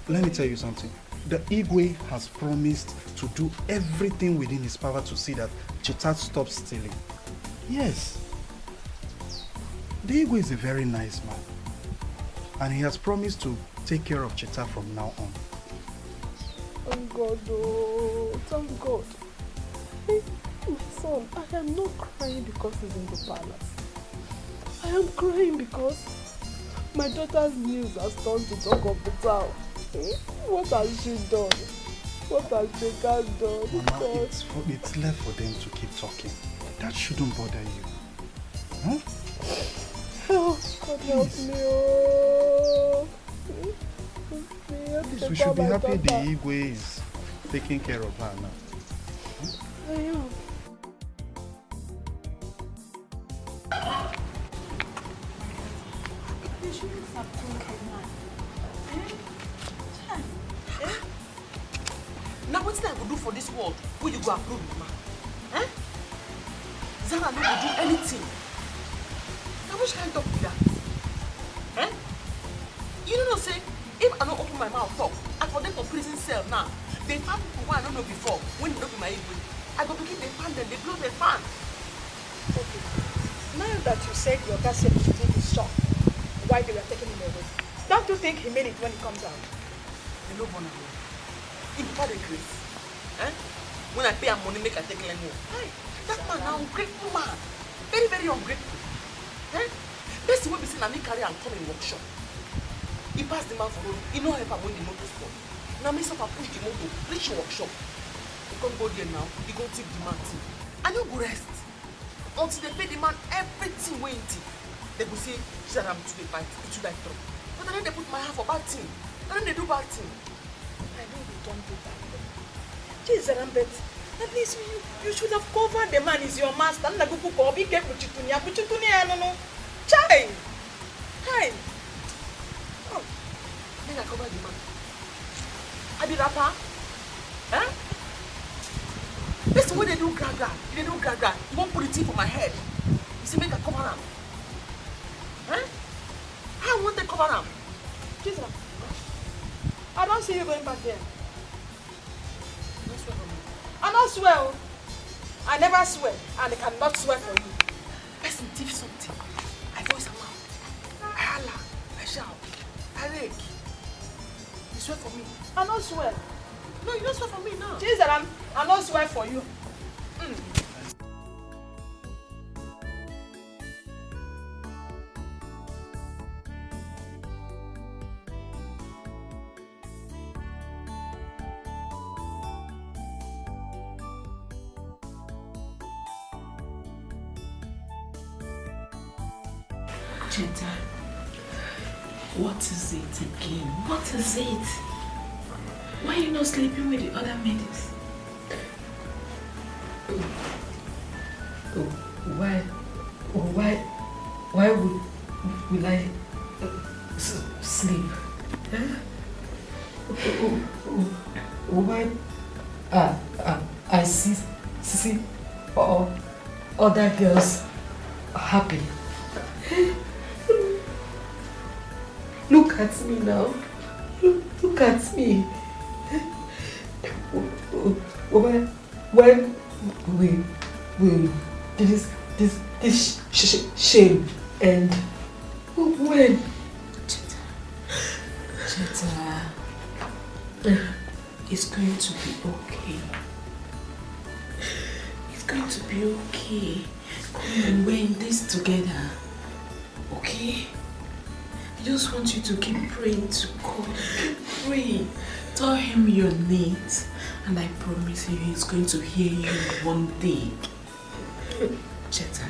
Let me tell you something. The Igwe has promised to do everything within his power to see that Cheta stops stealing. Yes. The Igwe is a very nice man. And he has promised to take care of Cheta from now on. Thank God, oh, thank God. Hey, my son, I am not crying because he's in the palace. I am crying because my daughter's news has turned to talk of the town. What has she done? What has Cheta done? Mama, it's left for them to keep talking. That shouldn't bother you. Huh? Oh, God help me, oh. At least we should be happy the Igwe is taking care of her now. I am. You shouldn't have told the man. Now what I go do for this world? Will you go approve the man? Zara no go do anything. Now which kind of talk be that? You don't know say if I don't open my mouth talk, I for them for prison cell now. They found people who I don't know before when they don't be my age. I go begin they fan them, they blow their fan. Okay. Now that you said your guy said he did his shop, why they were taking him away? Don't you think he made it when he comes out? They no born away. If you the grace, when I pay her money, make I take them home. Hey, that man now ungrateful man. Very, very ungrateful. That's the way we see Nani carry and come in workshop. He passed the man for road. He no help her when the motor stop. Now me stop and push the motor, reach the workshop. He can't go there now. He go take the man thing. And you go rest. Until they pay the man everything wey he take. They go say, Zara, I'm today fight. It's too like trouble. But then they put my hand for bad thing. And then they do bad thing. I know you don't do that. Jesus, but at least you should have covered the man is your master. I'm not going to go be careful. No. Chai! Hi! Oh, then I cover the man. I be rapper. That's the way they do gaga. They do gaga. You won't put the tip on my head. You See, make a cover up. Eh? I want to cover up. Jesus. I don't see you going back there. I don't swear. I never swear, and I cannot swear for you. Person thief something. I voice a mouth. I holler. I shout. I rake. You swear for me? I don't swear. No, you don't swear for me now. Jesus, I don't swear for you. Cheta, what is it again? What is it? Why are you not sleeping with the other maidens? Why will I sleep? Why I see other girls happy? Look at me now. Look at me. When will this shame end? When? Cheta, it's going to be okay. It's going to be okay. Come on, we're in this together. Okay? I just want you to keep praying to God. Pray. Tell him your needs. And I promise you, he's going to hear you one day. Cheta,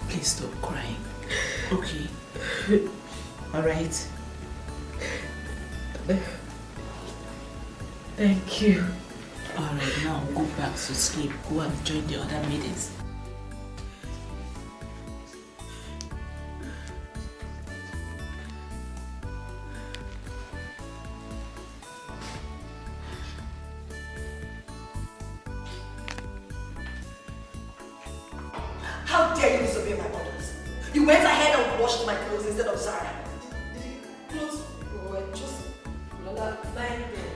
please stop crying. Okay? Alright? Thank you. Alright, now go back to sleep. Go and join the other maidens. How dare you disobey my orders? You went ahead and washed my clothes instead of Zara. The clothes were just lying there.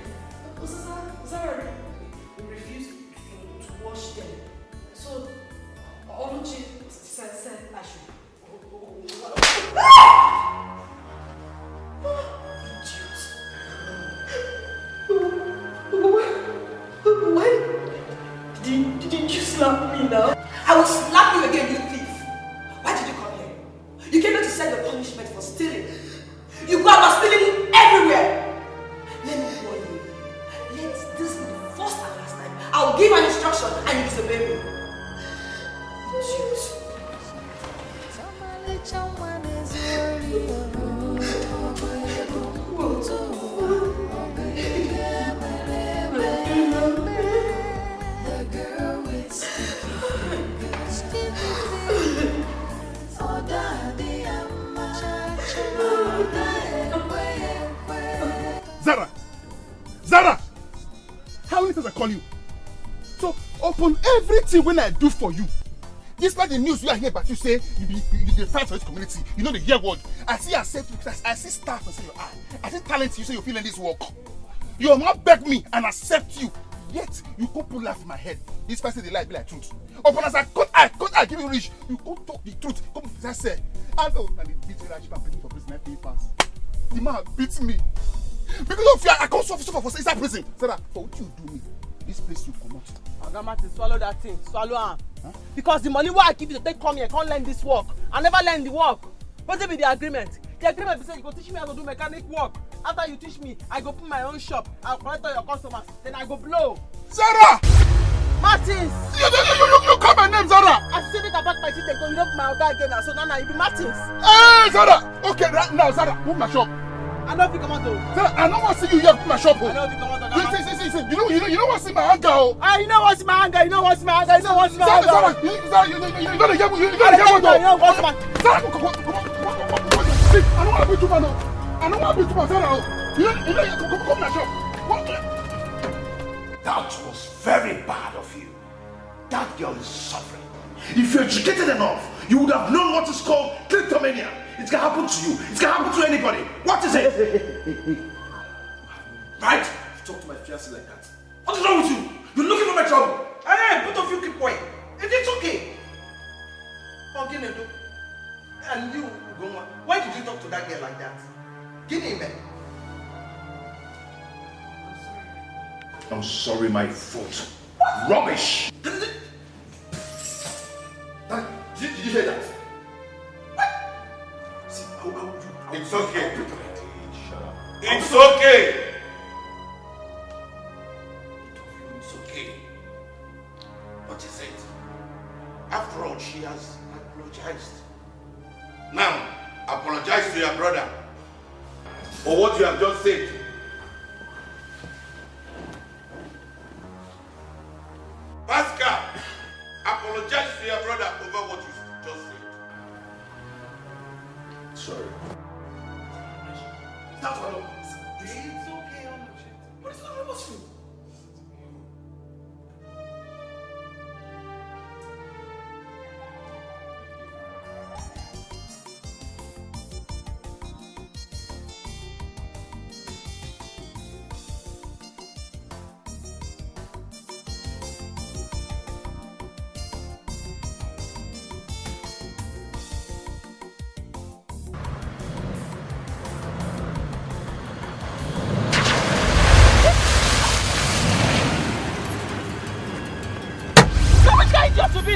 Zara refused to wash them. So, Luchy said I should. Why didn't you slap me now? I will slap you again, you thief. Why did you come here? You came here to serve your punishment for stealing. You go about stealing everywhere. Let me warn you. Let this be the first and last time. I will give an instruction and you disobey me. Idiot. Zara! Zara! How many times I call you? So, upon everything when I do for you, despite the news we are hearing about you say you fight for this community, you know the hear word. I see accept you because I see staff in your eye. I see talent you say you feel in this work. You will not beg me and accept you. Yet you can't put laugh in my head. This person the lie be like truth. Upon as I cut give you rich, you can't talk the truth. Come I say, and oh, and the beat that I'm paying for prison, I pay pass. The man beats me. Because of fear, I can't suffer for inside prison. Sarah, for what you do me, this place you come out. Oga Martin, swallow that thing. Swallow am. Huh? Because the money what I give you to take come here, can't learn this work. I never learn the work. What will be the agreement? The agreement is say you go teach me how to do mechanic work. After you teach me, I go put my own shop. I'll collect all your customers. Then I go blow. Zara! Martins! You call my name, Zara! I see it about my teeth. You don't put my Oga again now. So now you be Martins. Hey, Zara! Okay, right now, Zara, move my shop. I know if you come out though. Zara, I don't want to see you here put my shop. I know if you come out though. You don't want to see my anger. Ah, you know what's my anger? You know what's my anger? You know what's my anger? Zara, you gotta get what though. You know what's my Zara, I don't want to be too bad. I don't want to be too bad, Zara. You know, come my shop. That was very bad of you. That girl is suffering. If you're educated enough, you would have known what is called kleptomania. It can happen to you. It can happen to anybody. What is it? Right? You talk to my fiancé like that. What is wrong with you? You're looking for my trouble. Hey, both of you keep quiet. It's okay. Okay, Nedo. And you, Goma, why did you talk to that girl like that? Give me a minute. I'm sorry, my foot. What? Rubbish! Did you hear that? What? See, how would you... It's okay. Shut up. It's okay. It's okay. What is it? After all, she has apologized. Now, apologize to your brother for what you have just said. Pascal, apologize to your brother over what you just said. Sorry. That's all. It's okay, but it's not remorseful.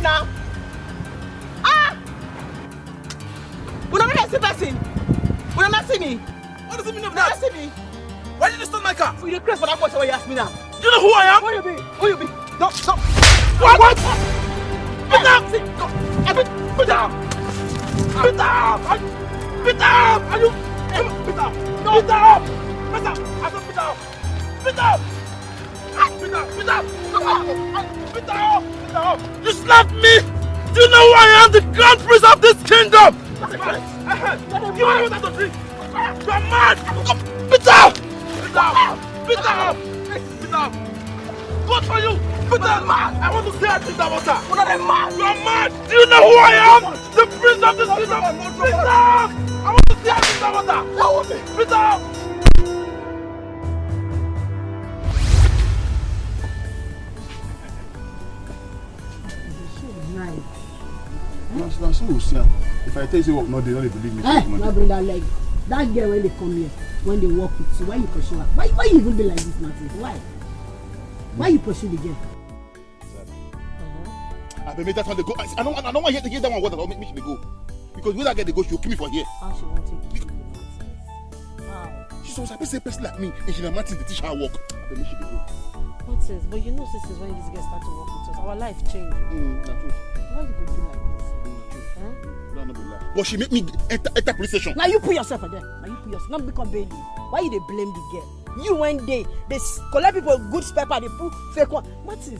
Now. Ah! When I'm not person. When I'm not see me. What does it mean of that? See me. Why did you stop my car? For you crazy for that question why you ask me now. Do you know who I am? Who you be? Who you be? Don't. What? Put down! Put down! Put down! Put down! Are you? Put down! No! Put down! Put down! I said put down! Put down! Put down! Put down! Put down! You slapped me! Do you know who I am? The grand prince of this kingdom! You want to drink? You're mad! Put down! Put down! Put down! Put down! Good for you! Put down! I want to say I drink that water! You're mad! Do you know who I am? The prince of this kingdom! Put down! I want to say I drink that water! Put down! Now, so we'll see. If I tell you what, no, they don't believe me. Hey, now bring that leg. That girl when they come here, when they walk with you, why you pursue her? Why you even be like this, Martin? Why? Why you pursue the girl? I made that one they go. I don't want to hear that one. What about make me go? Because when I get the go, she'll kill me for here. How she want to take you? She's supposed to say a person like me, and she not Martin to teach her how to walk. I make she go. What is? But you know, this is when these girls start to work with us. Our life changed. That's true. Why you go do like this? But she make me enter police station. Now you put yourself there. Now you put yourself. Not become baby. Why you they blame the girl? You one day they collect people good paper, they put fake one. What is?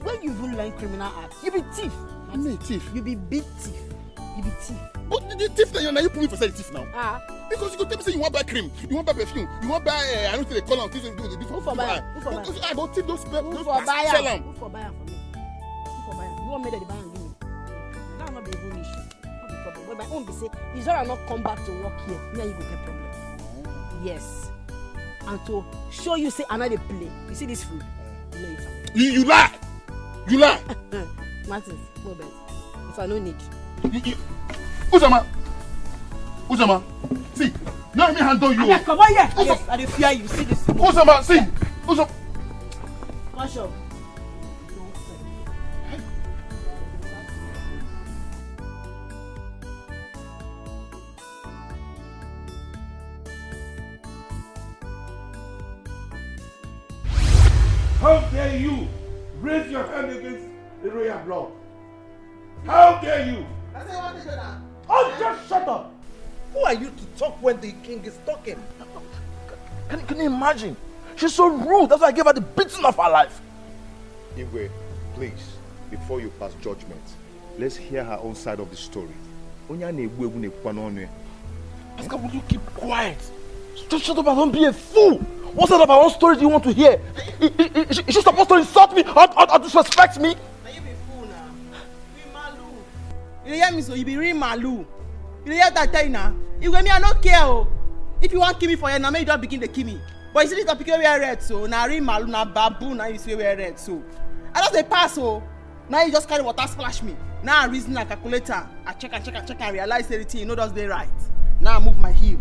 When you even learn criminal act, you be thief. I mean thief. You be big thief. You be thief. But the thief now you put me for say thief now. Because you go tell me say you want buy cream, you want buy perfume, you want buy I don't think they call on things do the before. Who for buy? I don't think those sell them. Who for buy for me? Who for buy? You want me to buy and give me? That not be even issue. Not the problem. But my own be say, is ZARA not come back to work here? Now you go get problem. Yes. And to show you say another play. You see this food? You lie. You lie. Martin, no bet. If I no need. Uzama. See, now let me handle you. Come on here. Yes, I dey fear you. See this. Uzama, see. Uzama. Wash up. How dare you raise your hand against the royal blood? How dare you? Oh, just shut up! Who are you to talk when the king is talking? Can you imagine? She's so rude. That's why I gave her the beating of her life. Igwe, please, before you pass judgment, let's hear her own side of the story. Pascal, will you keep quiet? Just shut up and don't be a fool. What side of our own story do you want to hear? Is she supposed to insult me or disrespect me? Now you be fool now. Be malu. You hear me so you be real malu. You hear that I tell you now? If me I don't care oh. If you want kill me for you, now me you don't begin to kill me. But you see this topic wear red so now real malu now baboon now you see wear red so. I just dey pass oh. Now you just carry water splash me. Now I reason a calculator. I check and realize everything. You know that's the right. Now I move my heel.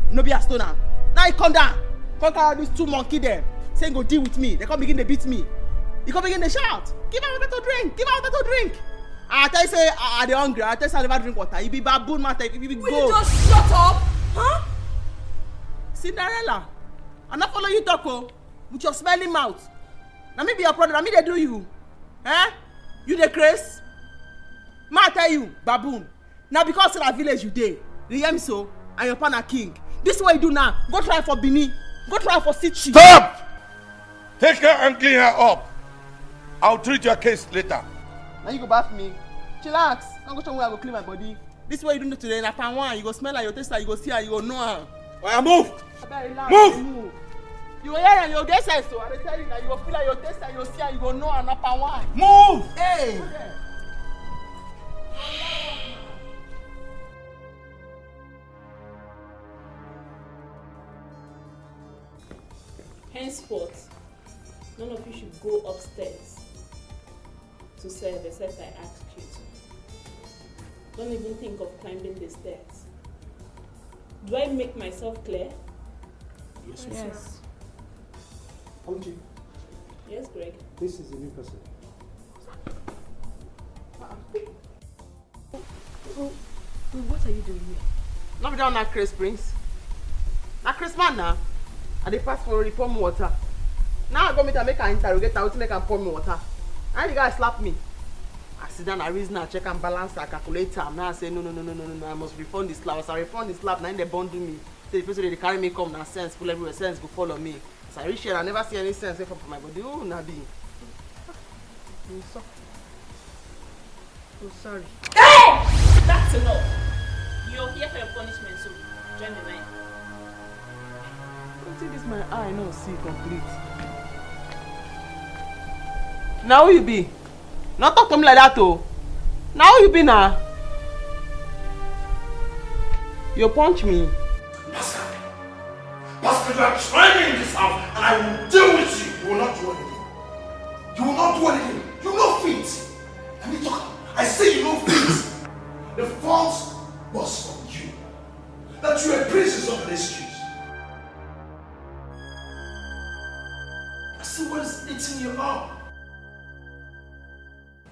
No be a stoner. Now you come down. Come carry these two monkey there. Saying go deal with me. They come begin to beat me. You come begin to shout. Give her water to drink. Give her water to drink. I tell you say I dey hungry. I tell you say I never drink water. You be baboon matter. You be goat. Will you just shut up? Huh? Cinderella. I not follow you talk oh. With your smelly mouth. Now me be your brother. Now me they do you. Eh? You the craze? Ma tell you, baboon. Now because in that village you dey, you hear me so? And your partner king. This is what you do now. Go try for Bini. Go try for Sichi. Stop! Take her and clean her up. I'll treat your case later. Now you go bath me. Chillax. Now go show me where I go clean my body. This is what you do today. Na pan one. You go smell her, you go taste her, you go see her, you go know her. Oya move! Move! You go hear her, you go get sense so. I dey tell you that you go feel her, you go taste her, you go see her, you go know her. Na pan one. Move! Hey! Henceforth, none of you should go upstairs to serve except I ask you to. Don't even think of climbing the stairs. Do I make myself clear? Yes, miss. Yes. Auntie, Yes, Greg. this is a new person. What are you doing here? Not be down that Chris Prince. Na Chris man now. I dey pass for pour me water. Now I go meet her make her interrogate her wetin make her pour me water. And the guy slap me. I sit down, I reason, I check and balance, I calculate am. Now I say no, I must refund the slap. As I refund the slap, now they bundle me. Say the person they carry me come, now sense full everywhere, sense go follow me. So I reach here, I never see any sense from my body. Oh, Nabi. Oh, sorry. Hey! That's enough. You're here for your punishment, so join the line. Don't think this my eye no see complete. Now who you be? Not talk to me like that oh. Now who you be now? You punch me. Pastor, you are trying me in this house and I will deal with you. You will not do anything. You will not do anything. You know fit. Let me talk. I say you know fit. The fault was from you. That you were princess of the excuse. I see what is eating you up.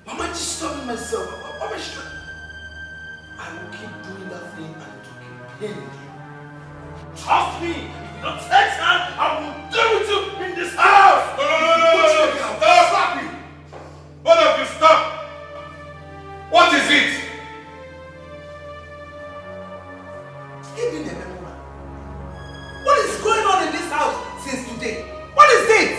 Am I disturbing myself? Am I stressed? I will keep doing that thing and it will keep paining you. Trust me, if you don't take time, I will deal with you in this house. No. Stop! Both of you stop! What is it? Give me the memory. What is going on in this house since today? What is it?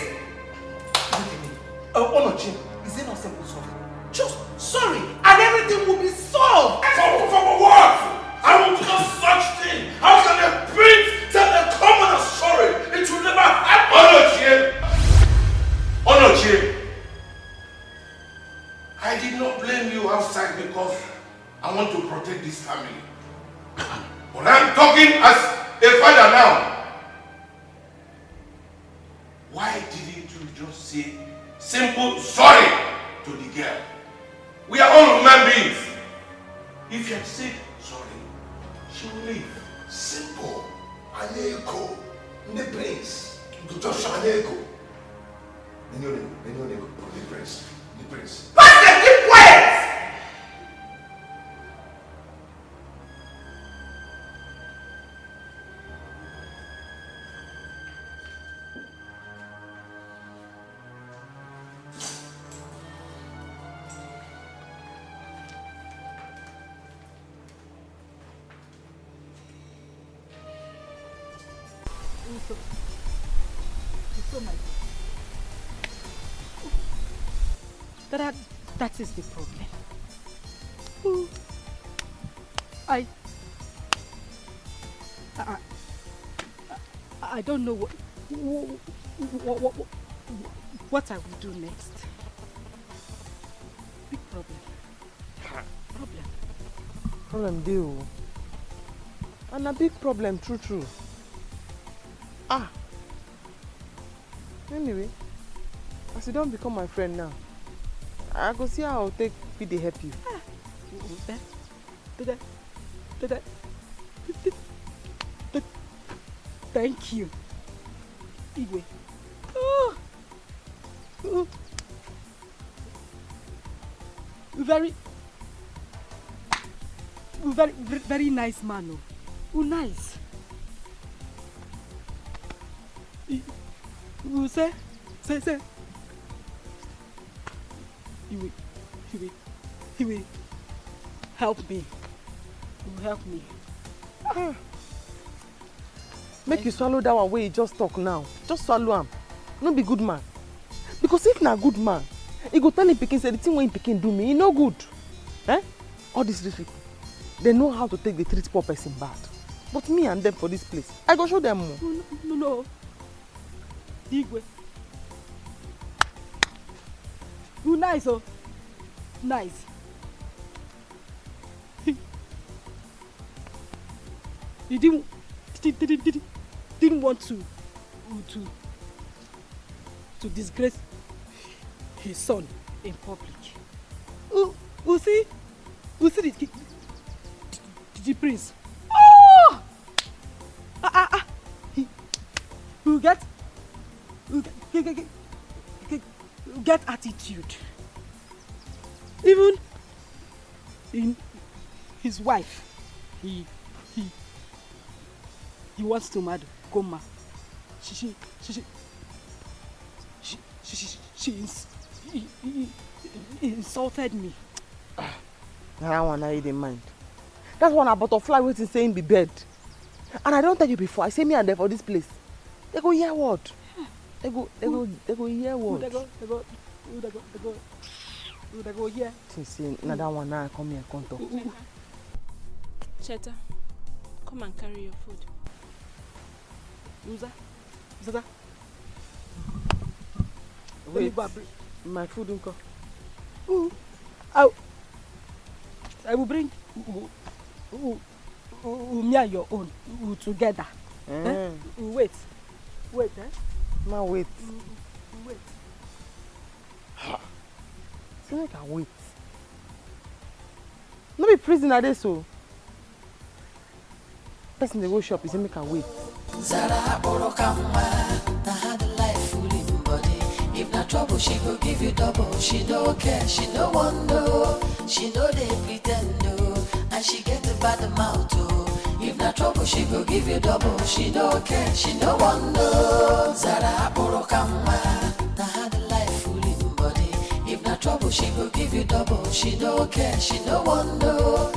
Onochi, is it not simple solving? Just sorry, and everything will be solved. For what? I won't do no such thing. How can a prince tell a commoner sorry? It will never happen. Onochie, I did not blame you outside because I want to protect this family. But I'm talking as a father now. Why didn't you just say simple sorry to the girl? We are all human beings. If you had said sorry, she will leave. Simple. Aneko. The prince. To just Aneko. The prince. The prince. Pastor, keep quiet! That is the problem. I don't know what I will do next. Big problem. Problem deal. And a big problem, true. Ah. Anyway, as you don't become my friend now, I go see how I'll take fit dey help you. Thank you. Igwe. Very nice man. Oh, nice. You say. He will help me. He will help me. Make you swallow that one where you just talk now. Just swallow him. No be good man. Because if na good man, he go tell him pikin say the thing when pikin do me, he no good. All these rich people, they know how to take the treat poor person bad. But me and them for this place, I go show them more. No. Igwe. You nice, oh. Nice. He didn't want to disgrace his son in public. You see the prince. Oh! You get attitude. Even in his wife, he wants to marry Goma. She insulted me. That one I didn't mind. That's one a butterfly waiting saying be bed. And I don't tell you before, I say me and them for this place. They go hear what? They go hear what? They go hear. Since another one now I come here and talk. Cheta, come and carry your food. Zaza. Wait, my food don't come. I will bring me and your own together. Wait. Ma wait. Wait. So I can wait. No be prisoner there so. Person they go shop, you say make her wait. ZARA na had a life full in body. If na trouble, she go give you double. She don't care, she no want no. She know they pretend no. And she get a bad mouth oh. If na trouble, she go give you double. She don't care, she no want no. ZARA na had a life full in body. If na trouble, she go give you double. She don't care, she no want no.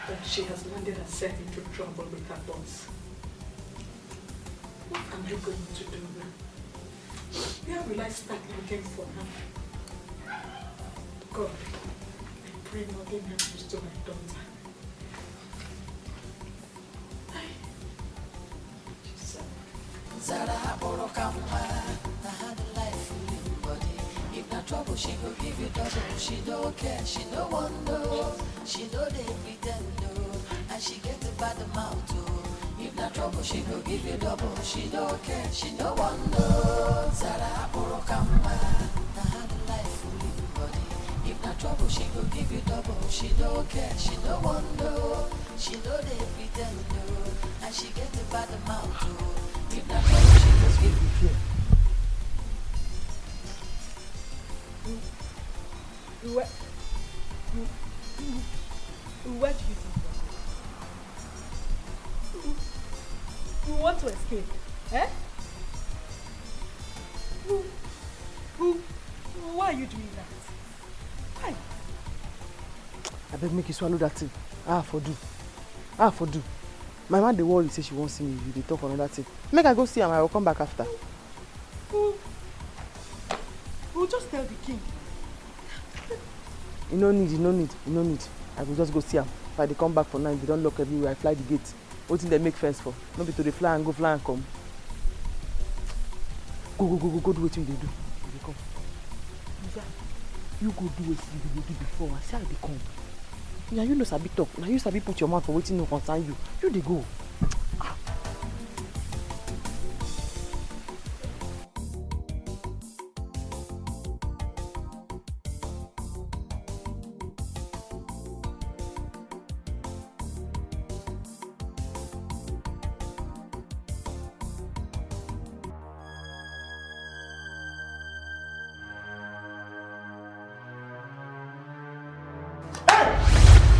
That she has landed herself into trouble with her boss. What am I going to do now? Where will I start looking for her? God, I pray nothing happens to my daughter. ZARA na had a life full in body. If na trouble, she go give you double. She don't care, she no want no. She know they pretend no. And she get a bad mouth oh. If na trouble, she go give you double. She don't care, she no want no. ZARA na had a life full in body. If na trouble, she go give you double. She don't care, she no want no. She know they pretend no. And she get a bad mouth oh. If na trouble, she go give you fear. Where do you think you want to escape? Why are you doing that? Why? I beg make you swallow that thing. For do. My man, the worry say she won't see me. They talk another thing. Make I go see him. I will come back after. We'll just tell the king. You no need. I will just go see him. If I come back for night, they don't lock everywhere. I fly the gate. What thing they make fence for? No be to the fly and come. Go do what you do. They come. You go do what you do before. I say I dey come. Now you know sabi talk. Now you sabi put your mouth for wetin no concern you. You dey go.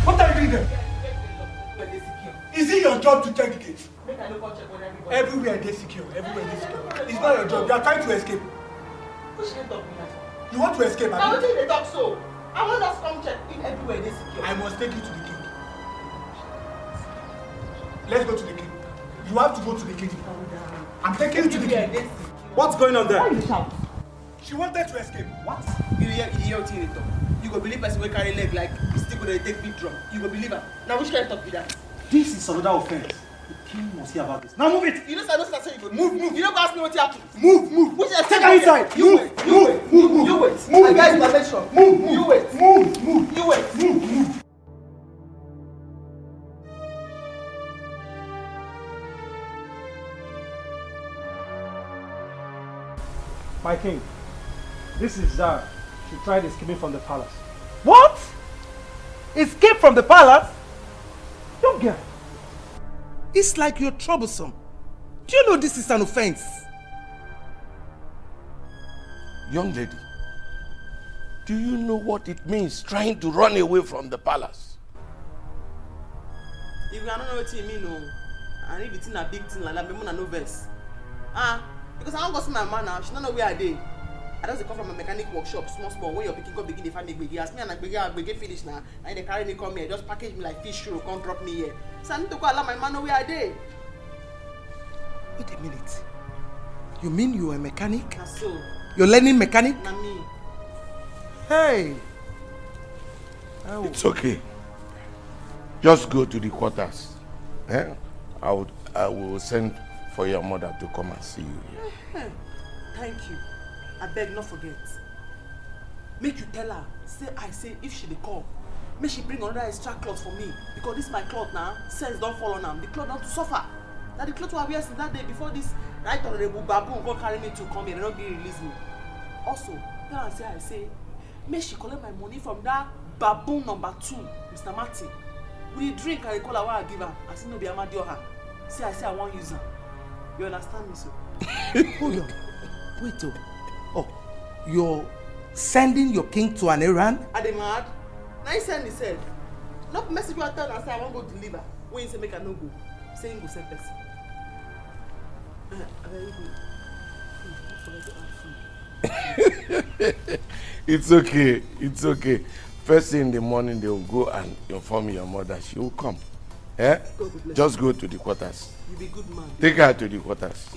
What are you doing there? Is it your job to check the gate? Everywhere they secure. Everywhere they secure. It's not your job. You are trying to escape. You want to escape? Now what did they talk so? I want us to come check if everywhere they secure. I must take you to the king. Let's go to the king. You have to go to the king. I'm taking you to the king. What's going on there? Why you shout? She wanted to escape. What? You hear what you talk. You go believe person wey carry leg like stick when they take big drum. You go believe her. Now which kind of talk be that? This is another offense. The king must hear about this. Now move it. You know I don't start saying you go move. You don't go ask me what happened. Move. Which Take her inside. You wait. I got permission. Move. You wait. Move. You wait. Move. My king, this is ZARA. She tried escaping from the palace. What? Escape from the palace? Young girl. It's like you're troublesome. Do you know this is an offense? Young lady, do you know what it means trying to run away from the palace? If you don't know what you mean, no. And if it's a big thing like that, I'm no verse. Because I don't go see my man now. She don't know where I dey. I just come from a mechanic workshop, small. When you're picking up, begin the family big. Ask me and I begin finish now. And they carry me come here, just package me like fish roll, come drop me here. So I need to go allow my man know where I dey. Wait a minute. You mean you're a mechanic? Na so. You're learning mechanic? Na me. Hey. Oh. It's okay. Just go to the quarters. I will send for your mother to come and see you here. Thank you. I beg not forget. Make you tell her, say if she dey come, make she bring another extra cloth for me. Because this my cloth now, sense don't fall on them. The cloth don't to suffer. Now the cloth I wear since that day before this right honorable baboon go carry me to come here and not be release me. Also, tell her I say, make she collect my money from that baboon number 2, Mr. Martin. We drink and call her what I give her. I say no be Amadioha. Say I want use her. You understand me, so? Hold on. Wait. Oh, you're sending your king to an errand? Are they mad? Now he send himself. Not message you at and say I want to go deliver. When you say make a no go, say you go send person. It's okay. First thing in the morning, they will go and inform your mother. She will come. Just go to the quarters. You be good man. Take her to the quarters.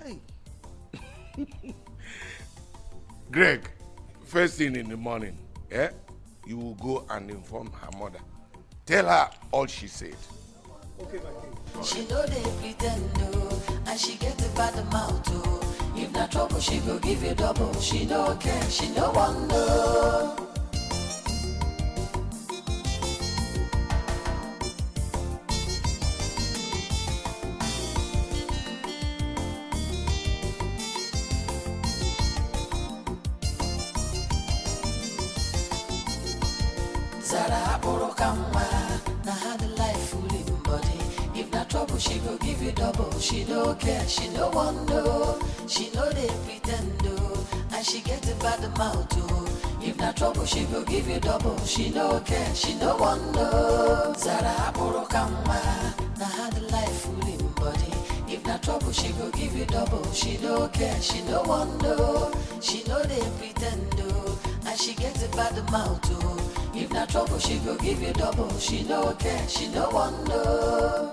Hey. Greg, first thing in the morning, you will go and inform her mother. Tell her all she said. Okay, my king. She know they pretend, no, and she get a bad mouth, oh. If not trouble, she go give you double. She no care, she no want no. Zara Borokama, na had the life full in body. If not trouble, she go give you double. She no care, she no want no. She know they pretend no, and she get a bad mouth too. If not trouble, she go give you double. She no care, she no want no. Zara Borokama, na had the life full in body. If not trouble, she go give you double. She no care, she no want no. She know they pretend no, and she get a bad mouth too. If not trouble, she go give you double. She no care, she no want no.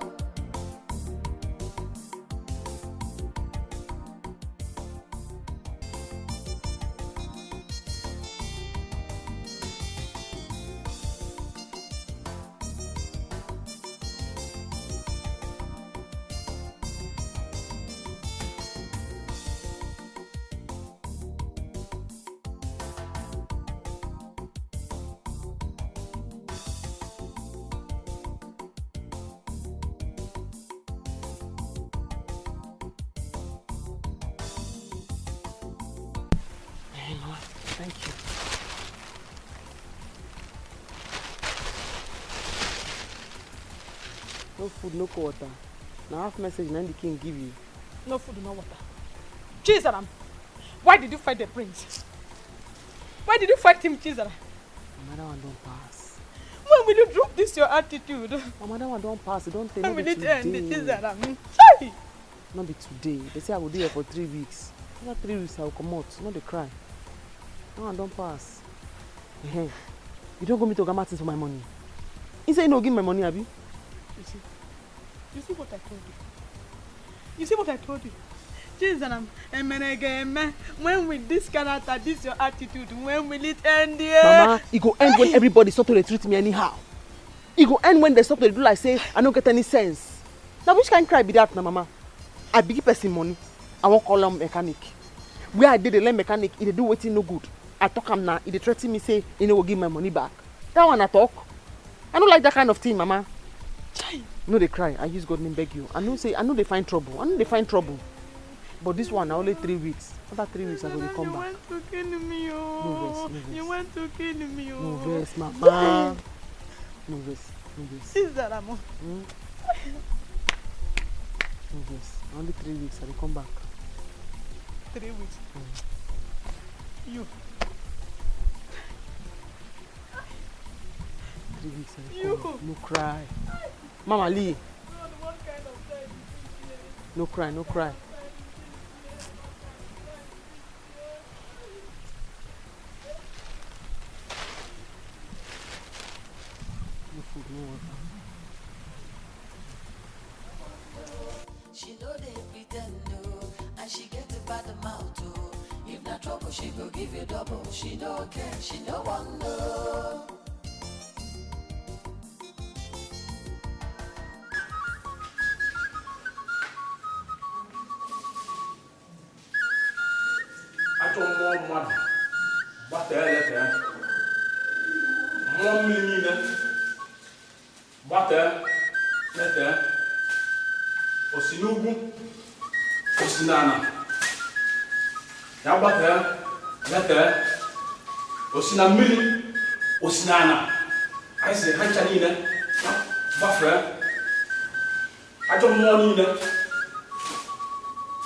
Thank you. No food, no water. Now half message and the king give you. No food, no water. Chizaram, why did you fight the prince? Why did you fight him, Chizaram? Mama, that one don't pass. When will you drop this your attitude? Mama, that one don't pass. It don't take. When will it end, Chizaram? Not be today. They say I will do it for 3 weeks. After 3 weeks, I will come out. Not the cry. That one don't pass. You don't go me to Martins for my money. He say you no give my money, Abi. You see what I told you? You see what I told you? Chizaram, when will this character, this your attitude, when will it end here? Mama, it go end when everybody stop to treat me anyhow. It go end when they stop to do like say I don't get any sense. Now which kind cry be that now, Mama? I big person money. I won't call them mechanic. Where I did the learn mechanic, if they do waiting no good. I talk him now, if they threaten me say, you know, will give my money back. That one I talk. I don't like that kind of thing, Mama. No, they cry. I use God name beg you. I know they find trouble. But this one, only 3 weeks. After 3 weeks, I will come back. You want to kill me, oh. No verse. You want to kill me, oh. No verse, Mama. No verse. Is that Amo? No verse. Only 3 weeks, I will come back. 3 weeks? You. 3 weeks, I will come back. No cry. Mama Lee. No cry. No food, no water. She know they pretend, no, and she get a bad mouth, oh. If not trouble, she go give you double. She no care, she no want no. I don't want money. What the hell is that? 1 million. What the hell is that? Osinugu, Osinana. Yabata, Letta, Osinamili, Osinana. I say, Hanchanina, Buffer. I don't want either.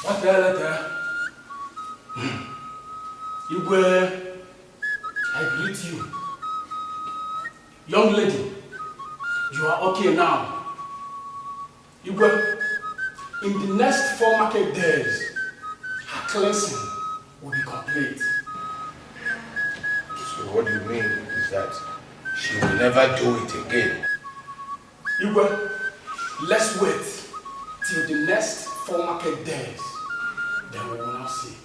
What the hell? You were, I greet you. Young lady, you are okay now. You were, in the next 4 market days, her cleansing will be complete. So what you mean is that she will never do it again? You were, let's wait till the next 4 market days. Then we will now see.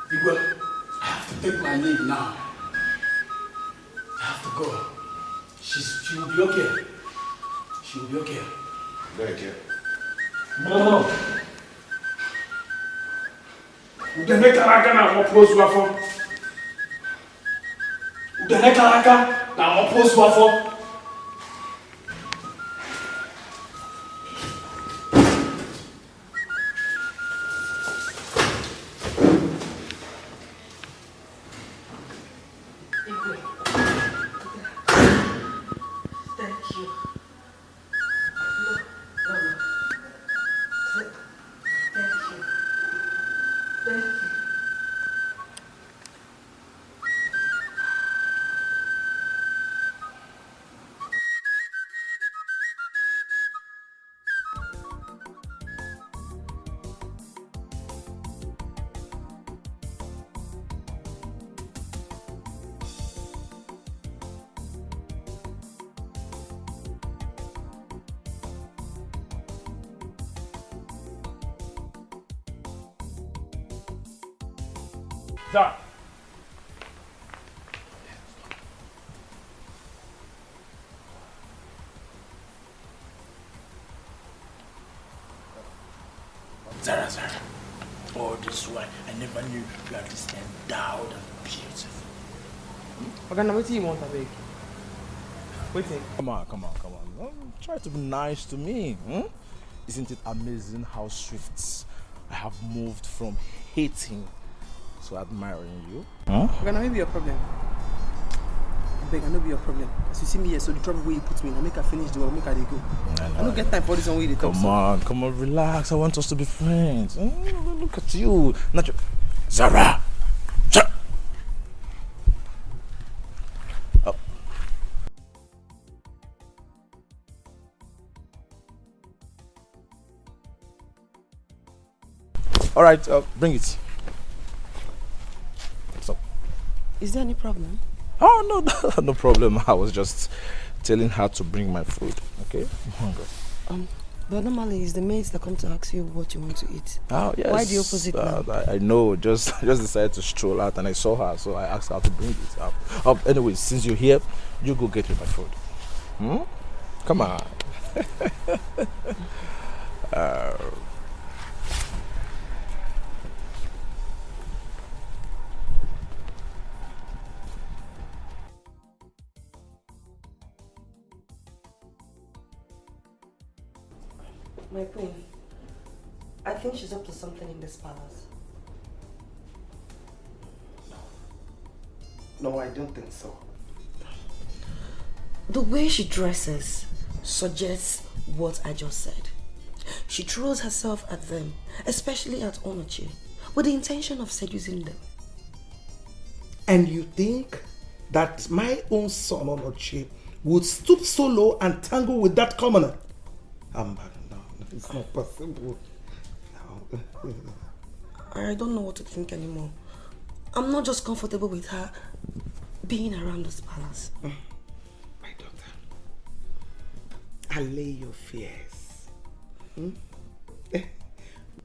Igwe, I have to take my leave now. I have to go. She will be okay. She will be okay. Very good. Mama. Udene karaka na mopozu afọ. Udene karaka na mopozu afọ. ZARA. ZARA. All this while, I never knew you are this endowed and beautiful. Okay, now what do you want, Abeg? Waiting. Come on. Try to be nice to me. Isn't it amazing how swift I have moved from hating to admiring you. Huh? Okay, now maybe your problem. I beg, I know be your problem. As you see me here, so the trouble where you put me, I make her finish the work, make her they go. I don't get time for this one where they talk. Come on, relax. I want us to be friends. Look at you. Not your... ZARA! Oh. All right, bring it. So. Is there any problem? Oh, no problem. I was just telling her to bring my food, okay? I'm hungry. But normally it's the maids that come to ask you what you want to eat. Oh, yes. Why the opposite now? I know, just decided to stroll out and I saw her, so I asked her to bring it up. Anyway, since you're here, you go get me my food. Come on. My queen, I think she's up to something in this palace. No, I don't think so. The way she dresses suggests what I just said. She throws herself at them, especially at Onochi, with the intention of seducing them. And you think that my own son Onochi would stoop so low and tangle with that commoner? No, it's not possible. No. I don't know what to think anymore. I'm not just comfortable with her being around this palace. My daughter, allay your fears.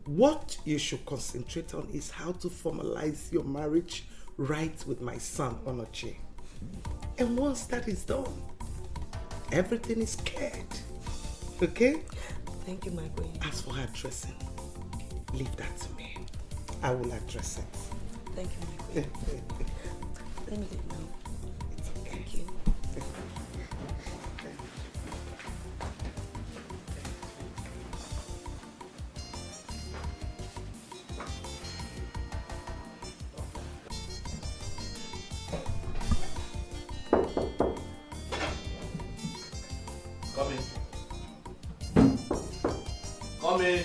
What you should concentrate on is how to formalize your marriage right with my son Onochi. And once that is done, everything is cleared. Okay? Thank you, my queen. As for her dressing, leave that to me. I will address it. Thank you, my queen. Let me get now. It's okay. Thank you. Come in. Come in.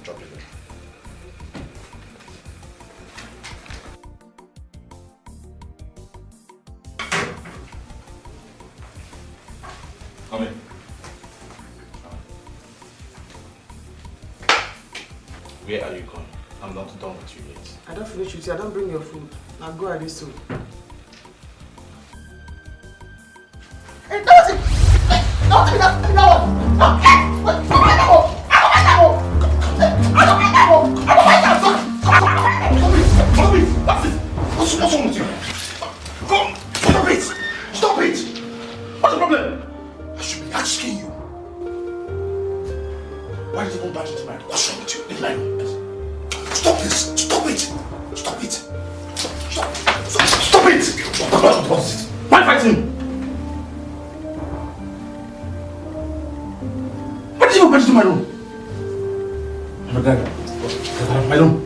Drop it there. Come in. Where are you going? I'm not done with you yet. I don't finish with you. I don't bring your food. Now go at this soon. Hey, nothing! Nothing! What's wrong with you? Come! Stop it! Stop it! What's the problem? I should be asking you. Why did you go back into my room? What's wrong with you? Leave my room. Stop this! Stop it! Stop it! Stop it! What's it? Why fighting? Why did you go back into my room? My God. My room.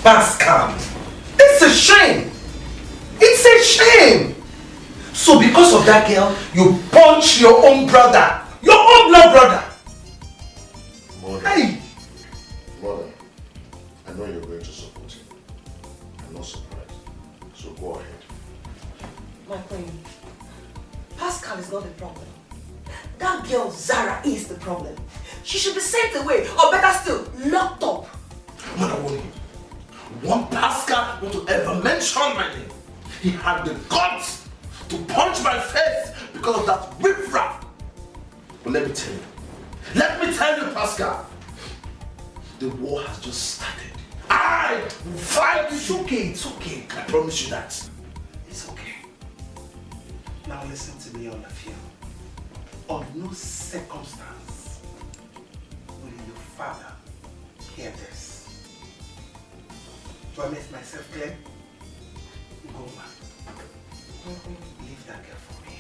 Pascal, it's a shame. It's a shame. So because of that girl, you punch your own brother. Your own blood brother. Mother. Hey. Mother, I know you're going to support him. I'm not surprised. So go ahead. My queen, Pascal is not the problem. That girl Zara is the problem. She should be sent away, or better still, locked up. Mother, One Pascal want to ever mention my name. He had the guts to punch my face because of that riffraff. But let me tell you, Pascal, the war has just started. I will fight. It's okay. I promise you that. It's okay. Now listen to me, all of you. Of no circumstance will your father hear this. Do I make myself clear? Go man. Leave that girl for me.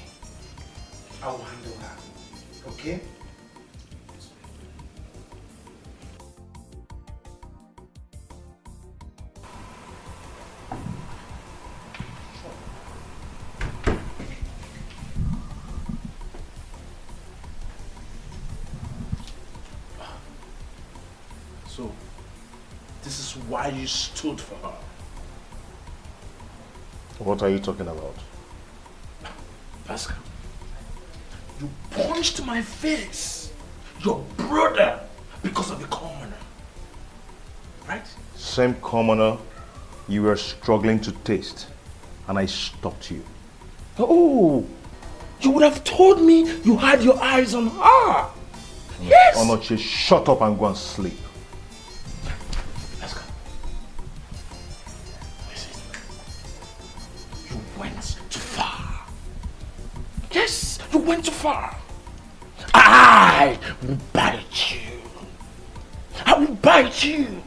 I will handle her. Okay? So, this is why you stood for her. What are you talking about? Pascal, you punched my face, your brother, because of a commoner. Right? Same commoner you were struggling to taste, and I stopped you. Oh, you would have told me you had your eyes on her. Yes! Onoche, shut up and go and sleep. Pascal, listen. You went too far. Yes, you went too far. I will bite you. I will bite you.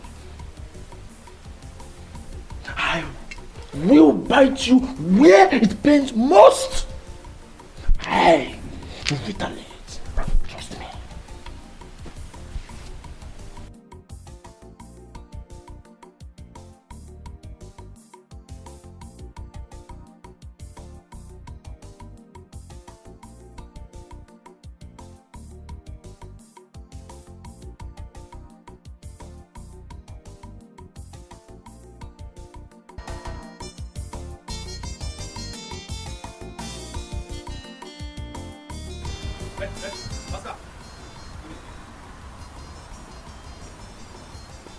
I will bite you where it pains most. I will retaliate. Trust me.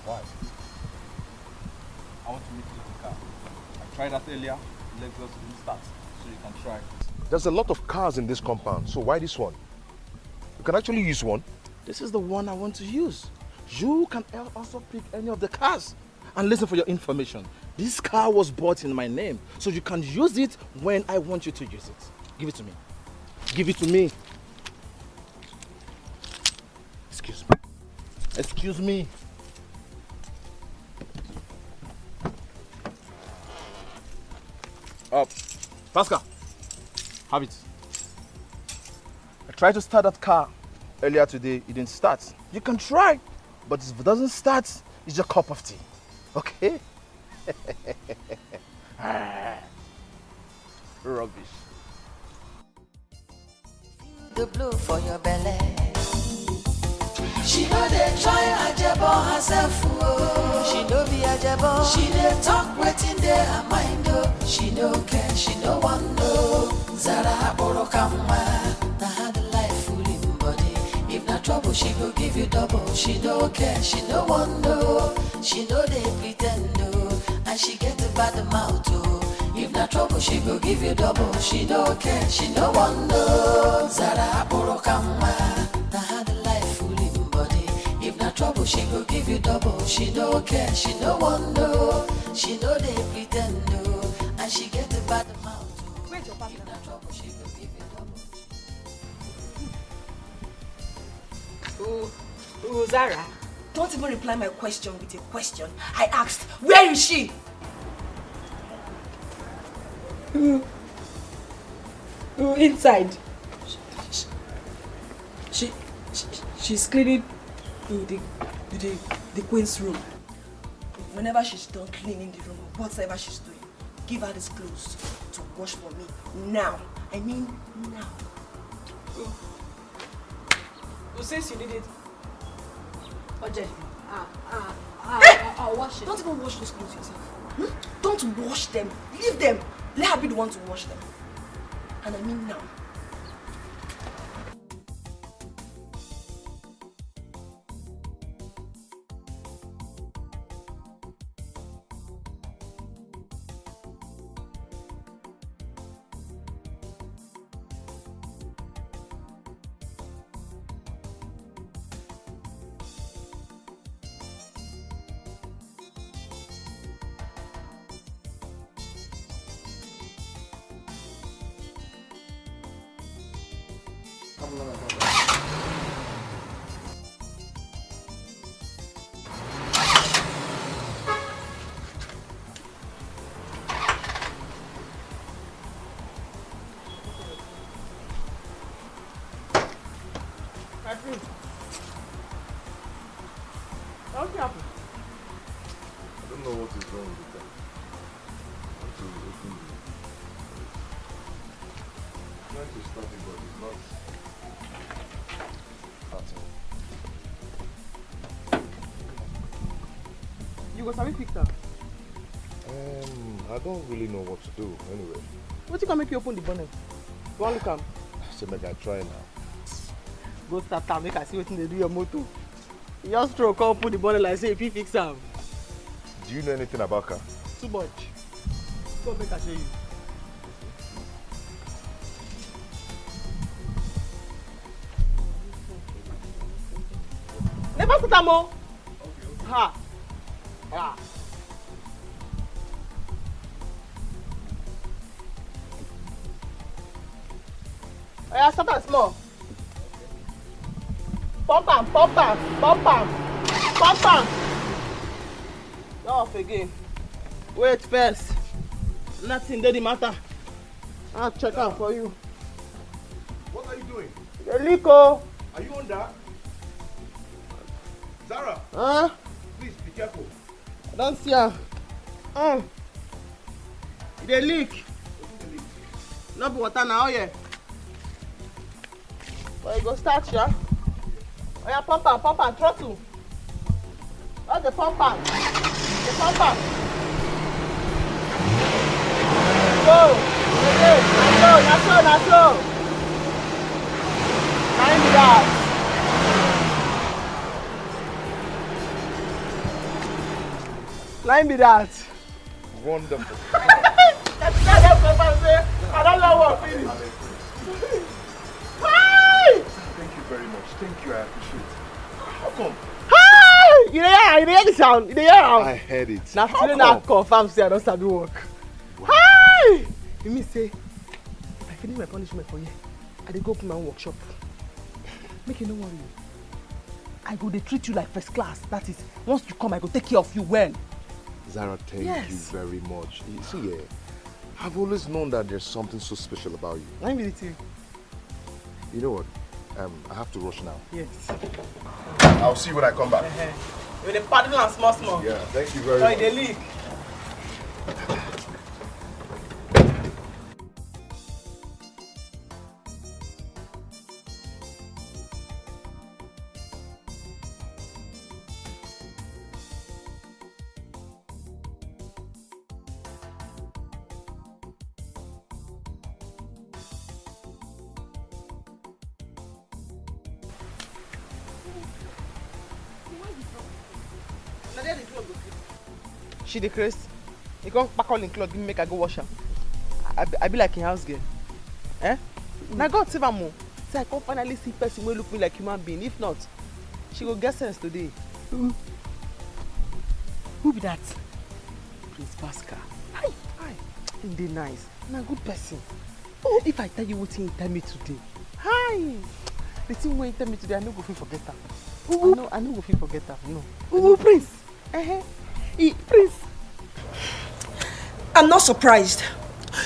Why? I want to meet you in the car. I tried that earlier. Lexus didn't start, so you can try. There's a lot of cars in this compound, so why this one? You can actually use one. This is the one I want to use. You can also pick any of the cars. And listen, for your information, this car was bought in my name, so you can use it when I want you to use it. Give it to me. Give it to me. Excuse me. Excuse me. Pascal, have it. I tried to start that car earlier today. It didn't start. You can try, but if it doesn't start, it's your cup of tea. Okay? Rubbish. The blue for your belly. She know they try ajebo herself. Oh. She know be ajebo. She dey talk waiting there her mind. Oh. She no care, she no want no. ZARA borokama. Na had the life full in body. If not trouble, she go give you double. She no care, she no want no. She know they pretend oh. And she get a bad mouth oh. If not trouble, she go give you double. She no care, she no want no. ZARA borokama. Na had the life full in body. If not trouble, she go give you double. She no care, she no want no. She know they pretend no. And she get a bad mouth oh. Where's your partner? If not trouble, she go give you double. Oh, Zara, don't even reply my question with a question. I asked, where is she? Inside. She's cleaning the queen's room. Whenever she's done cleaning the room or whatever she's doing, give her these clothes to wash for me. Now. I mean, now. Since you need it. Oje. I'll wash it. Don't even wash those clothes yourself. Don't wash them. Leave them. Let her be the one to wash them. And I mean now. What happened? I don't know what is wrong with them. I want to open the... I'm trying to start it, but it's not starting. You go sabi fix am? I don't really know what to do anyway. What you can make you open the bonnet? You want look am? So make I try now. Go start am make I see wetin dey do your motor. You just throw come put the bonnet like say you fit fix am. Do you know anything about car? Too much. Go make I show you. Never start am o. Ha. Ah. Oya start am small. Pump am, pump am, pump am, pump am. No off again. Wait first. Nothing dey the matter. I'll check am for you. What are you doing? The leak o. Are you on that? Zara! Huh? Please be careful. I don't see am. E dey leak. No be water na oil. But you go start, yeah? Oya pump am, throttle. Where's the pump am? The pump am. Go. Again. Na so. Mind that. Line be that. Wonderful. That's that pump say, I don't know what finish. Hi! Thank you very much. Thank you, I appreciate it. How come? Hi! You hear the sound? You hear am? I heard it. Now How today na come? confirm say I don't sabi work. Hi! You mean say if I finish my punishment for you, I dey go open my own workshop. Make you no worry. I go dey treat you like first class. That is, once you come, I go take care of you well. Zara, thank you very much. You see, I've always known that there's something so special about you. I'm with you. You know what? I have to rush now. Yes. I'll see you when I come back. With the paddle and small. Yeah, thank you very So much. they leak. She the craze. You come back all in cloth, give me make I go wash her. I be like a house girl. Eh? Now God save her more. Say I can finally see person who look me like human being. If not, she go get sense today. Who be that? Prince Pascal. Hi. He dey nice. Na good person. Oh, if I tell you what he tell me today. Hi. The thing when he tell me today, I no go fit forget her. I no go fit forget her. No. Prince. Prince. I'm not surprised.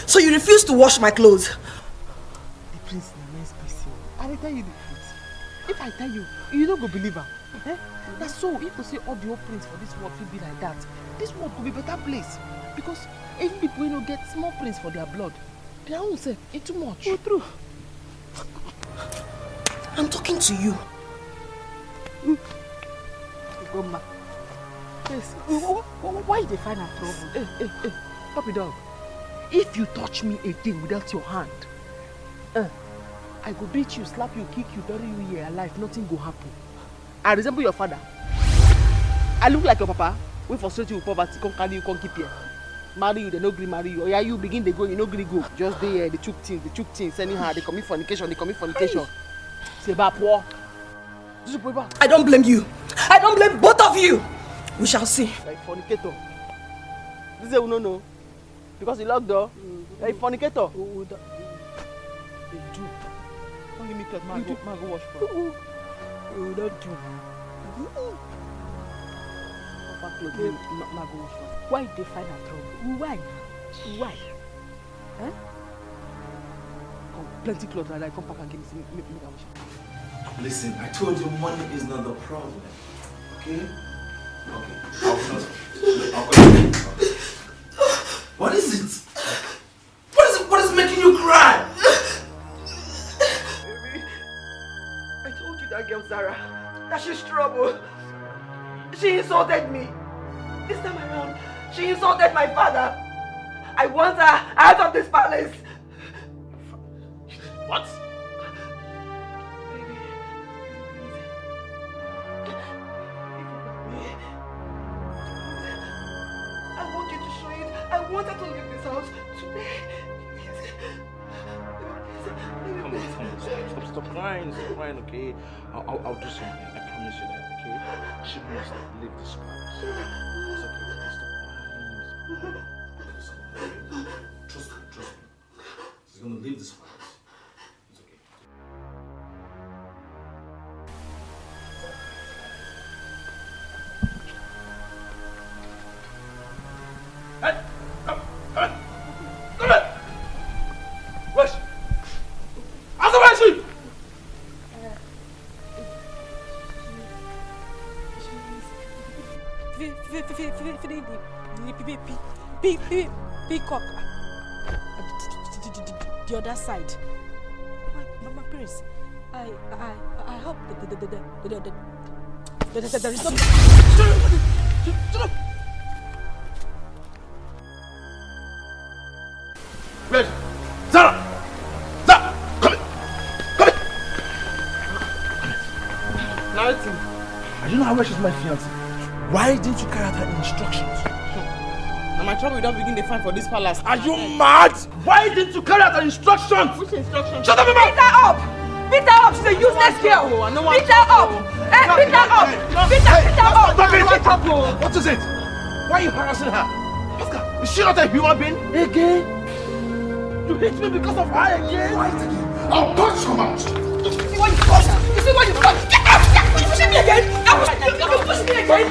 So you refuse to wash my clothes? The prince is a nice person. I will tell you the truth. If I tell you, you don't go believe her. That's so. If you say all the old prince for this world will be like that, this world could be a better place. Because even people you know get small prince for their blood. Their own self, it's too much. Oh, true. I'm talking to you. Goma. Yes. Why they find her trouble? Hey, puppy dog. If you touch me again without your hand, I go beat you, slap you, kick you, bury you here alive. Nothing go happen. I resemble your father. I look like your papa. We frustrate you with poverty, come carry you, come keep here. Marry you, they no gree marry you. Or yeah, you begin they go, you no gree go. Just there, the chook things, anyhow, they commit fornication. Say bad poor. I don't blame you. I don't blame both of you. We shall see. Like fornicator. This is no no. Because he locked door. Like fornicator. They do. Don't give give me clothes, ma go wash for. You don't do. Papa clothes, ma go wash for. Why they find her trouble? Why? Why? Huh? Come, plenty clothes and I come back and give me make I wash. Listen, I told you money is not the problem. Okay? Okay. I'll What is it? What is making you cry? Baby, I told you that girl Zara, that she's trouble. She insulted me. This time around, she insulted my father. I want her out of this palace. What? I want you to show it. I want her to leave this house today. Come on, stop crying, okay? I'll do something. I promise you that, okay? She must leave this house. It's okay, stop crying. Trust me. She's gonna leave this house. It's okay. Hey! Come on! Where's she? Answer, where is she? Peacock. The other side. My parents. I hope there is something. Shut up! Where's Zara? Zara! Come in! Nothing. I don't know how much is my fiancée. Why didn't you carry out her instructions? Now my trouble, we don't begin the fight for this palace. Are you mad? Why didn't you carry out her instructions? Which instructions? Shut up, Beat her up! Beat her up! She's a useless girl! Beat her up! Beat her up! Beat her up! Stop it! What is it? Why are you harassing her? Oscar, is she not a human being? Again? You hate me because of her again? Why again? I'll punch her mouth! You see why you punch her? You see why you punch her? Get out! You pushing me again? You push me again?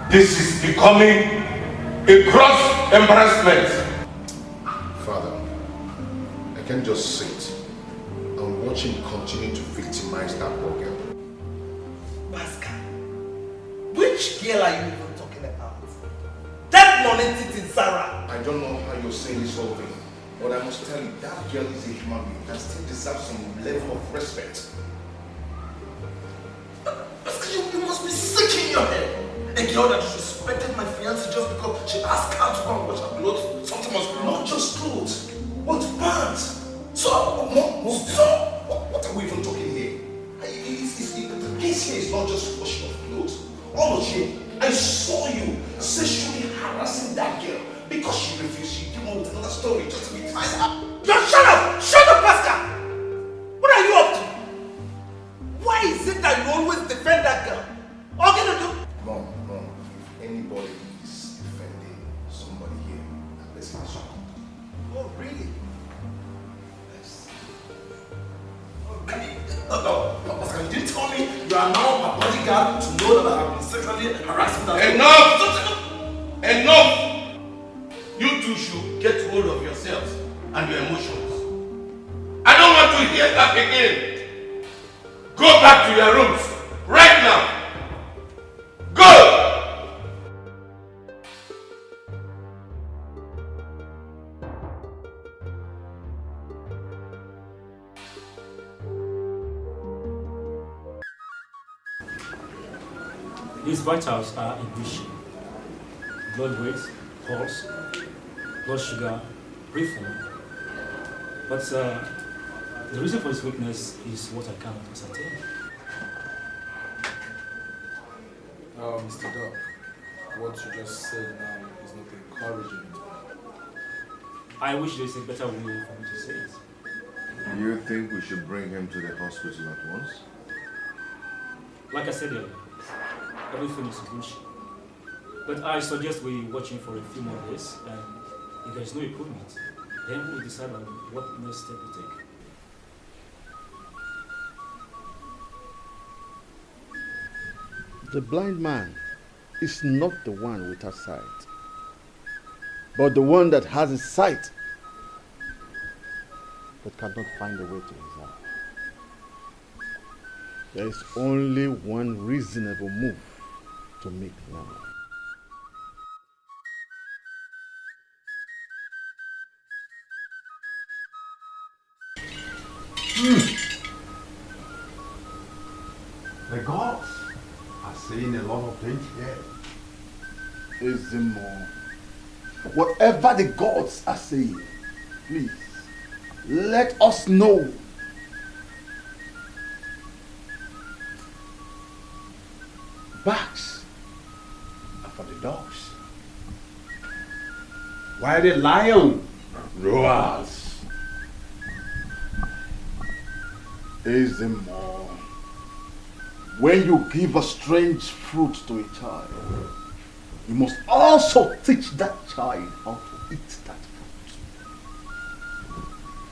This is becoming a gross embarrassment. Father, I can't just sit and watch him continue to victimize that poor girl. Pascal, which girl are you even talking about? That non-entity Zara. I don't know how you're saying this whole thing, but I must tell you, that girl is a human being and still deserves some level of respect. Pascal, you must be sick in your head. A girl that disrespected my fiancé just because she asked her to go and wash her clothes. Something must be wrong. Not just clothes, but pants. So, what are we even talking here? The case here is not just washing of clothes. All of you, I saw you sexually harassing that girl because she refused. She came on with another story just to be tied up. Shut up! Shut up, Pascal! What are you up to? Why is it that you always defend that girl? Mom, if anybody is defending somebody here, that person is wrong. Oh, really? Yes. Oh, Pascal, you didn't tell me you are now a bodyguard to know that I have been sexually harassing that girl. Enough! You two should get hold of yourselves and your emotions. I don't want to hear that again. Go back to your rooms right now. Go! These vitals are in good shape. Blood weight, pulse, blood sugar, breathing. But the reason for his weakness is what I cannot ascertain. Mr. Doc, what you just said now is not encouraging. I wish there is a better way for me to say it. Do you think we should bring him to the hospital at once? Like I said earlier, everything is in good shape. But I suggest we watch him for a few more days, and if there is no improvement, Then we'll decide on what next step we take. The blind man is not the one without sight, but the one that has his sight but cannot find the way to his heart. There is only one reasonable move to make now. The gods are saying a lot of things here. Is there more? Whatever the gods are saying, please, let us know. Backs are for the dogs, While the lion roars. is there more? When you give a strange fruit to a child, you must also teach that child how to eat that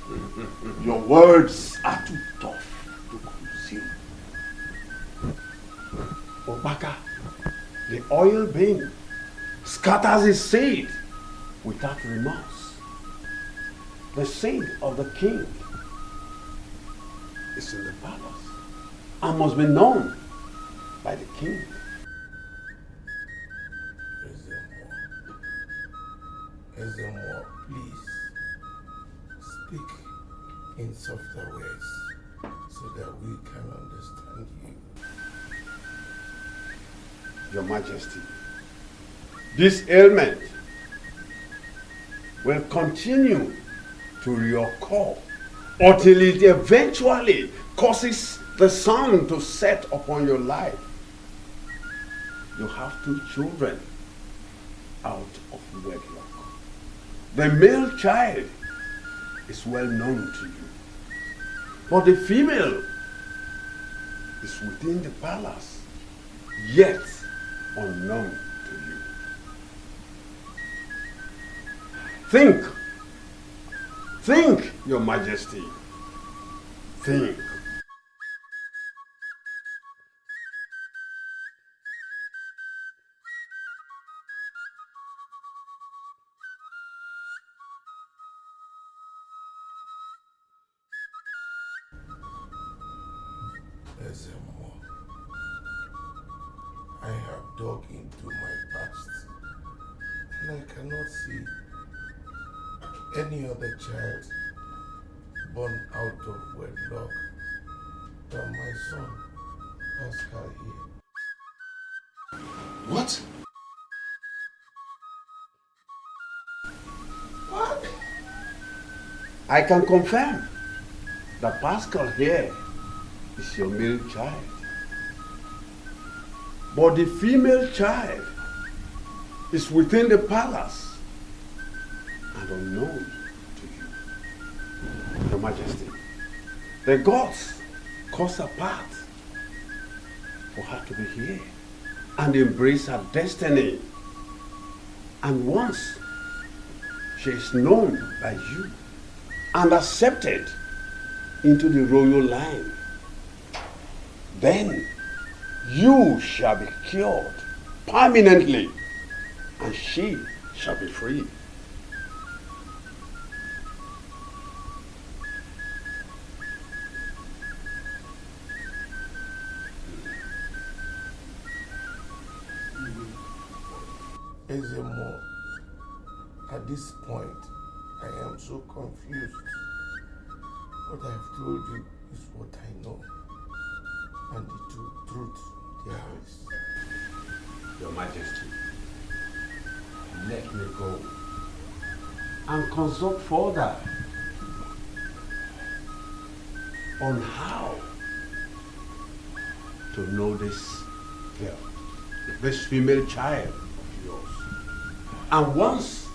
fruit. Your words are too tough to consume. Obaka, the oil bin, scatters his seed without remorse. The seed of the king is in the palace and must be known by the king. Ezemo, please speak in softer words so that we can understand you. Your Majesty, this ailment will continue to reoccur until it eventually causes the sun to set upon your life. You have 2 children out of wedlock. The male child is well known to you, but the female is within the palace, yet unknown to you. Think, Your Majesty, think. Ezemo, I have dug into my past and I cannot see any other child born out of wedlock than my son, Pascal here. What? What? I can confirm that Pascal here is your male child. But the female child is within the palace and unknown to you. Your Majesty, the gods cause a path for her to be here and embrace her destiny. And once she is known by you and accepted into the royal line, then you shall be cured permanently and she shall be free. Ezemo, at this point, I am so confused. What I have told you is what I know, and the truth there is. Your Majesty, let me go and consult further on how to know this girl, this female child of yours. And once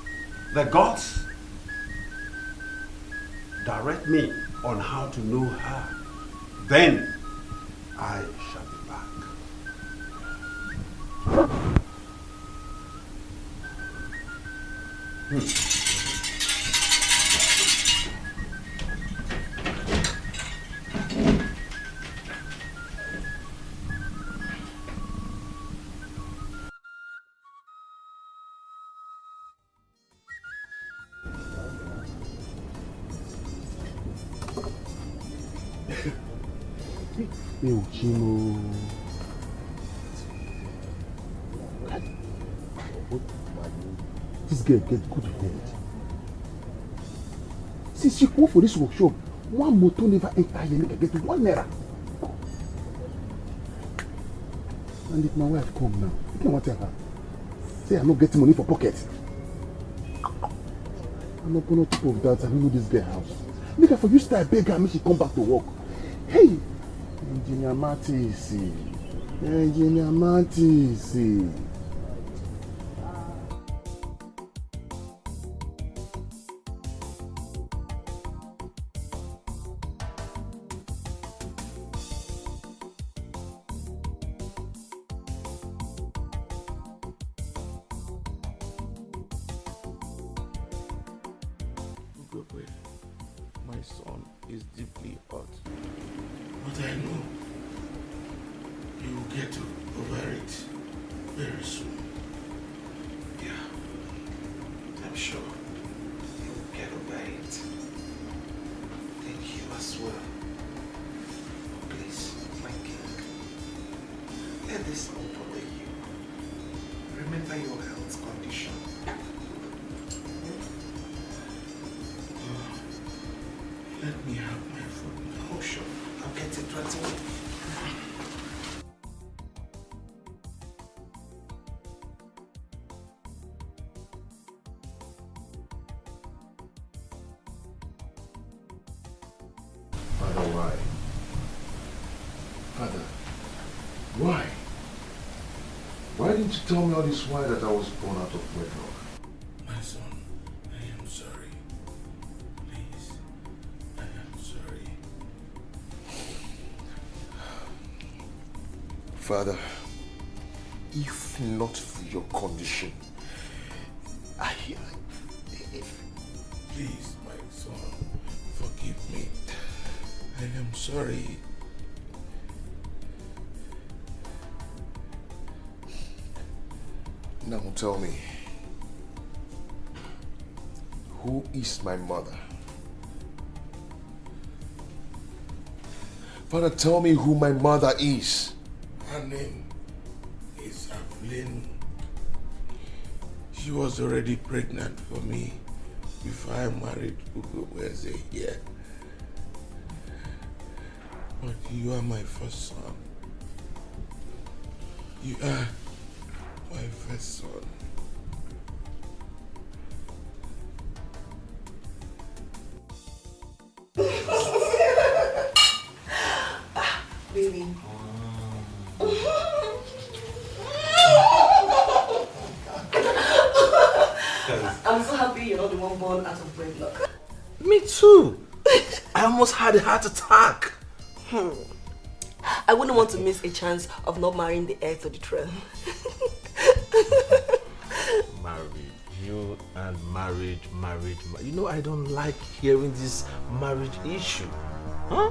the gods direct me on how to know her, then I shall be back. This girl get good head. Since she come for this workshop, one motor never enter here, make her get 1 naira. And if my wife come now, you can't want to tell her. Say I'm not getting money for pocket. I'm not on top of that. I don't know this girl house. Make her for you start beg her, make she come back to work. Hey, Engineer Mattis. Engineer Mattis. My son is deeply hurt. But I know you will get over it very soon. Yeah, I'm sure you will get over it. And you as well. Please, my king, let this not bother you. Remember your health condition. Let me have my food now. Oh, sure. I'll get it right away. Father, why? Father, why? Why didn't you tell me all this while that I was born out of wedlock? My son, I am sorry. Please, I am sorry. Father, if not for your condition, Please, my son, forgive me. I am sorry. Now tell me, who is my mother? Father, tell me who my mother is. Her name is Evelyn. She was already pregnant for me before I married Ugobweze here. But you are my first son. You are my first son. Baby. I'm so happy you're not the one born out of wedlock. Me too. I almost had a heart attack. I wouldn't want to miss a chance of not marrying the heir to the throne. Marriage, you and marriage. You know, I don't like hearing this marriage issue. Huh?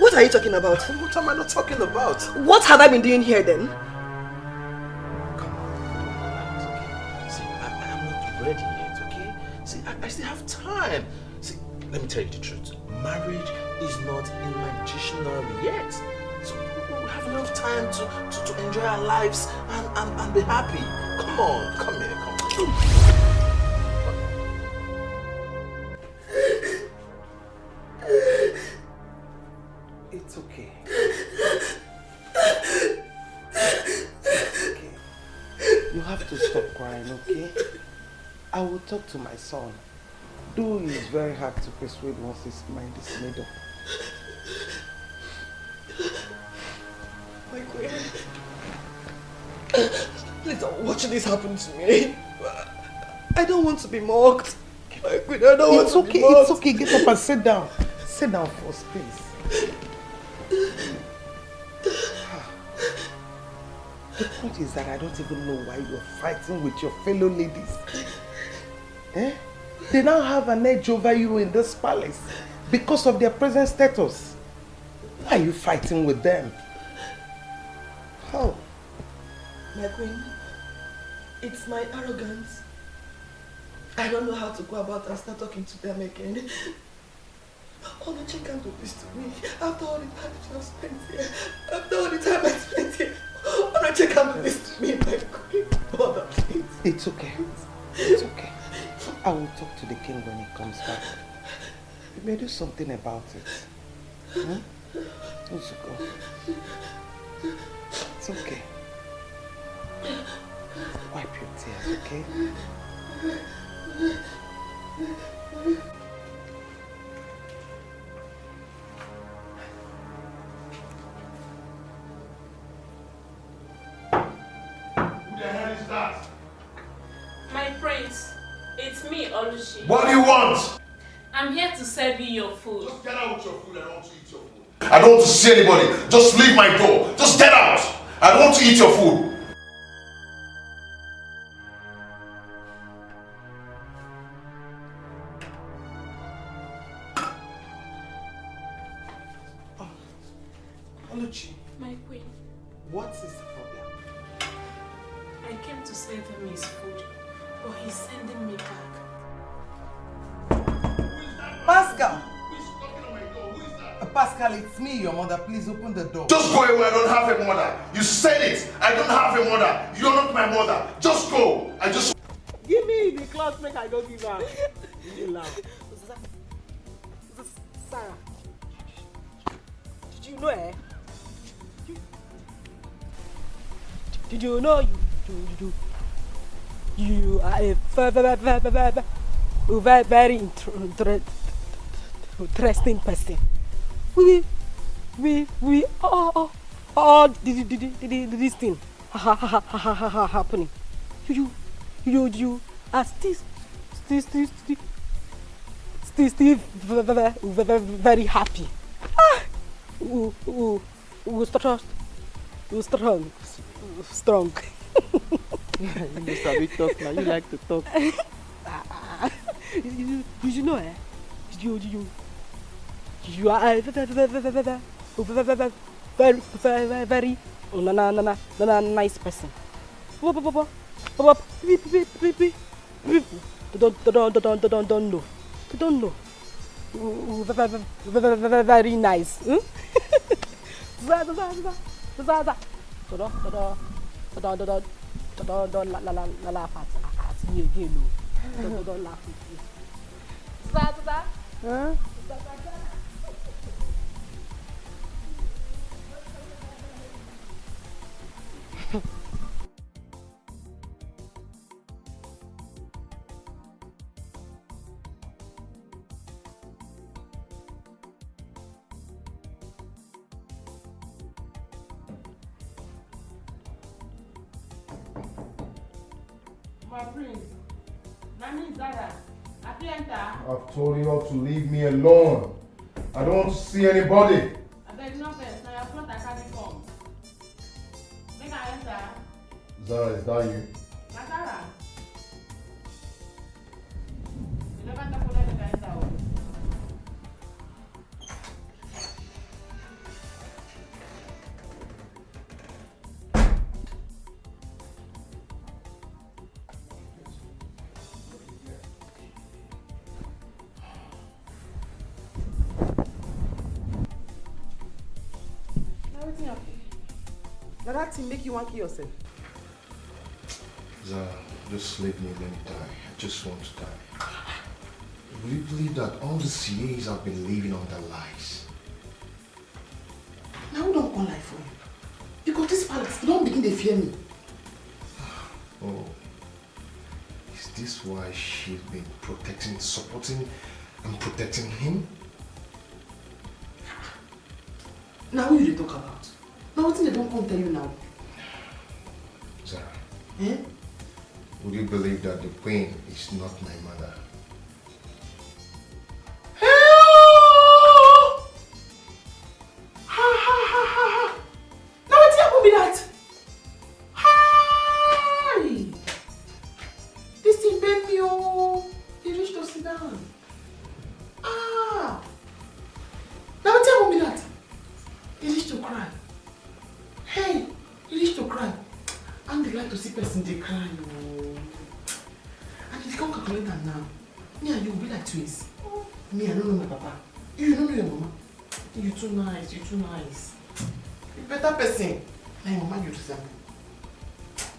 What are you talking about? What am I not talking about? What have I been doing here then? See, I am not ready yet, okay? See, I still have time. See, let me tell you the truth. Marriage is not in my dictionary yet. So we have enough time to enjoy our lives and be happy. Come on, come here, come on. It's okay. You have to stop crying, okay? I will talk to my son. Though it's very hard to persuade once his mind is made up. My queen. Please don't watch this happen to me. I don't want to be mocked. My queen, I don't want to be mocked. It's okay. Get up and sit down. Sit down first, please. The point is that I don't even know why you're fighting with your fellow ladies. Eh? They now have an edge over you in this palace because of their present status. Why are you fighting with them? How? My queen, it's my arrogance. I don't know how to go about and start talking to them again. Oluchi can't do this to me. After all the time I've spent here. After all the time I spent here. Oluchi can't do this to me, my queen. Mother, please. It's okay. It's okay. I will talk to the king when he comes back. We may do something about it. Let's go. It's okay. Wipe your tears, okay? Who the hell is that? My prince, it's me, Oluchi. What do you want? I'm here to serve you your food. Just get out with your food. I don't want to eat your food. I don't want to see anybody. Just leave my door. Just get out. I don't want to eat your food. Oluchi, My queen, what is the problem? I came to serve him his food, but he's sending me back. Pascal! Pascal, it's me, your mother. Please open the door. Just go away. I don't have a mother. You said it. I don't have a mother. You're not my mother. Just go. I just... Give me the cloth, make I go give her. Sarah, did you know Did you know you are a very interesting person. We all this thing happening. You are still very happy. Strong. You must have talk now. You like to talk. You know, you are a very nice person. Don't know. Very nice. Don't laugh at me again. Don't laugh at me. My prince, Nami ZARA, I've told you all to leave me alone. I don't want to see anybody. I beg no first. Now your front I carry come. Make I enter. Zara, is that you? Na ZARA. You never talk about make I enter. Now that thing make you want to kill yourself. Zara, just leave me, let me die. I just want to die. Will you believe that all these years I've been living under lies? Now who don't come lie for you? Because this palace, you don't begin to fear me. Oh, is this why she's been protecting, supporting, and protecting him? Now who you dey talk about? Now what thing they don't come tell you now? Zara, Eh? would you believe that the queen is not my mother? Now what happened with that? Hi! This thing bend me, oh. They reached to sit down. Ah! Now what happened with that? They reached to cry. Hey, you reached to cry. And they like to see person they cry, oh. And if you can't calculate that now, me and you will be like twins. Me, I don't know my papa. You know me, Mama. You too nice. You You better person. My Mama, you resemble.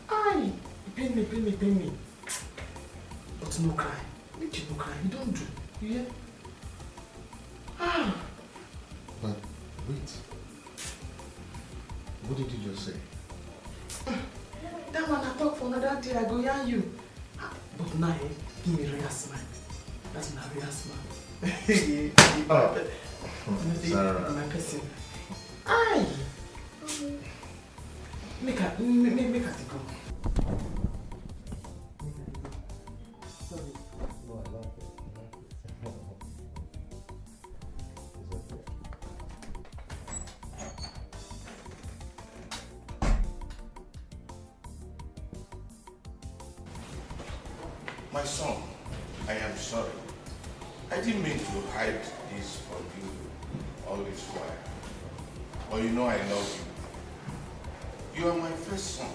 Aye. Pain me. But no cry. Make you no cry. You don't do. You hear? Ah. But wait. What did you just say? That one I talk for another day. I go yarn you. But now, give me real smile. That's not real smile. Zara. My person. Aye. Make her go. Sorry. No, I love it. My son, I am sorry. I didn't mean to hide this from you all this while. But you know I love you. You are my first son.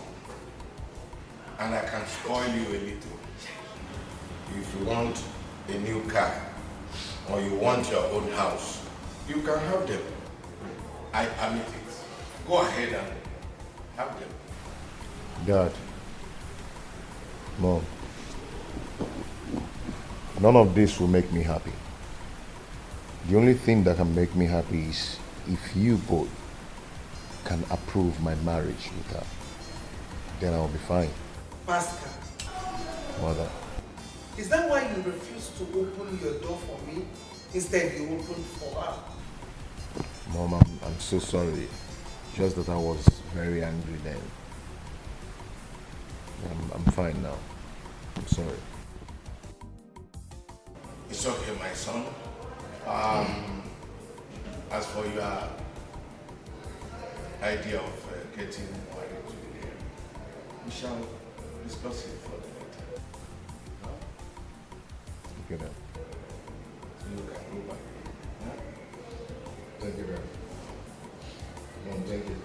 And I can spoil you a little. If you want a new car or you want your own house, you can have them. I permit it. Go ahead and have them. Dad, Mom, none of this will make me happy. The only thing that can make me happy is if you both can approve my marriage with her. Then I'll be fine. Pascal, Mother. is that why you refuse to open your door for me? Instead, you opened for her. Mom, I'm so sorry. Just that I was very angry then. I'm fine now. I'm sorry. It's okay, my son. As for your idea of getting married to him, we shall discuss it further later. No? Okay then. So you can go back. No? Thank you very much. Mom, thank you.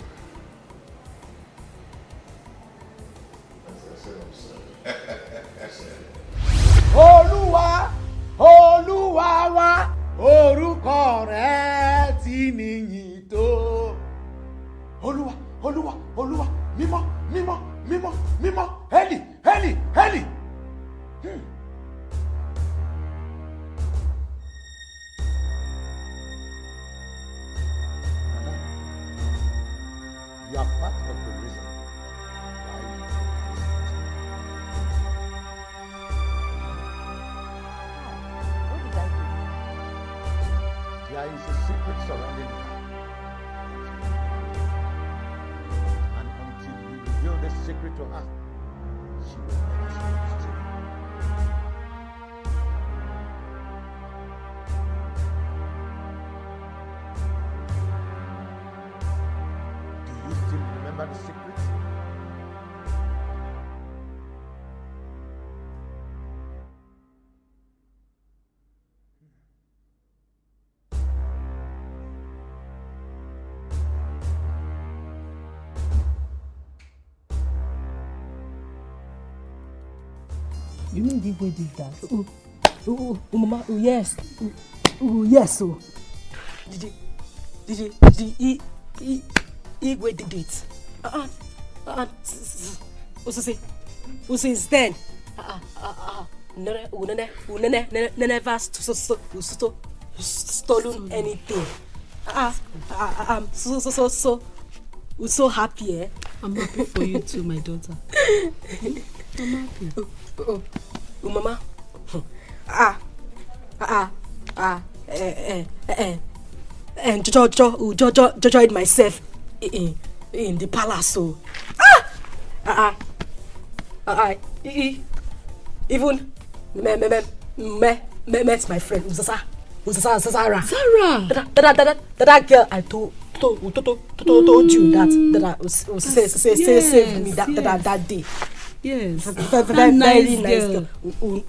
As I said, I'm sorry. Olúwa Olúwa wa orúkọ rẹ̀ ti níyìn tó. Olúwa Olúwa Olúwa mímọ́ mímọ́ mímọ́ mímọ́ Heli Heli Heli. You are part of the reason why you What did I do? There is a secret surrounding her. And until you reveal this secret to her, she will never speak to you. Do you still remember the secret? You mean the way did that? Mama, yes. Yes, so. Did Igwe did it? Since then, never stolen anything. I'm so happy, eh? I'm happy for you too, my daughter. I'm happy. Mama. And joined myself in the palace. So, even met my friend Zara. Zara. That girl I told you that was saved me that day. Yes, very nice girl.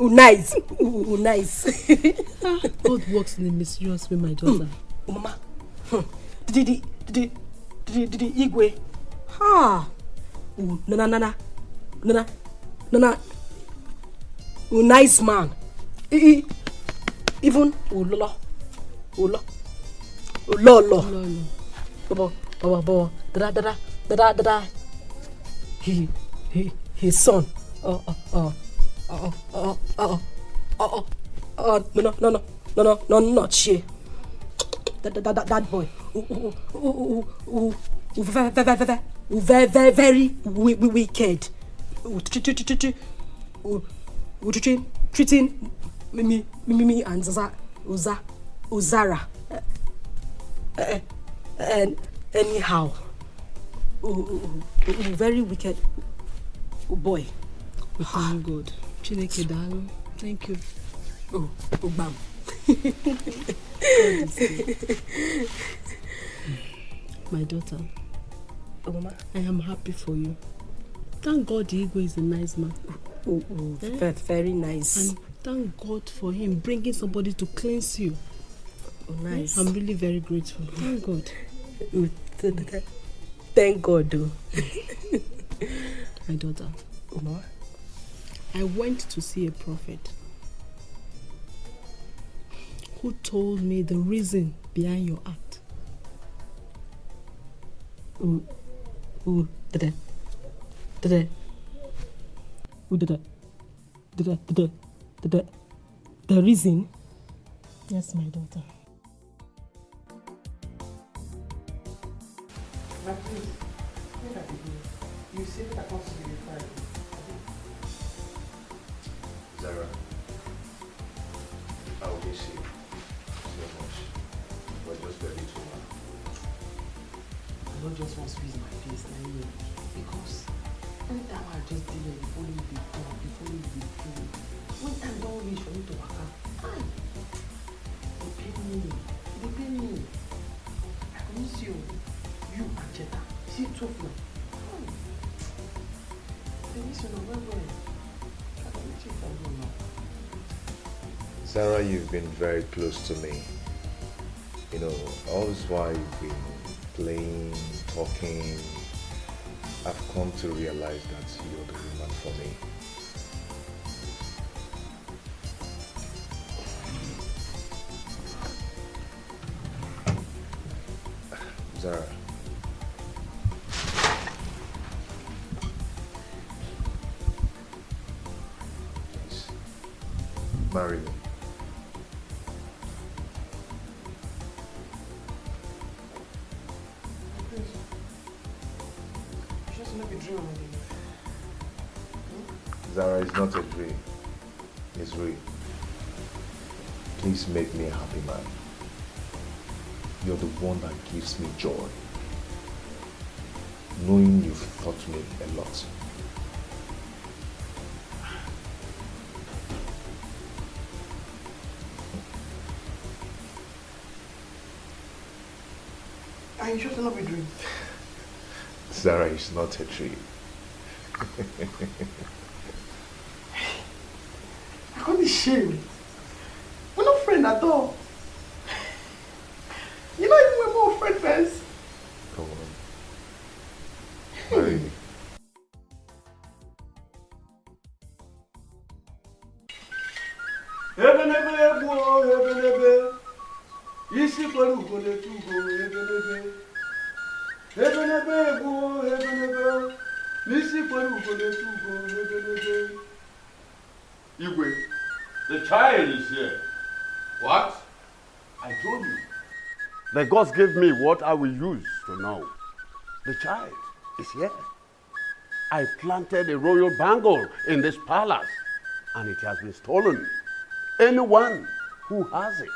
Nice. God works in a mysterious way, my daughter. Mama, did Igwe? No. Nice man. Even Ulolo. Olo. Bobo. Da. His son. No. Not she. That boy. Very wicked. Treating me and ZARA. And anyhow, very wicked boy. Thank God. Chineke dalu. Thank you. Bam. My daughter. Mama. I am happy for you. Thank God Igwe is a nice man. Very nice. And thank God for him bringing somebody to cleanse you. Nice. I'm really very grateful. Thank God. Thank God, though. My daughter. Mama. I went to see a prophet who told me the reason behind your act. Who did it? The reason? Yes, my daughter. Now please, look at the bill. You say that I want to be required. Zara, I'll miss you so much. But just very too much. I don't just want to squeeze my face anyway. Because anytime I just delay, the following will be done, the following will be done. When time don't reach for me to work out, they pay me. I promise you, you and Jetta, see two of them. They miss you now, well. I don't know if I do now. Zara, you've been very close to me. You know, all this while you've been playing, talking, I've come to realize that you're the woman for me. Zara. Please, marry me. Just make a dream of it. Zara, is not a dream. It's real. Please make me a happy man. You're the one that gives me joy. Knowing you've taught me a lot. Are you sure to not be dream? Zara is not a dream. I can't be ashamed. We're not friends at all. You know, even we're more friends first. Come on. Marry me. Ebenebe, isi kwelu ugole tugo, ebenebe, isi kwelu ugole tugo, Igwe, the child is here. What? I told you. The gods gave me what I will use to know. The child is here. I planted a royal bangle in this palace, and it has been stolen. Anyone who has it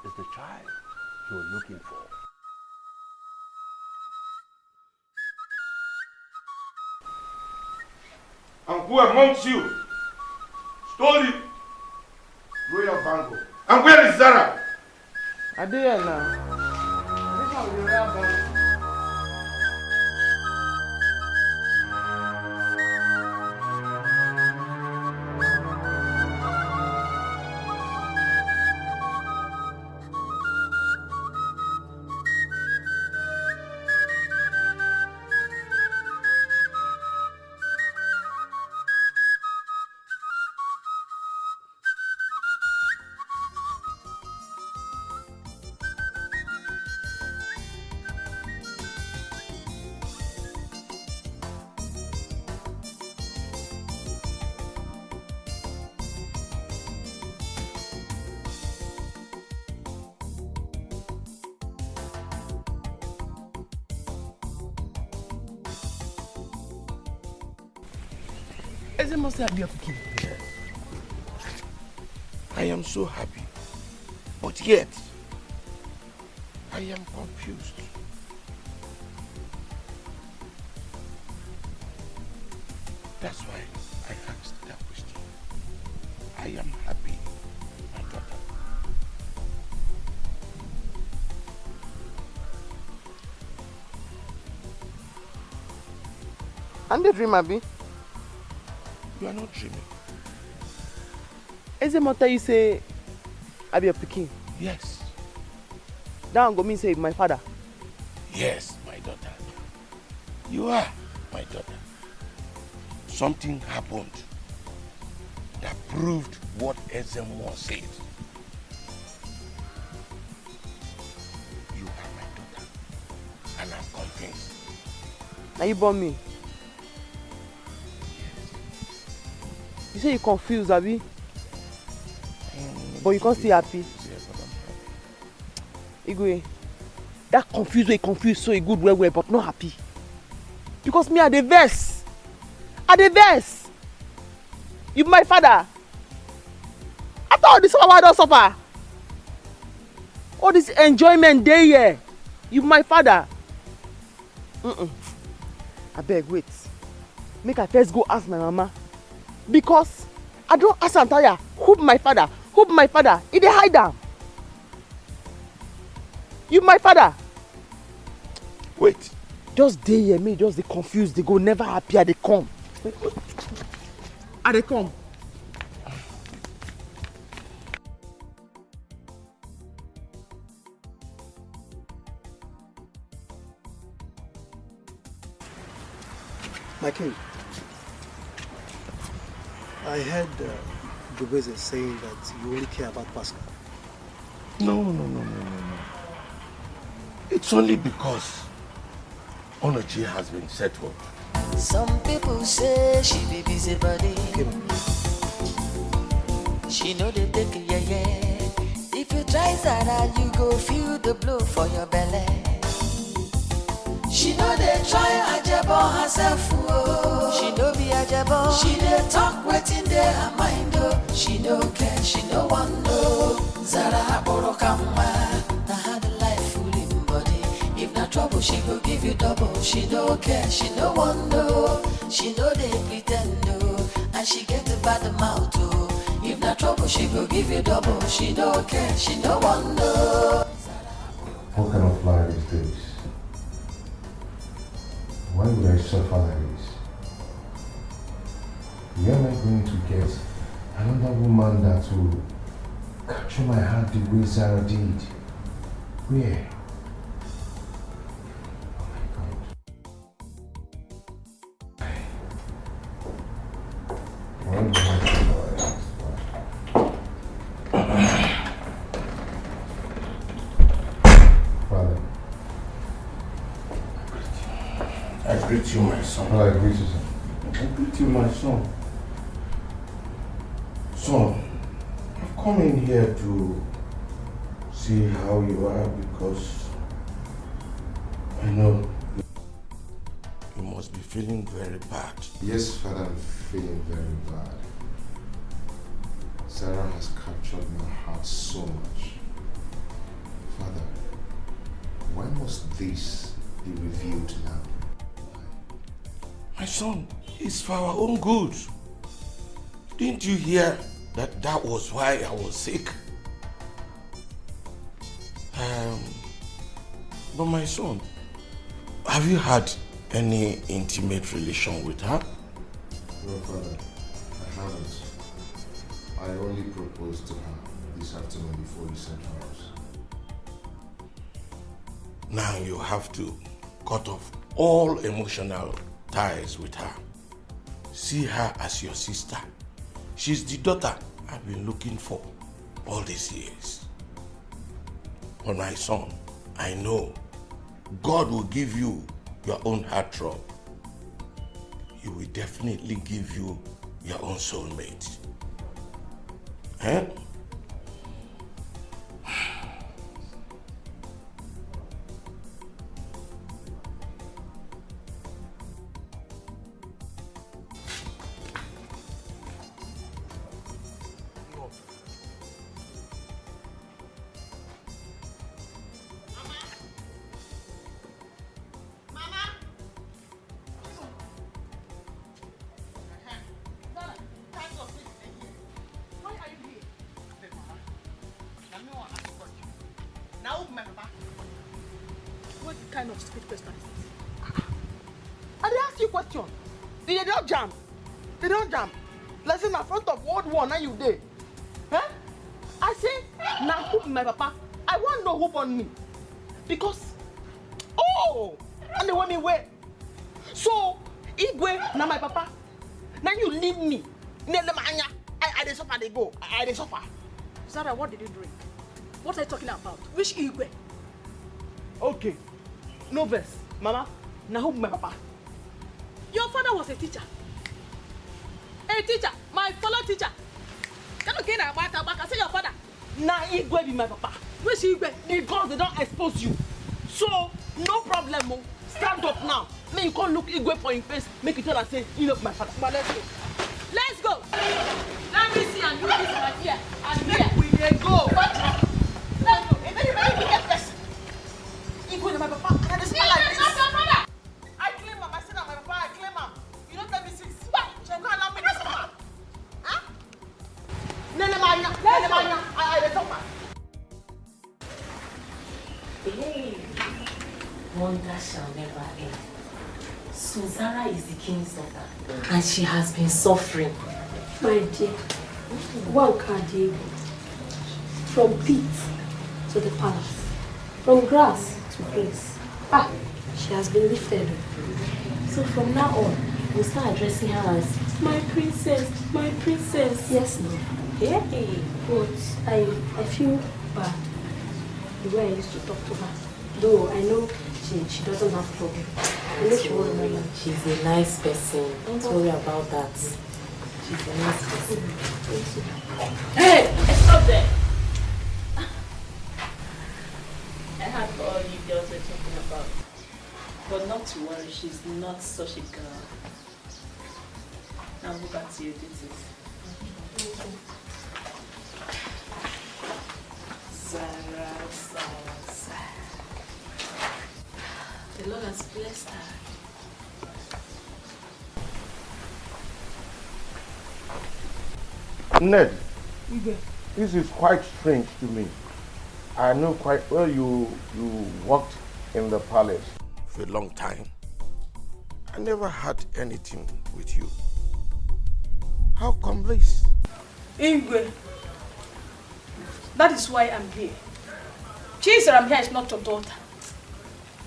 is the child you're looking for. And who amongst you stole it? Royal bangle. And where is Zara? I did now. This one will be real bangle. Eze must have been forgiven. Yes. I am so happy. But yet, I am confused. That's why I asked that question. I am happy, my daughter. I'm the dream, Abi. You are not dreaming. Is it matter you say I be a pikin? Yes. That go mean say my father. Yes, my daughter. You are my daughter. Something happened that proved what Ezemo said. You are my daughter, and I'm convinced. Now you born me. You say you confused, Abi? But you can't stay happy. Igwe, that confused so good well, but not happy. Because me are the verse. You my father. After all this suffer, I don't suffer. All this enjoyment day here. You my father. I beg, wait. Make I first go ask my mama. Because I don't ask am tire. Who my father? He dey hide am. You my father. Wait. Just dey here, me just dey confused. They go never happy. I dey come. My king, I heard Gubeze saying that you only care about Pascal. No. It's only because Onochi has been settled. Some people say she be busy body. She know they take it, yeah. If you try ZARA, you go feel the blow for your belly. She know they try ajebo herself, oh. She know be ajebo. She they talk waiting there her mind, oh. She no care, she no want no. ZARA borokama, na had the life full in body. If not trouble, she go give you double. She no care, she no want no. She know they pretend no, and she get a bad mouth oh. If not trouble, she go give you double. She no care, she no want no. What kind of life is this? Why would I suffer like this? Where am I going to get another woman that will capture my heart the way ZARA did? Where? Father. I greet you, my son. Oh, I greet you, sir. I greet you, my son. Son, I've come in here to see how you are because I know you must be feeling very bad. Yes, Father, I'm feeling very bad. ZARA has captured my heart so much. Father, why must this be revealed now? My son, it's for our own good. Didn't you hear that was why I was sick? But my son, have you had any intimate relation with her? No, Father, I haven't. I only proposed to her this afternoon before you sent her out. Now you have to cut off all emotional ties with her. See her as your sister. She's the daughter I've been looking for all these years. But my son, I know God will give you your own heartthrob. He will definitely give you your own soulmate. Eh? kind of stupid question is this? I dey ask you question. They don't jam. They don't jam. Listen, in front of World War, now you dey. Huh? I say, now who be my papa? I want to know who born me. Because, oh, and they want me where? So, Igwe, now my papa. Now you leave me. I dey suffer, they go. I dey suffer. Zara, what did you drink? What are you talking about? Which Igwe? Okay. No verse. Mama, now who be my papa? Your father was a teacher. A teacher, my fellow teacher. Can you get a say your father? Now Igwe be my papa. Which Igwe? Because they don't expose you. So, no problem. Stand up now. May you can't look Igwe for your face. Make you tell her say, you love my father. But let's go. Let's go. Let me see and do this right here. And here. We may go. Let's go. A very wicked person. Igwe is my papa. And I just smell like this. Your father. I claim him. I said I'm my papa. I claim him. You don't tell me six. What? You don't allow me to suffer. Huh? I suffer. Hey, wonder shall never end. So Zara is the king's daughter, and she has been suffering. My dear, one cardiac, from pit to the palace, from grass to grace. She has been lifted. So from now on, we'll start addressing her as my princess, my princess. Yes, no. Hey. But I feel bad the way I used to talk to her. Though I know she doesn't have problem. I know she won't remember. She's a nice person. Don't worry about that. She's a nice person. Hey! Stop there! I heard all you girls were talking about. But not to worry, she's not such a girl. Now go back to your duties. Zara. The Lord has blessed her. Ned, this is quite strange to me. I know quite well you worked in the palace for a long time. I never had anything with you. How come this? Ingwe, that is why I'm here. She I'm here is not your daughter.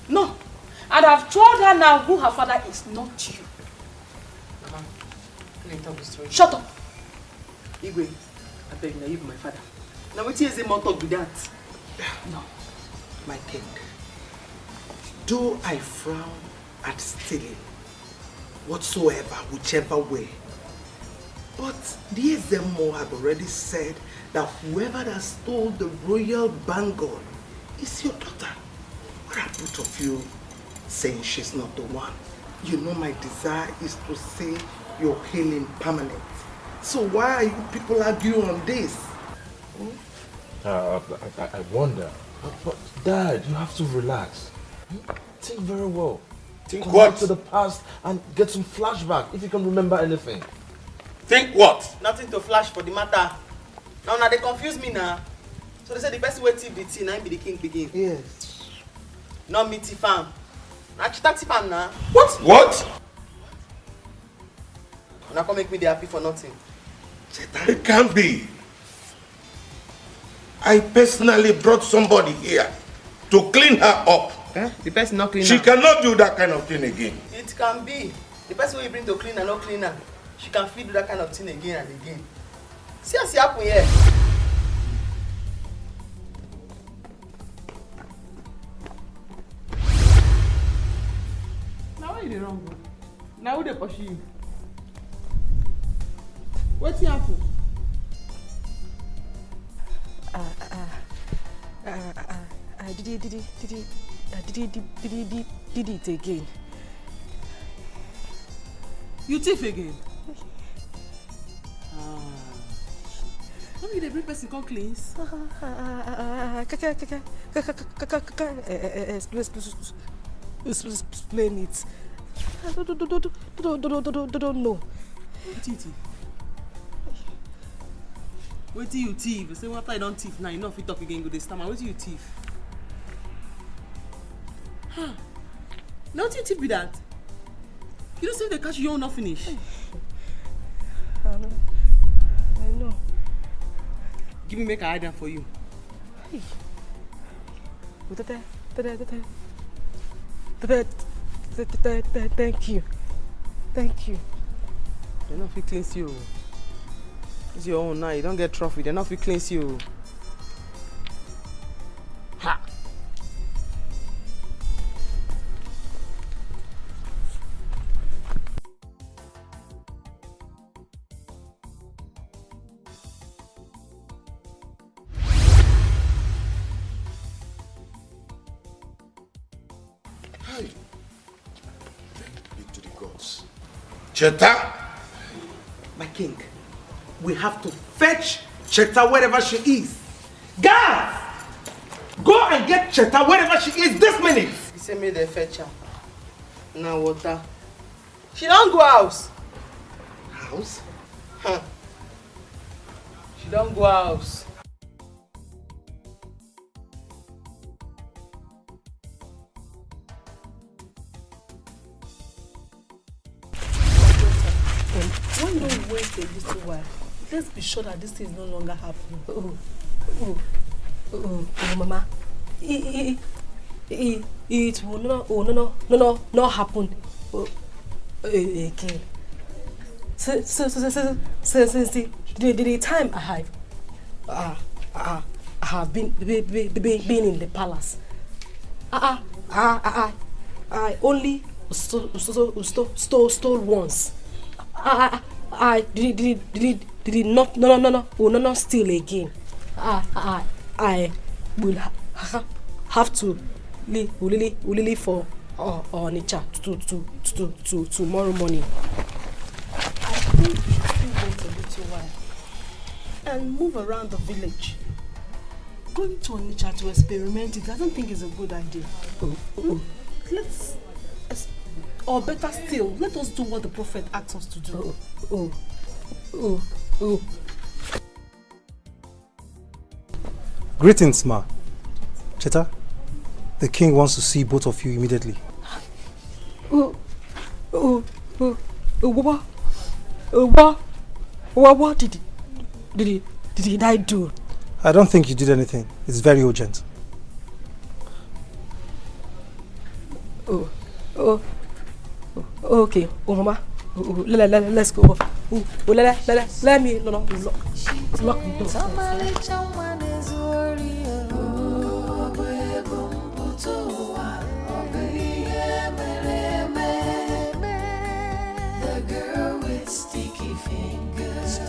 No. And I've told her now who her father is, not you. Mama, can I tell the story? Shut up. Igwe, I beg you, my father. Now what is the matter with that? No. My king, though I frown at stealing, whatsoever, whichever way, but the Ezemo have already said that whoever that stole the royal bangle is your daughter. What are both of you saying she's not the one? You know my desire is to see your healing permanent. So why are you people arguing on this? I wonder. But Dad, you have to relax. Think very well. Think Go what? back to the past and get some flashback if you can remember anything. Think what? Nothing to flash for the matter. Now they confuse me now. So they say the best way to be tea, now be the king begin. Yes. Not me tea farm. Now chita tea farm now. What? Now come make me happy for nothing. It can't be. I personally brought somebody here to clean her up. The person not clean She her. cannot do that kind of thing again. It can be. The person you bring to clean and not clean her, she can fit do that kind of thing again and again. See how she happen here. Now why you dey wrong? Now who dey pursue you? Wetin happen? Did it again. You thief again? No be dey bring person come cleans? Explain it. I don't know. Wetin you thief? Wetin you thief? Say after you don thief now, you no fit talk again, go dey stammer. Wetin you thief? Not you tip be that. You don't say they catch you, not finish. I know. Give me make a hide for you. Thank you. Thank you. They're not fit cleanse you. It's your own now. You don't get trophy. They're not fit cleanse you. Ha! Cheta! My king, we have to fetch Cheta wherever she is. Guys! Go and get Cheta wherever she is this minute! You say me they fetch her. Now water. She don't go house. House? Huh. She don't go house. Why don't we wait a little while? Let's be sure that this thing is no longer happening. Mama. It will not happen again. Since the time I have been in the palace, I only stole once. I did not steal again. I will have to leave for Onitsha to tomorrow morning. I think we should still wait a little while and move around the village. Going to Onitsha to experiment it, I don't think is a good idea. Let's, or better still, let us do what the prophet asked us to do. Greetings, Ma. Cheta, the king wants to see both of you immediately. What did I do? I don't think you did anything. It's very urgent. Okay. Mama. Let's go. Let me lock the door. The girl with sticky fingers.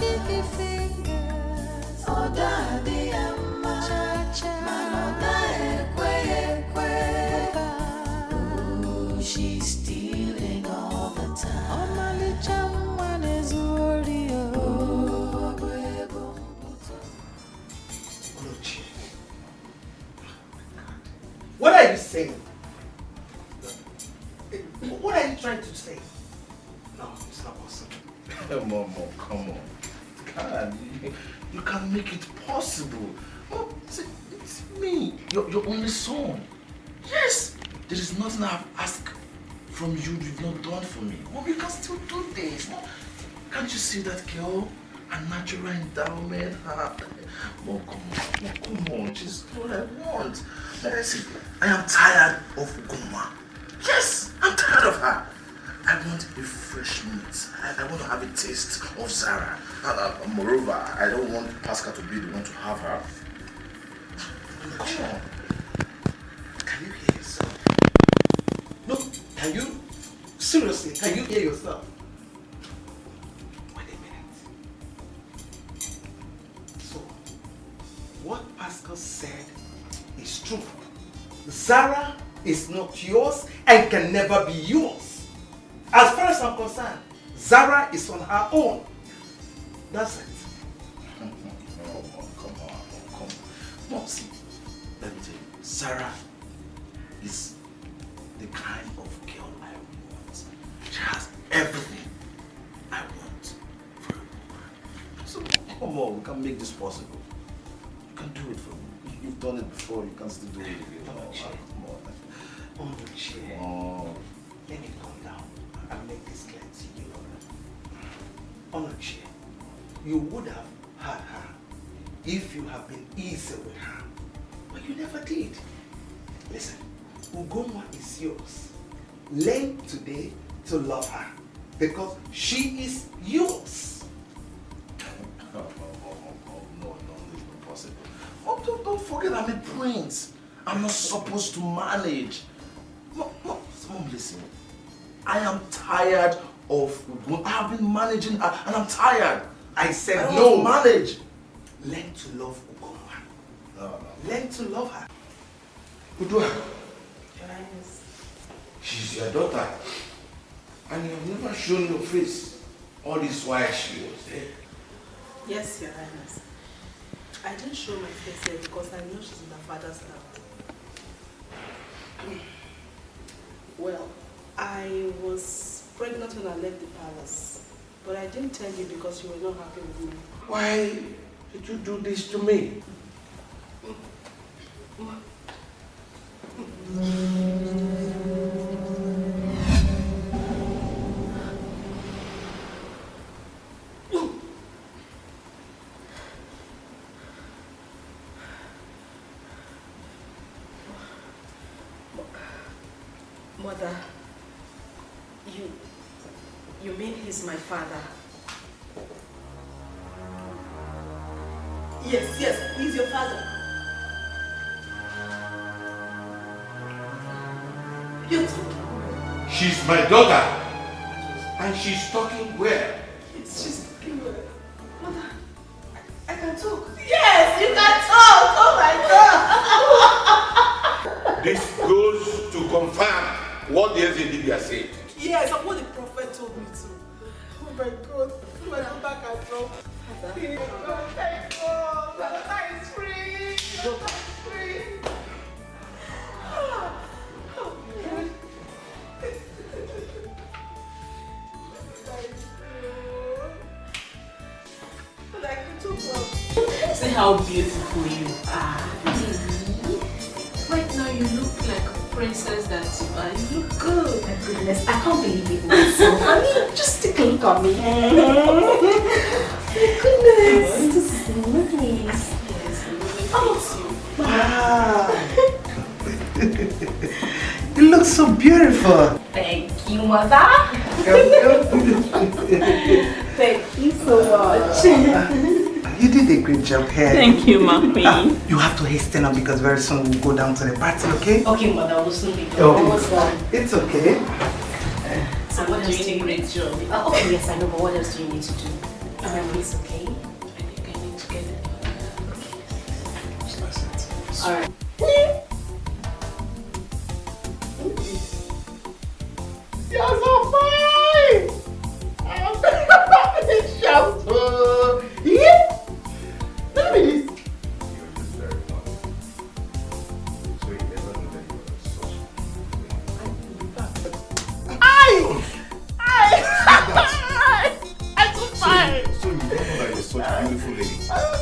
Oh, daddy, ooh, she's stealing all the time. What are you saying? What are you trying to say? No, it's not possible. Mom, come on. God, you can make it possible. Mom, it's me, your only son. Yes, there is nothing I've asked from you you've not done for me. Mom, you can still do this. Mom, can't you see that girl? A natural endowment. Mom, come on. She's what I want. See, I am tired of Guma. Yes, I'm tired of her. I want a fresh meat. I want to have a taste of ZARA. Moreover, I don't want Pascal to be the one to have her. Come on. Can you hear yourself? Look, can you? Seriously, can you hear yourself? Wait a minute. So, what Pascal said is true. ZARA is not yours and can never be yours. As far as I'm concerned, ZARA is on her own. That's it. Come on. Mom, see, let me tell you, ZARA is the kind of girl I want. She has everything I want for a woman. So come on, we can make this possible. You can do it for me. You've done it before, you can still do it again. Come on. Luchy, let me calm down and make this clear to you. Luchy, you would have had her if you have been easy with her, but you never did. Listen, Ugoma is yours. Learn today to love her because she is yours. No, it's not possible. Don't forget I'm a prince. I'm not supposed to manage. Mom, listen. I am tired of Ugoma. I have been managing her and I'm tired. I said I don't no. want to manage. Learn to love Ugoma. No. Learn to love her. Udua, Your Highness. she's your daughter. And you have never shown your face all this while she was there. Yes, Your Highness. I didn't show my face here because I know she's in her father's house. Well, I was pregnant when I left the palace, but I didn't tell you because you were not happy with me. Why did you do this to me? Mother, you mean he's my father? Yes, he's your father. You're talking. She's my daughter. And she's talking where? She's talking where? Mother, I can talk. Yes, you can talk. Oh my God. This goes to confirm what the Ezedibia said. Yes, and what the prophet told me to. Oh my God. When I'm back at home. Thank God. That is free. That is free. See how beautiful you are. Right now you look like a princess that you are. You look good. My goodness, I can't believe it myself. I mean, just take a look at me. My goodness, this is nice. Yes, Wow. You look so beautiful. Thank you, Mother. Thank you so much. You did a great job here. Thank you, Mommy. You have to hasten up because very soon we'll go down to the party, okay? Okay, Mother, we'll soon be done. Oh, Almost done. it's okay. So what do you need? Great job. Okay, yes, I know, but what else do you need to do? Everything's okay? I think I need to get it. Alright. You're so fine! I'm shout. Yeah? Look at this. I'm so fine. So you don't know that you're such a beautiful lady. I don't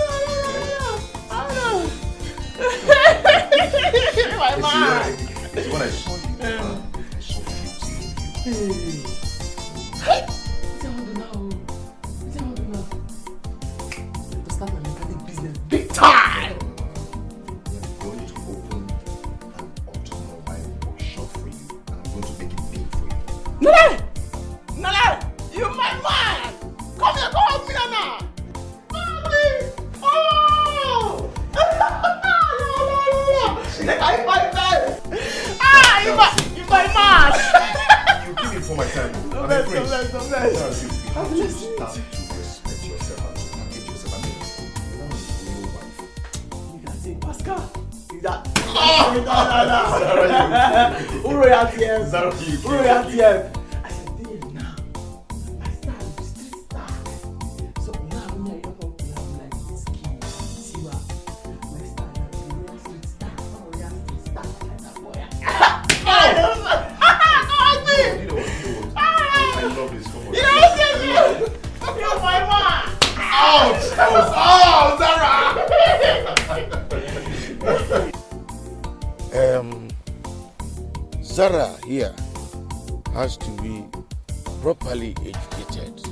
know. My man. See, when I saw you, I saw beauty in you. What do you want to know? To start my mechanic business big time! I'm going to open an automobile workshop for you, and I'm going to make it big for you. Nala, you're my man. Come here, come with me, Nana. Like I fight that. You my man. You give me for my time. No I'm less, a prince. no less. You have to start to respect yourself and to package yourself. I mean, you're not a real wife. You can say, Pascal. Is that? Who royalty? Zara, you Who royalty? I said, now. I start with street star. So now when I don't want to have like this key, see what? My star now be real street star. Royal street star. Like that boy. You know what? I love this. Come on. You know what I'm saying? You're my man. Ouch! Zara. Zara here has to be properly educated.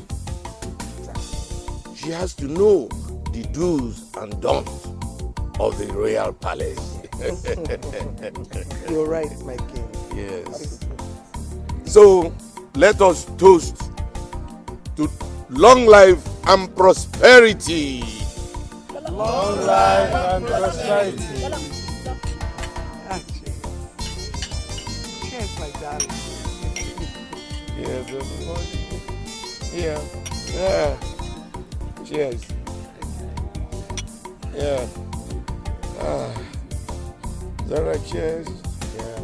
She has to know the do's and don'ts of the royal palace. You're right, my king. Yes. So let us toast to long life and prosperity. Long life and prosperity. Cheers, my darling. Yes, everybody. Yeah. Yeah. Cheers. Yeah. Zara, cheers. Yeah.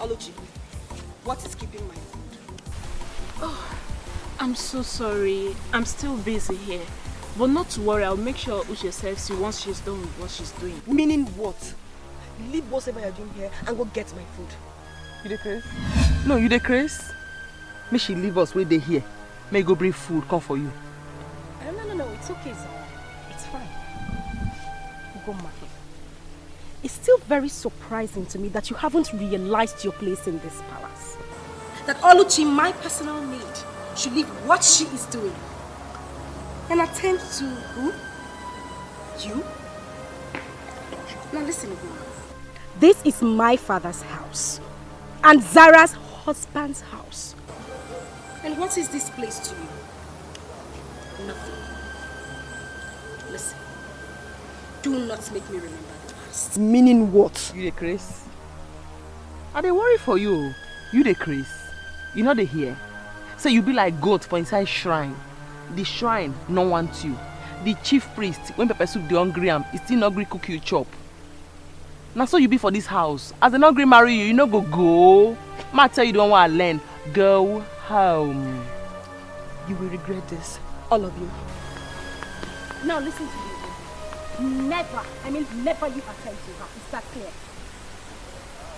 Luchy, what is keeping my food? Oh, I'm so sorry. I'm still busy here. But not to worry, I'll make sure Uche serves you once she's done with what she's doing. Meaning what? Leave whatever you're doing here and go get my food. You dey craze? No, you dey craze? Make she leave us where they here. May go bring food, come for you. No, it's okay, Zara. It's fine. Go market. It's still very surprising to me that you haven't realized your place in this palace. That Oluchi, my personal maid, should leave what she is doing and attend to who? You? Now listen, woman. This is my father's house and Zara's husband's house. And what is this place to you? Nothing. Listen, do not make me remember the past. Meaning what? You dey craze? I dey worry for you. You dey craze. You know they hear. So you be like goat for inside shrine. The shrine no want you. The chief priest, when pepper soup the hungry am, he still not agree cook you chop. Now so you be for this house. As they not agree marry you, you no go. Ma tell you don't want to learn. Go home. You will regret this, all of you. Now listen to me. Never, never you attend to her. Is that clear?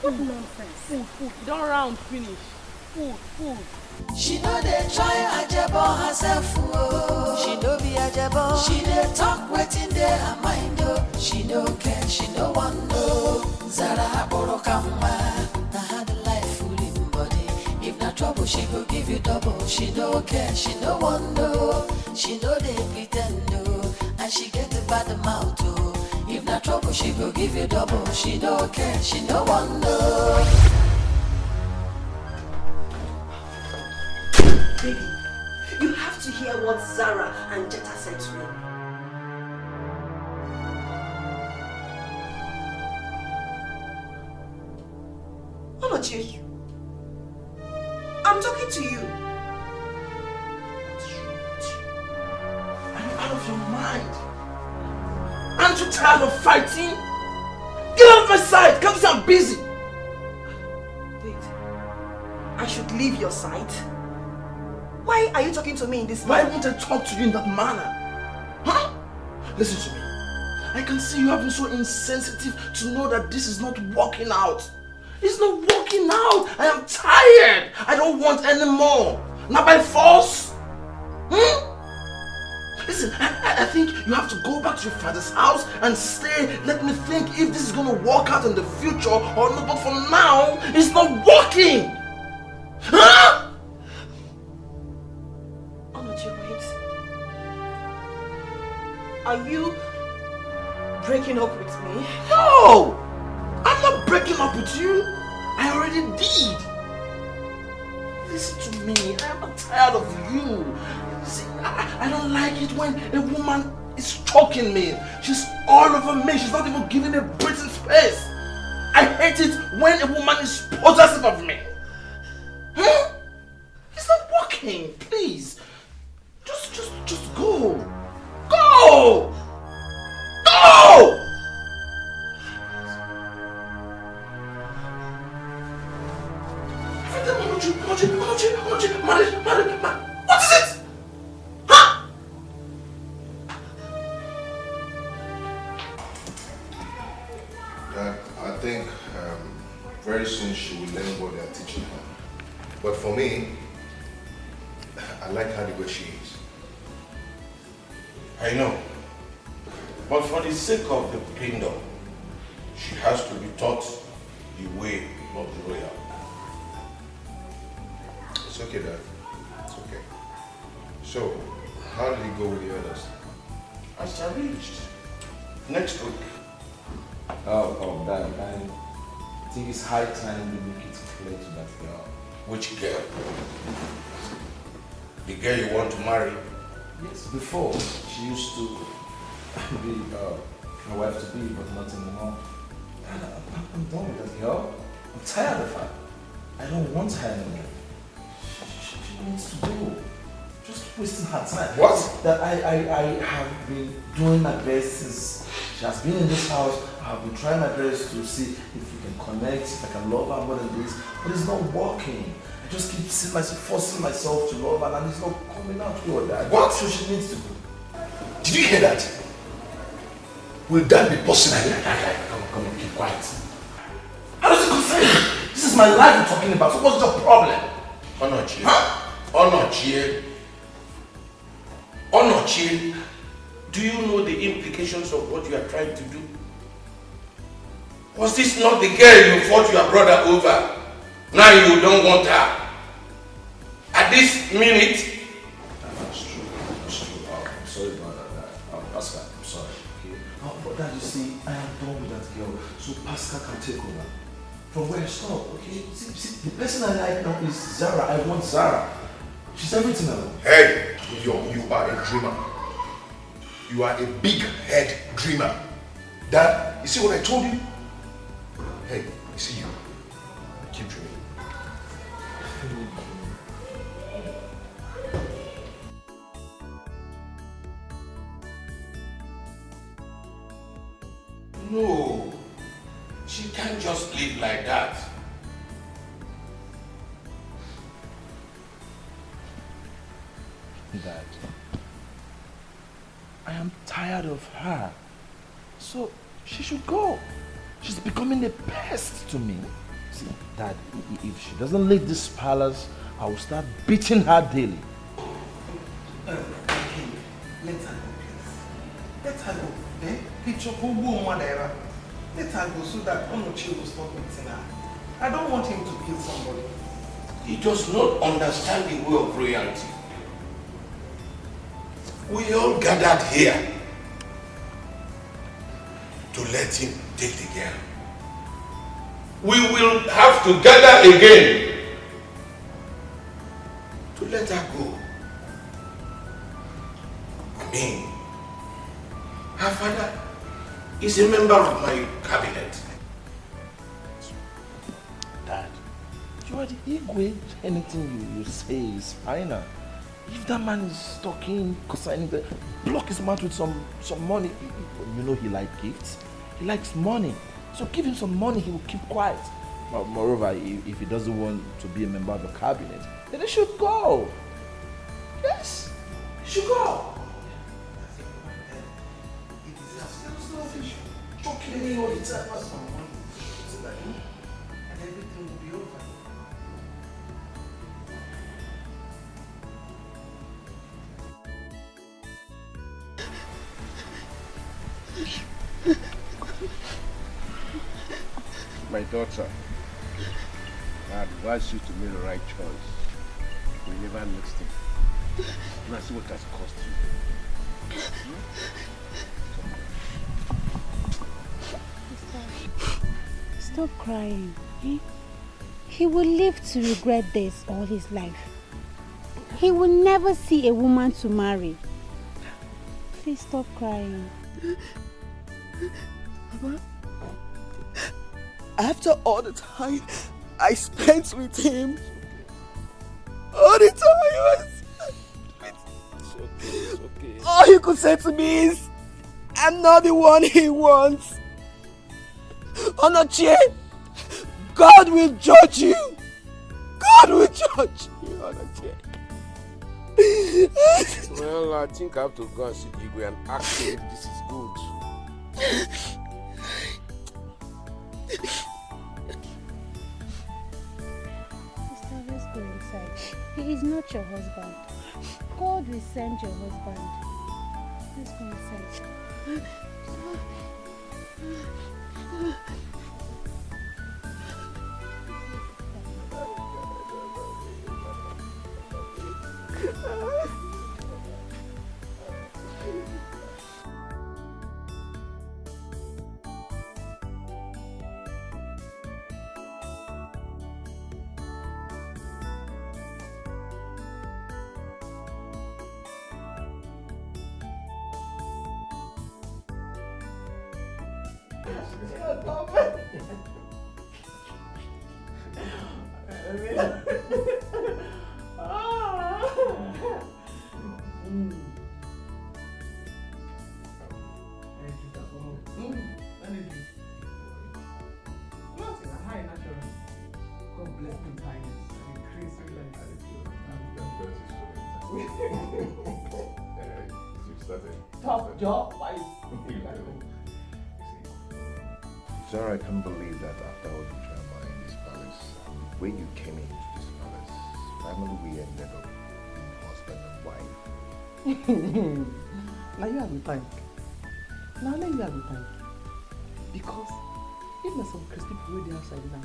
What nonsense. Food. You don't round finish. Food. She know they try ajebo herself, oh. She know be ajebo. She dey talk waiting there her mind, oh. She no care, she no want no. Zara borokama, na had life full in body. If na trouble, she go give you double. She no care, she no want no. She know they pretend, oh. And she get a bad mouth, oh. If na trouble, she go give you double. She no care, she no want no. Baby, you have to hear what Zara and Jetta said to me. Olochi, I'm talking to you. Are you out of your mind? Aren't you tired of fighting? Get out of my sight! Can't you see I'm busy? Wait, I should leave your sight? Why are you talking to me in this manner? Why won't I talk to you in that manner? Huh? Listen to me. I can see you have been so insensitive to know that this is not working out. It's not working out. I am tired. I don't want any more. Not by force. Listen, I think you have to go back to your father's house and stay. Let me think if this is going to work out in the future or not. But for now, it's not working. Huh? Are you breaking up with me? No! I'm not breaking up with you. I already did. Listen to me. I am not tired of you. See, I don't like it when a woman is choking me. She's all over me. She's not even giving me breathing space. I hate it when a woman is possessive of me. It's not working. Please. Just go. Go! Go! think very soon she will learn what they are teaching her. But for me, I like her the way she is. I know. But for the sake of the kingdom, she has to be taught the way of the royal. It's okay, Dad. It's okay. So, how did it go with the others? As arranged. Next week. Dad, I think it's high time we make it clear to that girl. Which girl? The girl you want to marry? Yes, before she used to be my wife to be, but not anymore. Dad, I'm done with that girl. I'm tired of her. I don't want her anymore. She needs to go. Just wasting her time. What? That I have been doing my best since she has been in this house. I've been trying my best to see if we can connect, if I can love her more than this, but it's not working. I just keep forcing myself to love her, and it's not coming out with that. What? So she needs to go. Did you hear that? Will that be possible? Come on, keep quiet. How does it concern you? This is my life you're talking about, so what's your problem? Onochie. Do you know the implications of what you are trying to do? Was this not the girl you fought your brother over? Now you don't want her. At this minute? That's true. I'm sorry about that. Pascal, I'm sorry. Okay? But Dad, you see, I am done with that girl, so Pascal can take over. From where I stopped, okay? See, the person I like now is ZARA. I want ZARA. She's everything I want. Hey, you are a dreamer. You are a big head dreamer. Dad, you see what I told you? Hey, you see you. Keep dreaming. No. She can't just live like that. Dad, I am tired of her. So she should go. She's becoming a pest to me. See, Dad, if she doesn't leave this palace, I will start beating her daily. Let her go, please. Let her go. Let her go so that Onochie will stop beating her. I don't want him to kill somebody. He does not understand the way of royalty. We all gathered here to let him take the girl. We will have to gather again to let her go. I mean, her father is a member of my cabinet. Dad, you are the Igwe. Anything you say is final. If that man is talking concerning the block his mouth with some money, you know he likes gifts. He likes money. So give him some money, he will keep quiet. But moreover, if he doesn't want to be a member of the cabinet, then he should go. Yes, he should go. Talking me all the time about some money. And everything will be over. My daughter, I advise you to make the right choice. We never next thing. Now see what has cost you. Stop crying. He will live to regret this all his life. He will never see a woman to marry. Please stop crying. Mama, after all the time I spent with him, all the time I was... It's okay. All he could say to me is, I'm not the one he wants. Onochie, God will judge you. God will judge you, Onochie. Well, I think I have to go and see Igwe and ask him if this is good. Sister, let's go inside. He is not your husband. God will send your husband. Let's go inside. Top job. Zara, I can't believe that after all the drama in this palace, when you came into this palace, finally we ended up being husband and wife. Now you have to thank. Now you have to thank. Because if there's some Christian people who are outside now,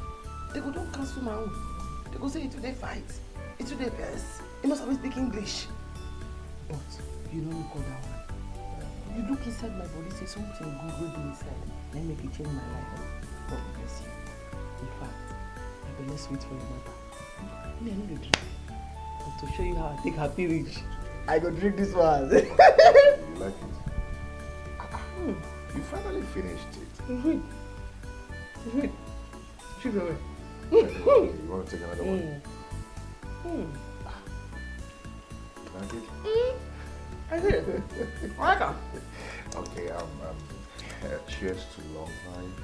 they go don't cancel my own. They go say it today fight. It today best. You must always speak English. But you don't look all that one. You look inside my body, say something good will be inside. Let me change my life. God bless you. In fact, I be less sweet for your mother. I need to drink. But to show you how I take happy rich, I go drink this one. You like it? You finally finished it. Should be away. You want to take another one? Like it? I did. Welcome. Okay, cheers to long life,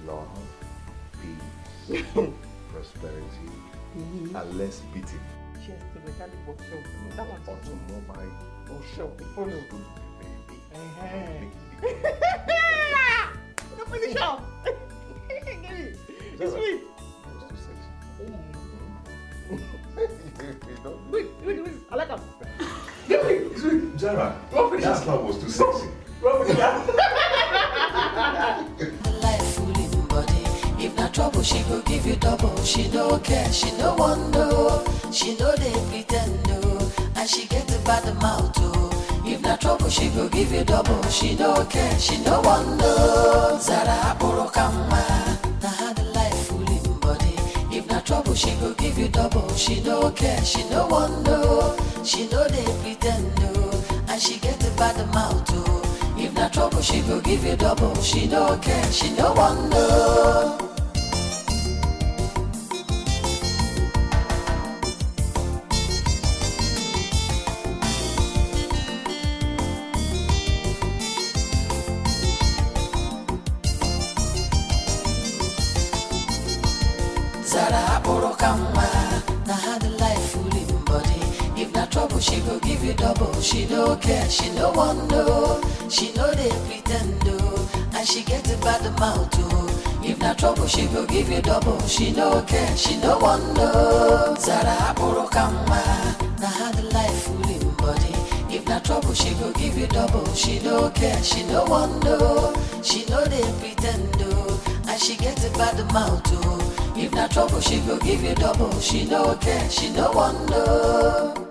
love, peace, prosperity, and less beating. Cheers to mechanic workshop. That one's automobile workshop. Follow. You finish up. Give me. It's sweet. It's too sexy. Wait. I like them. Give me. Sweet. Zara, that part was too sexy. Life full in body. If not trouble, she go give you double. She no care, she no want no. She know they pretend no. And she get a bad mouth too. If not trouble, she go give you double. She no care, she no want no. Zara Borokama. Now how the life full in body. If not trouble, she go give you double. She no care, she no want no. She know they pretend no. And she get a bad mouth too. If not trouble, she go give you double. She no care, she no want no. Zara Borokama. Now how the life full in body. If not trouble, she go give you double. She no care, she no want no. She know they pretend no. And she get a bad mouth too. If not trouble, she go give you double. She no care, she no want no. Zara Borokama. Now how the life full in body. If not trouble, she go give you double. She no care, she no want no. She know they pretend no. And she get a bad mouth too. If not trouble, she go give you double. She no care, she no want no.